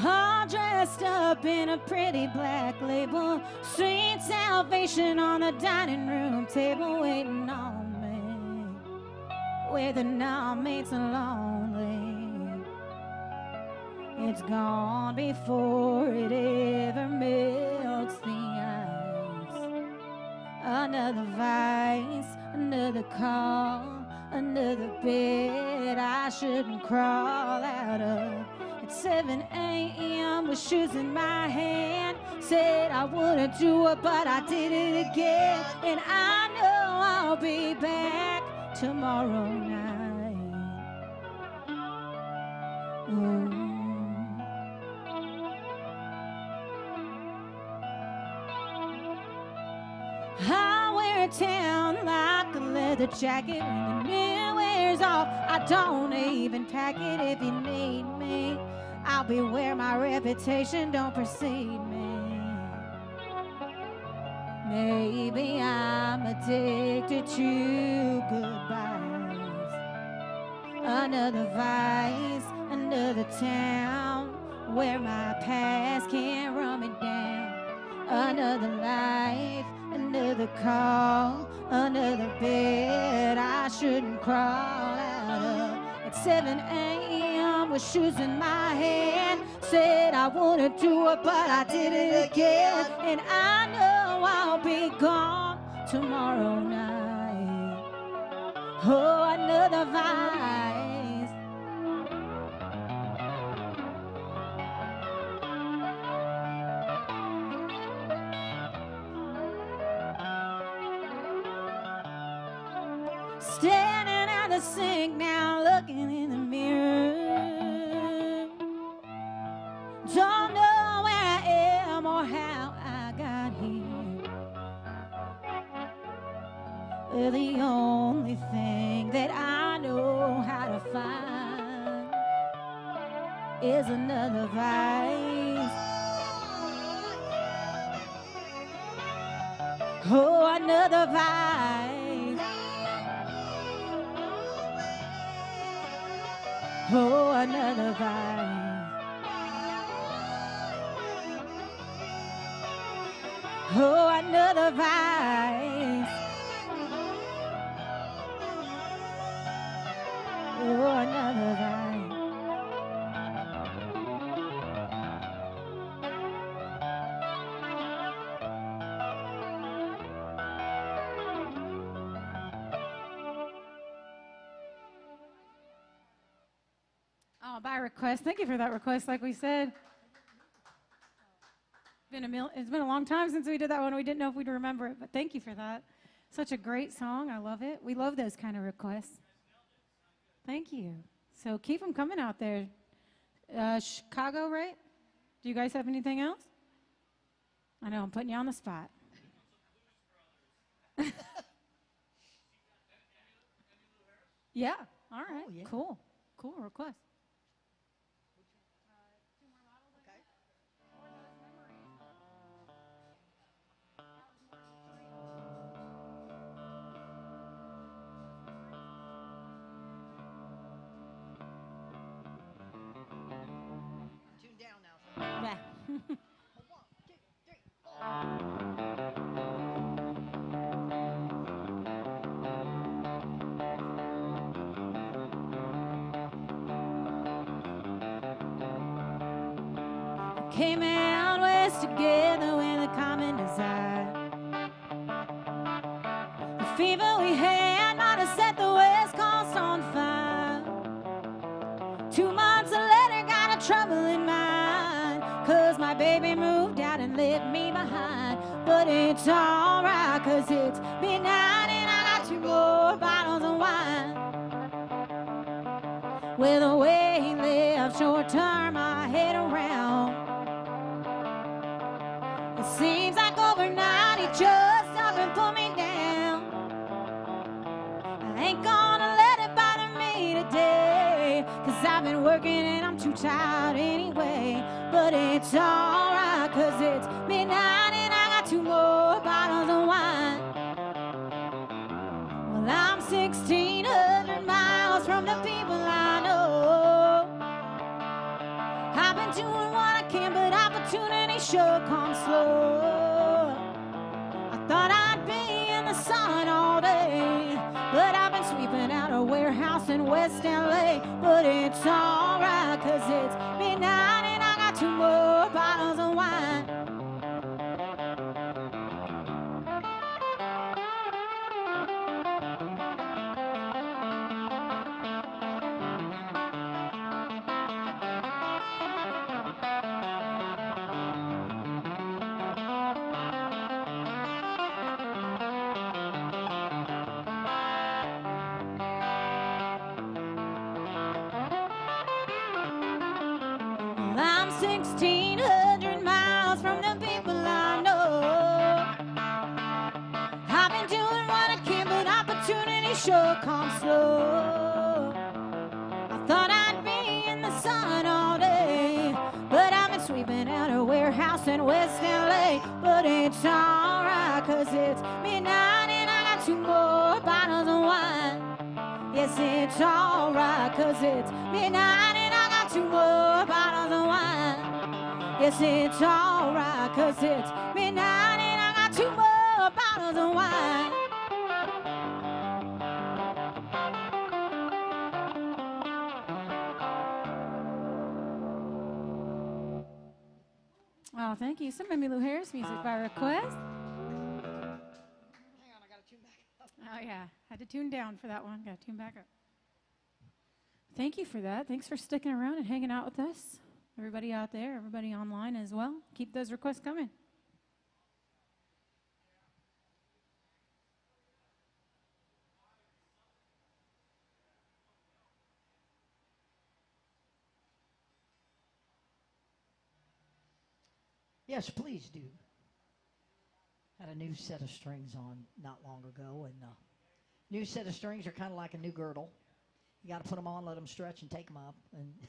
All dressed up in a pretty black label. Sweet salvation on the dining room table, waiting on me. Where the numb mates are lonely. It's gone before it ever melts the ice. Another vice, another call, another bed I shouldn't crawl out of. At 7 a.m. with shoes in my hand, said I wouldn't do it, but I did it again. And I know I'll be back tomorrow night. Ooh. I wear it down like a leather jacket. When the mirror wears off, I don't even pack it. If you need me, I'll be where my reputation don't precede me. Maybe I'm addicted to goodbyes. Another vice, another town where my past can't run me down. Another life, another call, another bed I shouldn't crawl out of. At 7 a.m. with shoes in my hand, said I wouldn't do it, but I did it again. And I know I'll be gone tomorrow night. Oh, another vice. Standing at the sink now, looking in the mirror. Don't know where I am or how I got here. The only thing that I know how to find is another vice. Oh, another vice. Oh, another vice. Oh, another vice. Oh, another vice. Oh, by request. Thank you for that request. Like we said, it's been a long time since we did that one. We didn't know if we'd remember it, but thank you for that. Such a great song. I love it. We love those kind of requests. Thank you. So keep them coming out there. Chicago, right? Do you guys have anything else? I know, I'm putting you on the spot. Yeah. All right. Oh, yeah. Cool. Cool request. Tune down now. Yeah. 1, 2, 3, 4. Came out west together with a common desire. The fever we had might have set the West Coast on fire. 2 months later, got a troubling mind, 'cause my baby moved out and left me behind. But it's alright, 'cause it's midnight and I got 2 more bottles of wine. With the way he lived, short term I head around. working and I'm too tired anyway. But it's alright, 'cause it's midnight and I got 2 more bottles of wine. Well, I'm 1,600 miles from the people I know. I've been doing what I can, but opportunity sure comes slow. I thought I'd be in the sun all day, but I've been sweeping out a warehouse in West LA. But it's alright, 'cause it's midnight and I got 2 more bottles of wine. I'm 1,600 miles from the people I know. I've been doing what I can, but opportunity sure comes slow. I thought I'd be in the sun all day, but I've been sweeping out a warehouse in West LA. But it's alright, 'cause it's midnight and I got 2 more bottles of wine. Yes, it's alright, 'cause it's midnight and I got 2 more bottles of wine. Yes, it's alright, 'cause it's midnight and I got 2 more bottles of wine. Oh, thank you. Some Emmylou Harris music by request. Hang on, I gotta tune back up. Oh, yeah. Had to tune down for that one. Got to tune back up. Thank you for that. Thanks for sticking around and hanging out with us. Everybody out there, everybody online as well. Keep those requests coming. Yes, please do. Had a new set of strings on not long ago, and new set of strings are kind of like a new girdle. You got to put them on, let them stretch, and take them up. And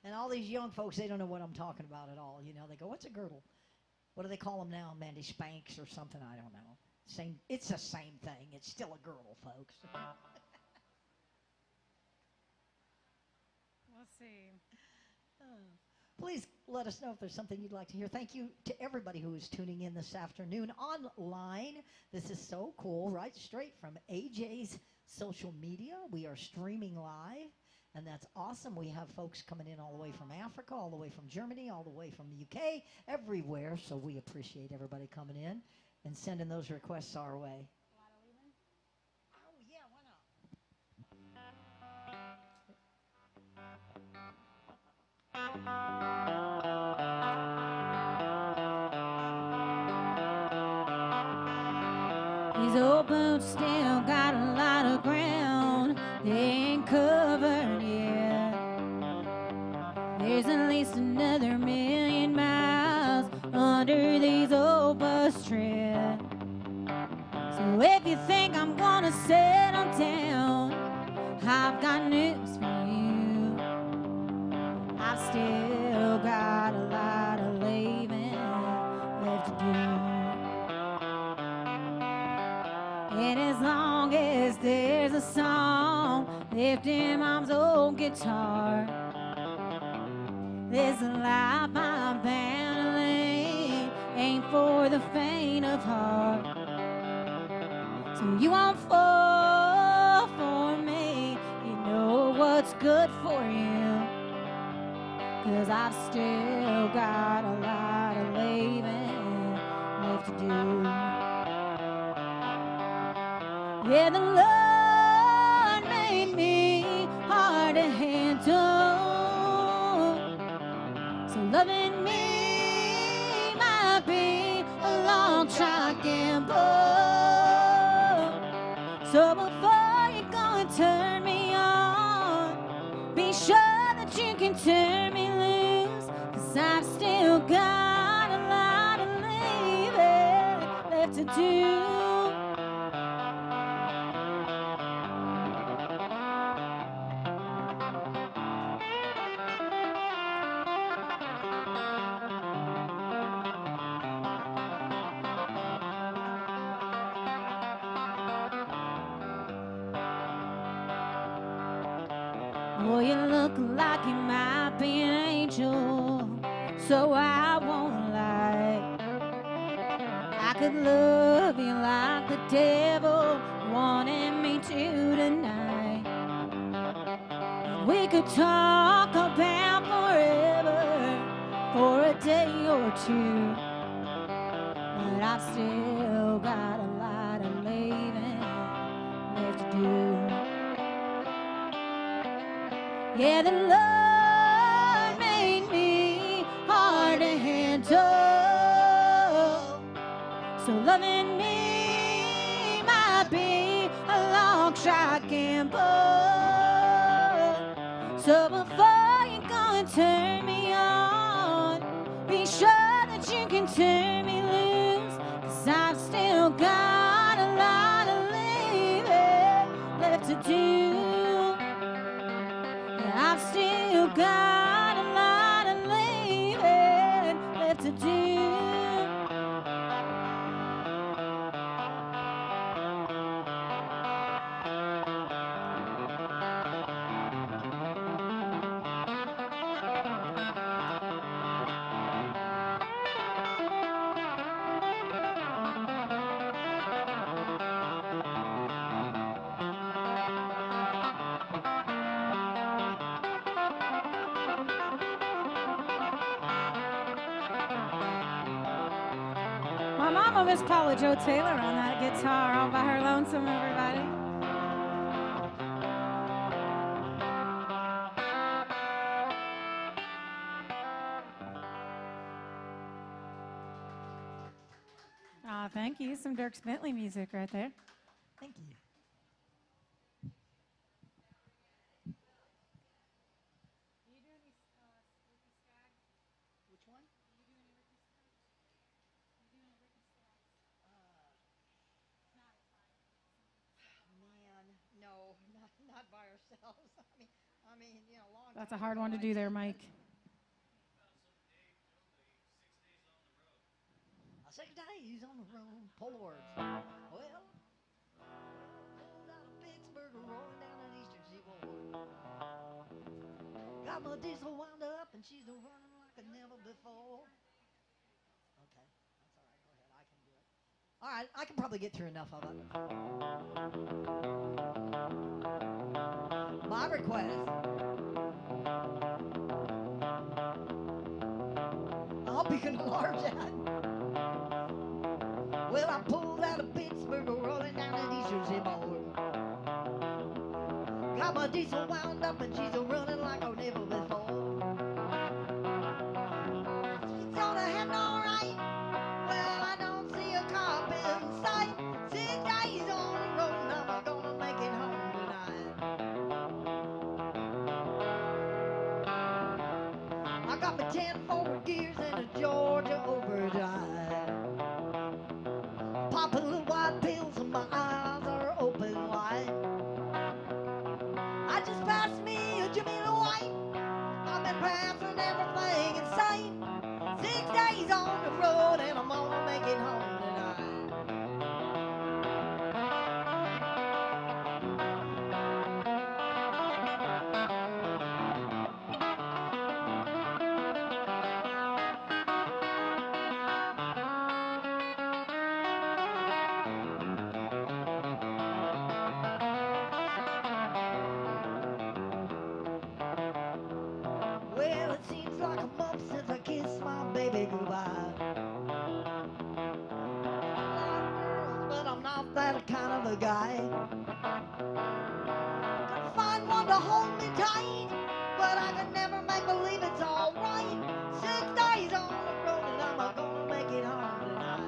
and all these young folks, they don't know what I'm talking about at all. You know, they go, "What's a girdle? What do they call them now, Mandy? Spanks or something? I don't know. Same. It's the same thing. It's still a girdle, folks." We'll see. Please let us know if there's something you'd like to hear. Thank you to everybody who is tuning in this afternoon online. This is so cool, right straight from AJ's social media. We are streaming live, and that's awesome. We have folks coming in all the way from Africa, all the way from Germany, all the way from the UK, everywhere. So we appreciate everybody coming in and sending those requests our way. Oh, yeah, why not? These old boots still got a lot of ground they ain't covered yet. There's at least another 1,000,000 miles under these old bus treads. So if you think I'm gonna settle down, I've got news for you. I've still got a lot of leaving left to do. And as long as there's a song left in Mom's old guitar, there's a life I'm bound to lead, ain't for the faint of heart. So you won't fall for me, you know what's good for you. 'Cause I've still got a lot of leaving left to do. Yeah, the Lord made me hard to handle. So loving me might be a long shot gamble. So before you go and turn me on, be sure that you can turn me loose. 'Cause I've still got a lot of leaving left to do. Boy, you look like you might be an angel, so I won't lie. I could love you like the devil wanted me to tonight. We could talk about forever for a day or two, but I've still got a lot of leaving left to do. Yeah, the Lord made me hard to handle, so loving me might be a long shot gamble. So before you go and turn me on, be sure that you can turn me loose, 'cause I've still got a lot of leaving left to do. I've still got a lot of leaving left to do. My mama was Paula Joe Taylor on that guitar all by her lonesome, everybody. Aw, thank you. Some Dirk Bentley music right there. Thank you. Which one? Man, no, not by ourselves. I mean, you know, long That's a time hard ago one to I do there, did, Mike. but 6 days on the road, Polaroids. Well, pulled out of Pittsburgh, rolling down an eastern seaboard. Got my diesel wound up, and she's a running like a never before. Okay, that's all right. Go ahead, I can do it. All right, I can probably get through enough of it. My request. I'll be gonna large that. Well, I pulled out of Pittsburgh, rolling down an eastern seaboard. Got my diesel wound up, and she's a running like I've never before. It's on a heading all right. Well, I don't see a cop in sight. 6 days on the road, and I'm gonna make it home tonight. I got my 10 forward gears and a Georgia overdrive. Popping little white pills and my eyes are open wide. I just passed me a Jamaica White. I've been passing everything in sight. 6 days on the road and I'm gonna make it home tonight. Well, it seems like a month since I kissed my baby goodbye. I like girls, but I'm not that kind of a guy. Could find one to hold me tight, but I could never make believe it's all right. 6 days on the road and I'm gonna make it home tonight.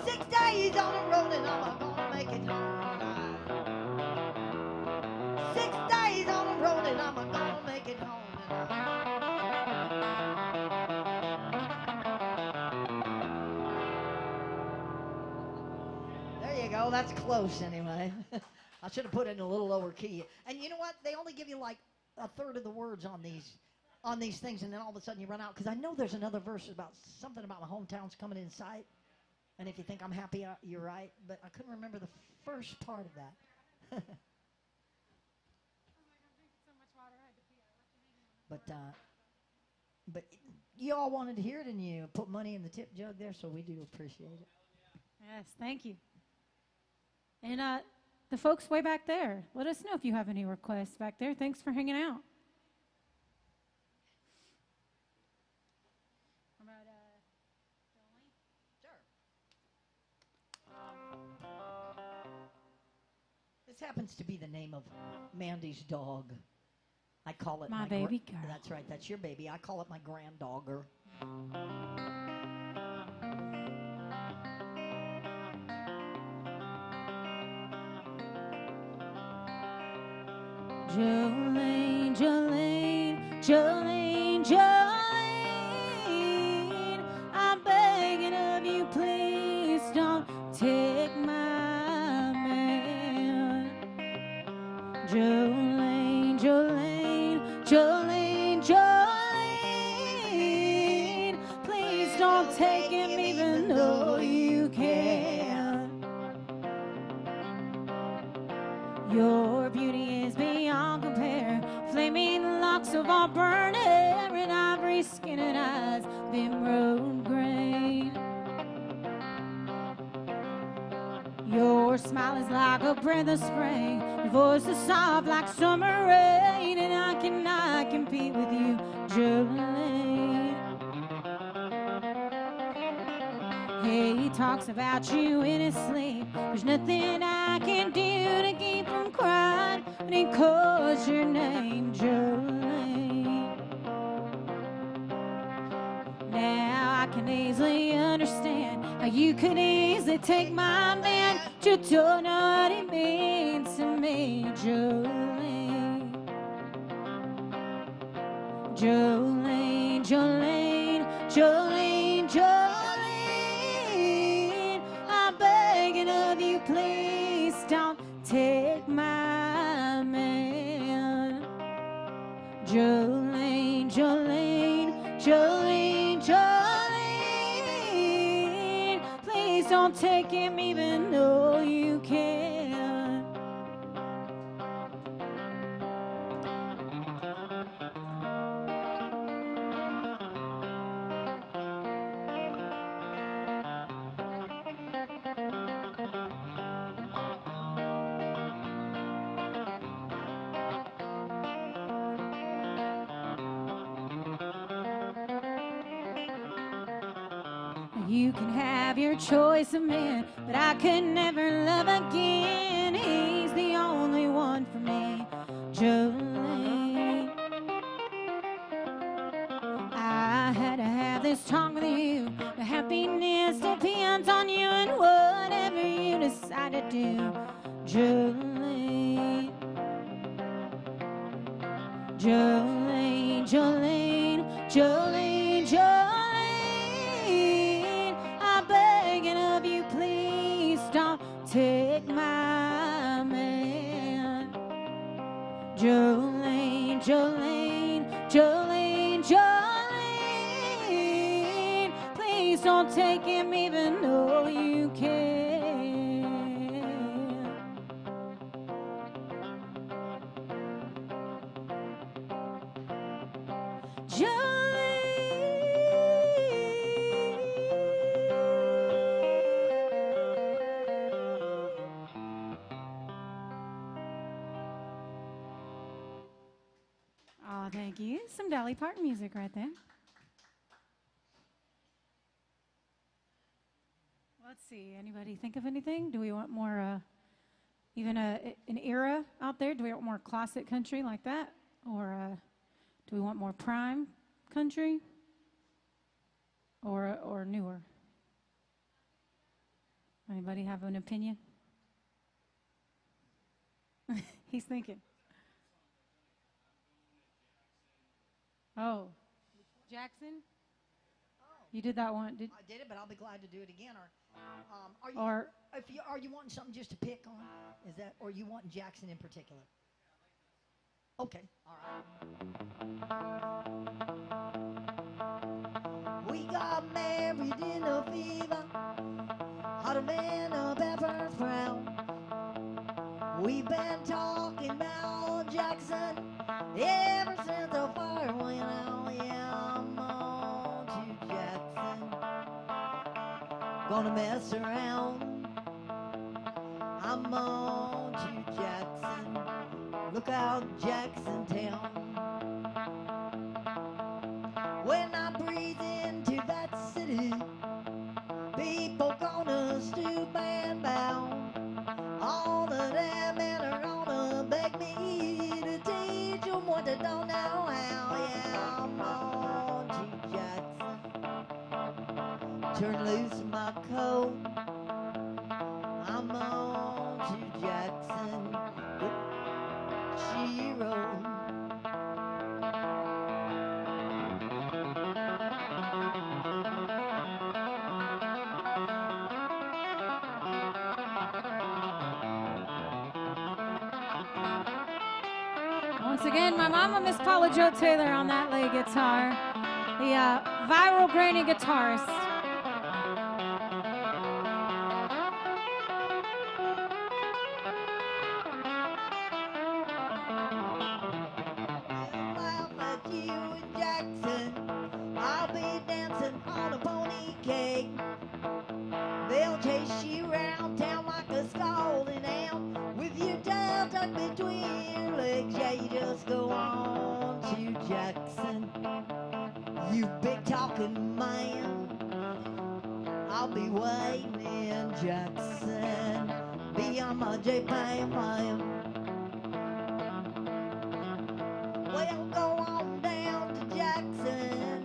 6 days on the road and I'm gonna make it home tonight. 6 days on the road and I'm gonna make it home tonight. There you go. That's close anyway. I should have put it in a little lower key. And you know what? They only give you like a third of the words on these things, and then all of a sudden you run out. Because I know there's another verse about something about my hometown's coming in sight. And if you think I'm happy, you're right. But I couldn't remember the first part of that. But you all wanted to hear it, and you put money in the tip jug there, so we do appreciate it. Yes, thank you. And the folks way back there, let us know if you have any requests back there. Thanks for hanging out. How about, This happens to be the name of Mandy's dog. I call it My baby girl. That's right. That's your baby. I call it my granddogger. Jolene, Jolene, Jolene, Jolene, I'm begging of you, please don't take my man. Jolene, Jolene, Jolene, Jolene, please don't take him even though you can. Your beauty is beyond compare, flaming locks of auburn hair and ivory skin and eyes of emerald grain. Your smile is like a breath of spring, your voice is soft like summer rain, and I cannot compete with you, Jolene. He talks about you in his sleep. There's nothing I can do to keep from crying when he calls your name, Jolene. Now I can easily understand how you could easily take my man, but you don't know what he means to me, Jolene. Jolene, Jolene, Jolene, Jolene, I'm begging of you, please don't take my man. Jolene, Jolene, Jolene, Jolene, please don't take him even though you can. You can have your choice of men, but I could never love again. He's the only one for me, Jolene. I had to have this talk with you. The happiness depends on you and whatever you decide to do, Jolene. Jolene, Jolene, Jolene, Jolene, I'm begging of you, please don't take my man. Jolene, Jolene, Jolene, Jolene, please don't take him even though you can. Oh, thank you. Some Dolly Parton music right there. Let's see. Anybody think of anything? Do we want more, even an era out there? Do we want more classic country like that? Or do we want more prime country? Or newer? Anybody have an opinion? He's thinking. Oh, Jackson? You did that one. I did it, but I'll be glad to do it again. Or Are you wanting something just to pick on? Is that, or you wanting Jackson in particular? Okay, all right. We got married in a fever, hot a man of pepper's brown. We've been talking about Jackson ever since the fire went out. Yeah, I'm on to Jackson. Gonna mess around. I'm on to Jackson. Look out, Jackson Town. When I breathe into that city, people gonna stoop and bow. All of them men are gonna beg me to teach them what they don't know how. Yeah, I'm on to Jackson. Turn loose my coat. I'm on to Jackson. She wrote. Once again, my mama, Miss Paula Jo Taylor, on that lead guitar, the viral granny guitarist. Laugh at you in Jackson. I'll be dancing on a pony cake. They'll chase you around town like a scalding hound with your tail tucked between your legs. Yeah, you just go on to Jackson. You big talking man. I'll be waiting in Jackson. Be on my J-Pain fire. Well, go on down to Jackson.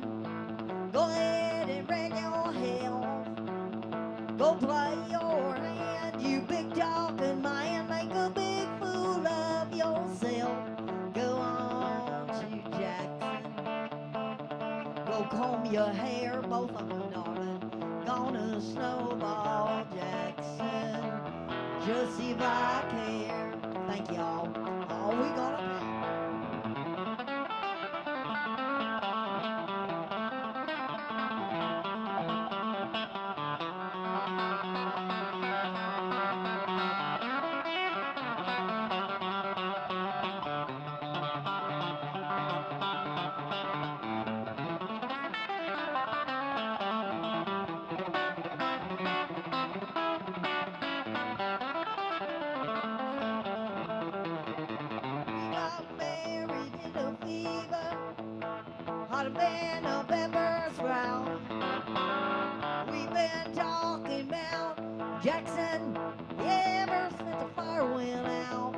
Go ahead and bring your health. Go play your hand, you big talking man. Make a big fool of yourself. Go on to Jackson. Go comb your hair, both of them, darling. Gonna snowball Jackson. Just see if I care. Thank y'all. All we gonna pay. Got married in a fever, hotter than a pepper sprout. We've been talking about Jackson ever since the fire went out.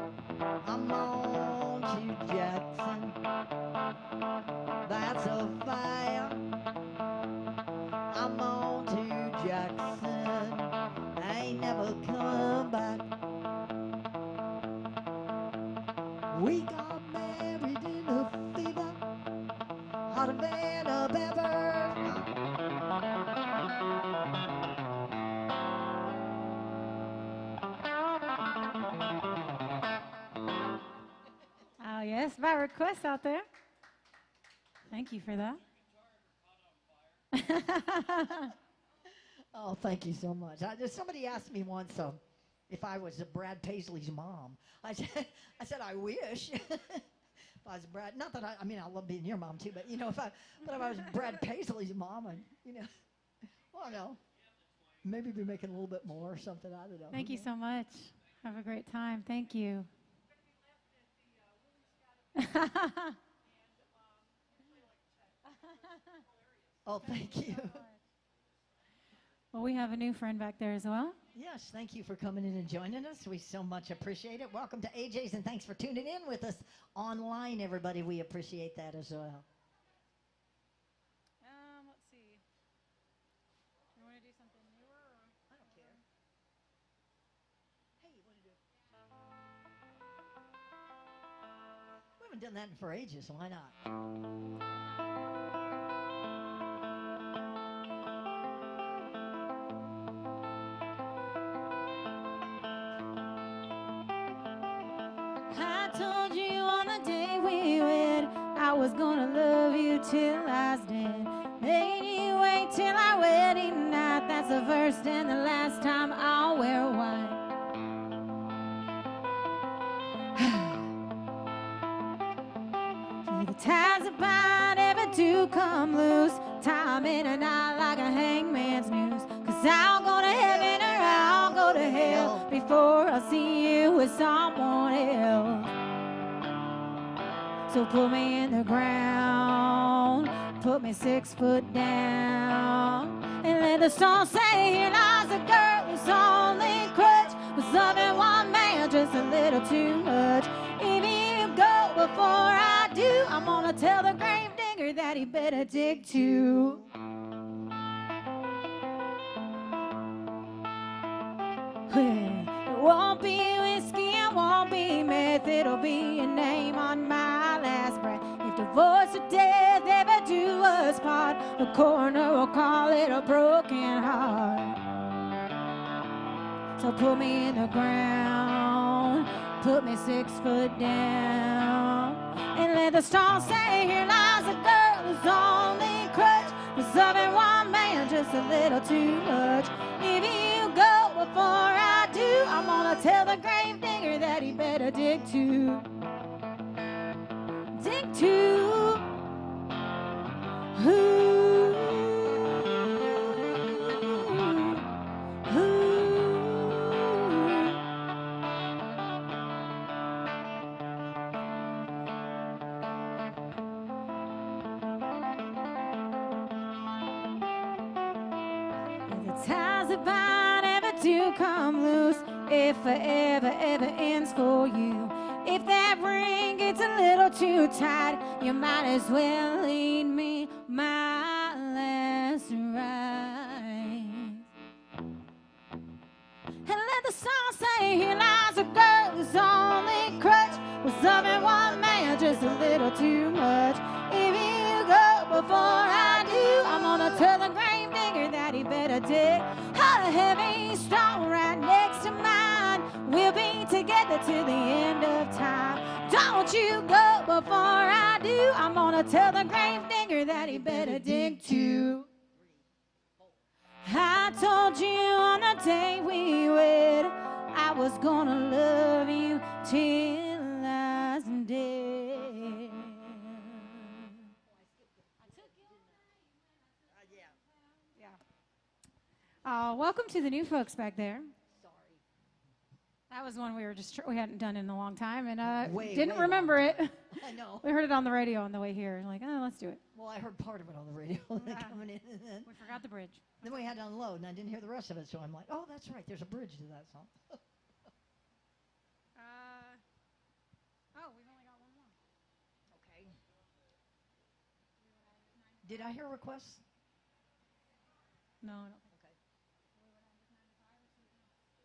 I'm on to Jackson. That's a fire. I'm on to Jackson. I ain't never coming back. We got married in a fever, hotter than a pepper. Oh, yes, by request out there. Thank you for that. Oh, thank you so much. Somebody asked me once if I was Brad Paisley's mom. I said I wish. If I was Brad, not that I mean I love being your mom too, but if I was Brad Paisley's mom, and well, I don't know, maybe be making a little bit more or something. I don't know. Thank you so much. Have a great time. Thank you. Oh, thank you. Well, we have a new friend back there as well. Yes, thank you for coming in and joining us. We so much appreciate it. Welcome to AJ's, and thanks for tuning in with us online, everybody. We appreciate that as well. Let's see. You want to do something newer? Or? I don't care. Hey, what do you do? We haven't done that for ages, so why not? I told you on the day we wed, I was gonna love you till I was dead. Made you wait till our wedding night. That's the first and the last time I'll wear white. The ties that bind ever do come loose. Time in a night like a hangman's noose. 'Cause I'll go to heaven or I'll go to hell before I see you with someone else. So put me in the ground, put me 6 foot down, and let the song say, here lies a girl whose only crutch was loving one man just a little too much. If you go before I do, I'm gonna tell the grave digger that he better dig too. It won't be whiskey, it won't be meth, it'll be a name on my last breath. If divorce or death ever do us part, the coroner will call it a broken heart. So put me in the ground, put me 6 foot down, and let the stars say, here lies a girl whose only crutch was loving one man just a little too much. If you go before I do, I'm gonna tell the grave digger that he better dig too. Dig too. Ooh. Ooh. If the ties that bind ever do come loose, if forever ever ends for you, if that ring gets a little too tight, you might as well lead me my last ride. And let the song say, here lies a girl whose only crutch was loving one man just a little too much. If you go before I do, I'm gonna tell the grave digger that he better dig a heavy stone right next to mine. We'll be together till the end of time. Don't you go before I do, I'm gonna tell the grave digger that he better dig too. I told you on the day we wed, I was gonna love you till I was dead. Welcome to the new folks back there. Sorry. That was one we hadn't done in a long time, and Way didn't remember long it. I know. We heard it on the radio on the way here. Like, oh, let's do it. Well, I heard part of it on the radio coming in, and We forgot the bridge. then we had to unload, and I didn't hear the rest of it, so I'm like, oh, that's right, there's a bridge to that song. We've only got one more. Okay. Did I hear requests? No, I don't. Okay.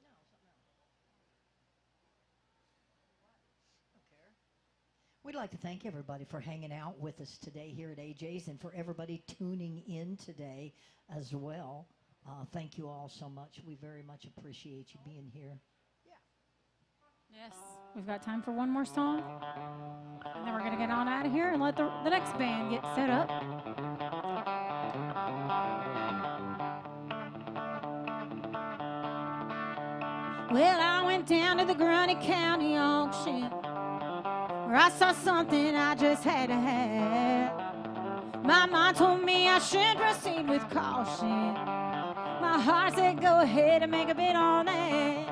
No, something else. Okay. We'd like to thank everybody for hanging out with us today here at AJ's, and for everybody tuning in today as well. Thank you all so much. We very much appreciate you being here. Yes. We've got time for one more song. And then we're going to get on out of here and let the next band get set up. Well, I went down to the Grundy County auction, where I saw something I just had to have. My mind told me I should proceed with caution. My heart said, go ahead and make a bid on that.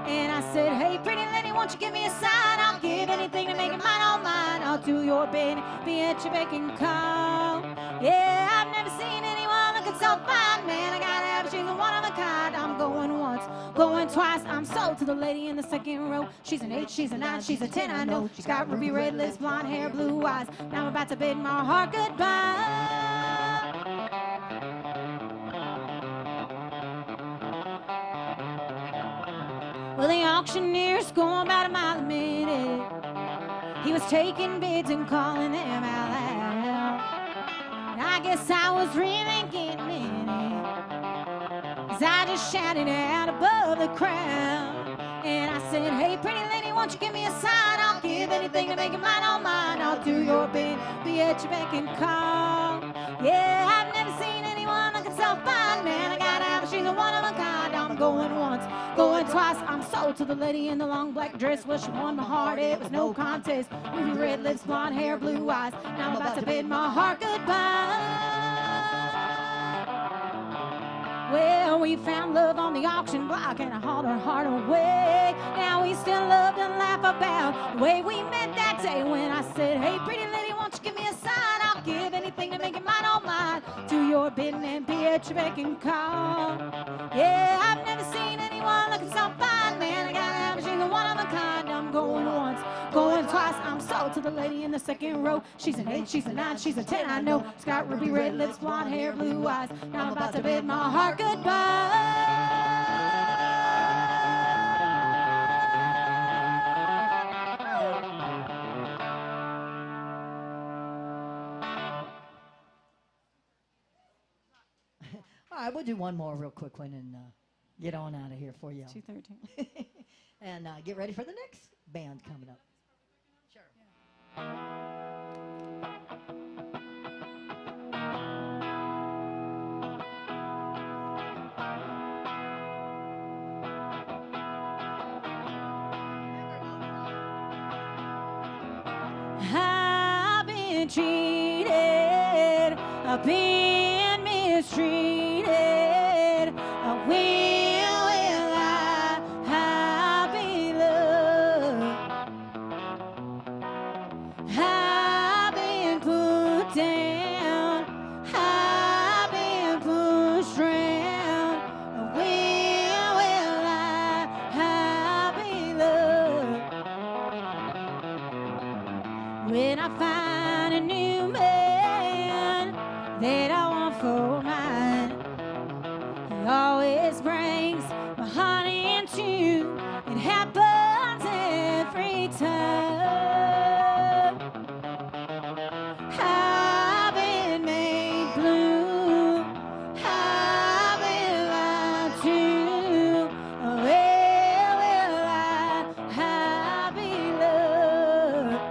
And I said, hey, pretty lady, won't you give me a sign? I'll give anything to make it mine, all mine. I'll do your bidding, be at your beck and call. Yeah, I've never seen anyone looking so fine, man. I gotta have, she's a one of a kind. I'm going once, going twice. I'm sold to the lady in the second row. She's an 8, she's a 9, she's a 10, I know. She's got ruby red lips, blonde hair, blue eyes. Now I'm about to bid my heart goodbye. Well, the auctioneer's going about a mile a minute. He was taking bids and calling them out loud. And I guess I was really getting in it, 'cause I just shouted out above the crowd. And I said, hey, pretty lady, won't you give me a sign? I'll give anything to make it mine, all mine. I'll do your bid, be at your beck and call. Yeah, I've never seen anyone looking so fine, man. I gotta have, she's a one of a kind. I'm I'm going once, going twice. I'm sold to the lady in the long black dress. Well, she won my heart, it was no contest. Ruby red lips, blonde hair, blue eyes. Now I'm about to bid my heart goodbye. Well, we found love on the auction block and I hauled her heart away. Now we still love and laugh about the way we met that day when I said, hey, pretty lady, won't you give me a sign? I'll give anything to make it mine, oh mine. Do your bidding and be at your beck and call. Yeah, I've never seen anyone looking so fine, man. I gotta have she's a one of a kind. I'm going once, going twice. I'm sold to the lady in the second row. She's an 8, she's a 9, she's a 10, I know. She's got ruby red lips, blonde hair, blue eyes. Now I'm about to bid my heart goodbye. All right, we'll do one more real quick one and get on out of here for you. 2:13. And get ready for the next band coming up. Sure. I've been cheated, I've been mistreated. Will I be loved? I've been put down, I've been pushed around. Will I be loved? When I find a new man that I want for mine, he always brings my heart into. It happens every time. I've been made blue, I've been lied to. Will I be loved?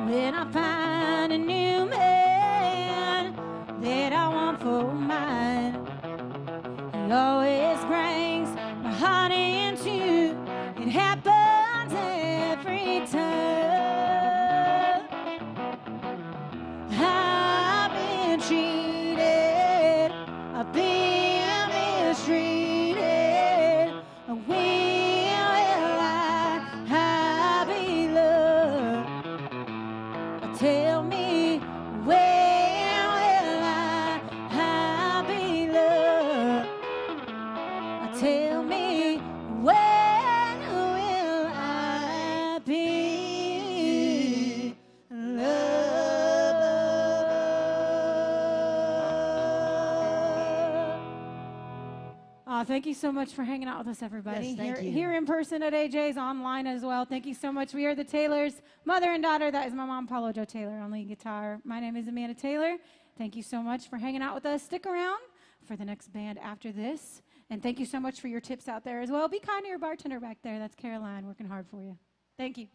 When I find a new man that I want for mine, he always brings my heart into. It happens every time. I've been cheated, I've been mistreated. Will I be loved? Tell me, where will I be loved? Tell me, when will I be loved? Oh, thank you so much for hanging out with us, everybody. Yes, thank you. Here in person at AJ's, online as well. Thank you so much. We are the Taylors, mother and daughter. That is my mom, Paulo Joe Taylor, on lead guitar. My name is Amanda Taylor. Thank you so much for hanging out with us. Stick around for the next band after this. And thank you so much for your tips out there as well. Be kind to your bartender back there. That's Caroline working hard for you. Thank you.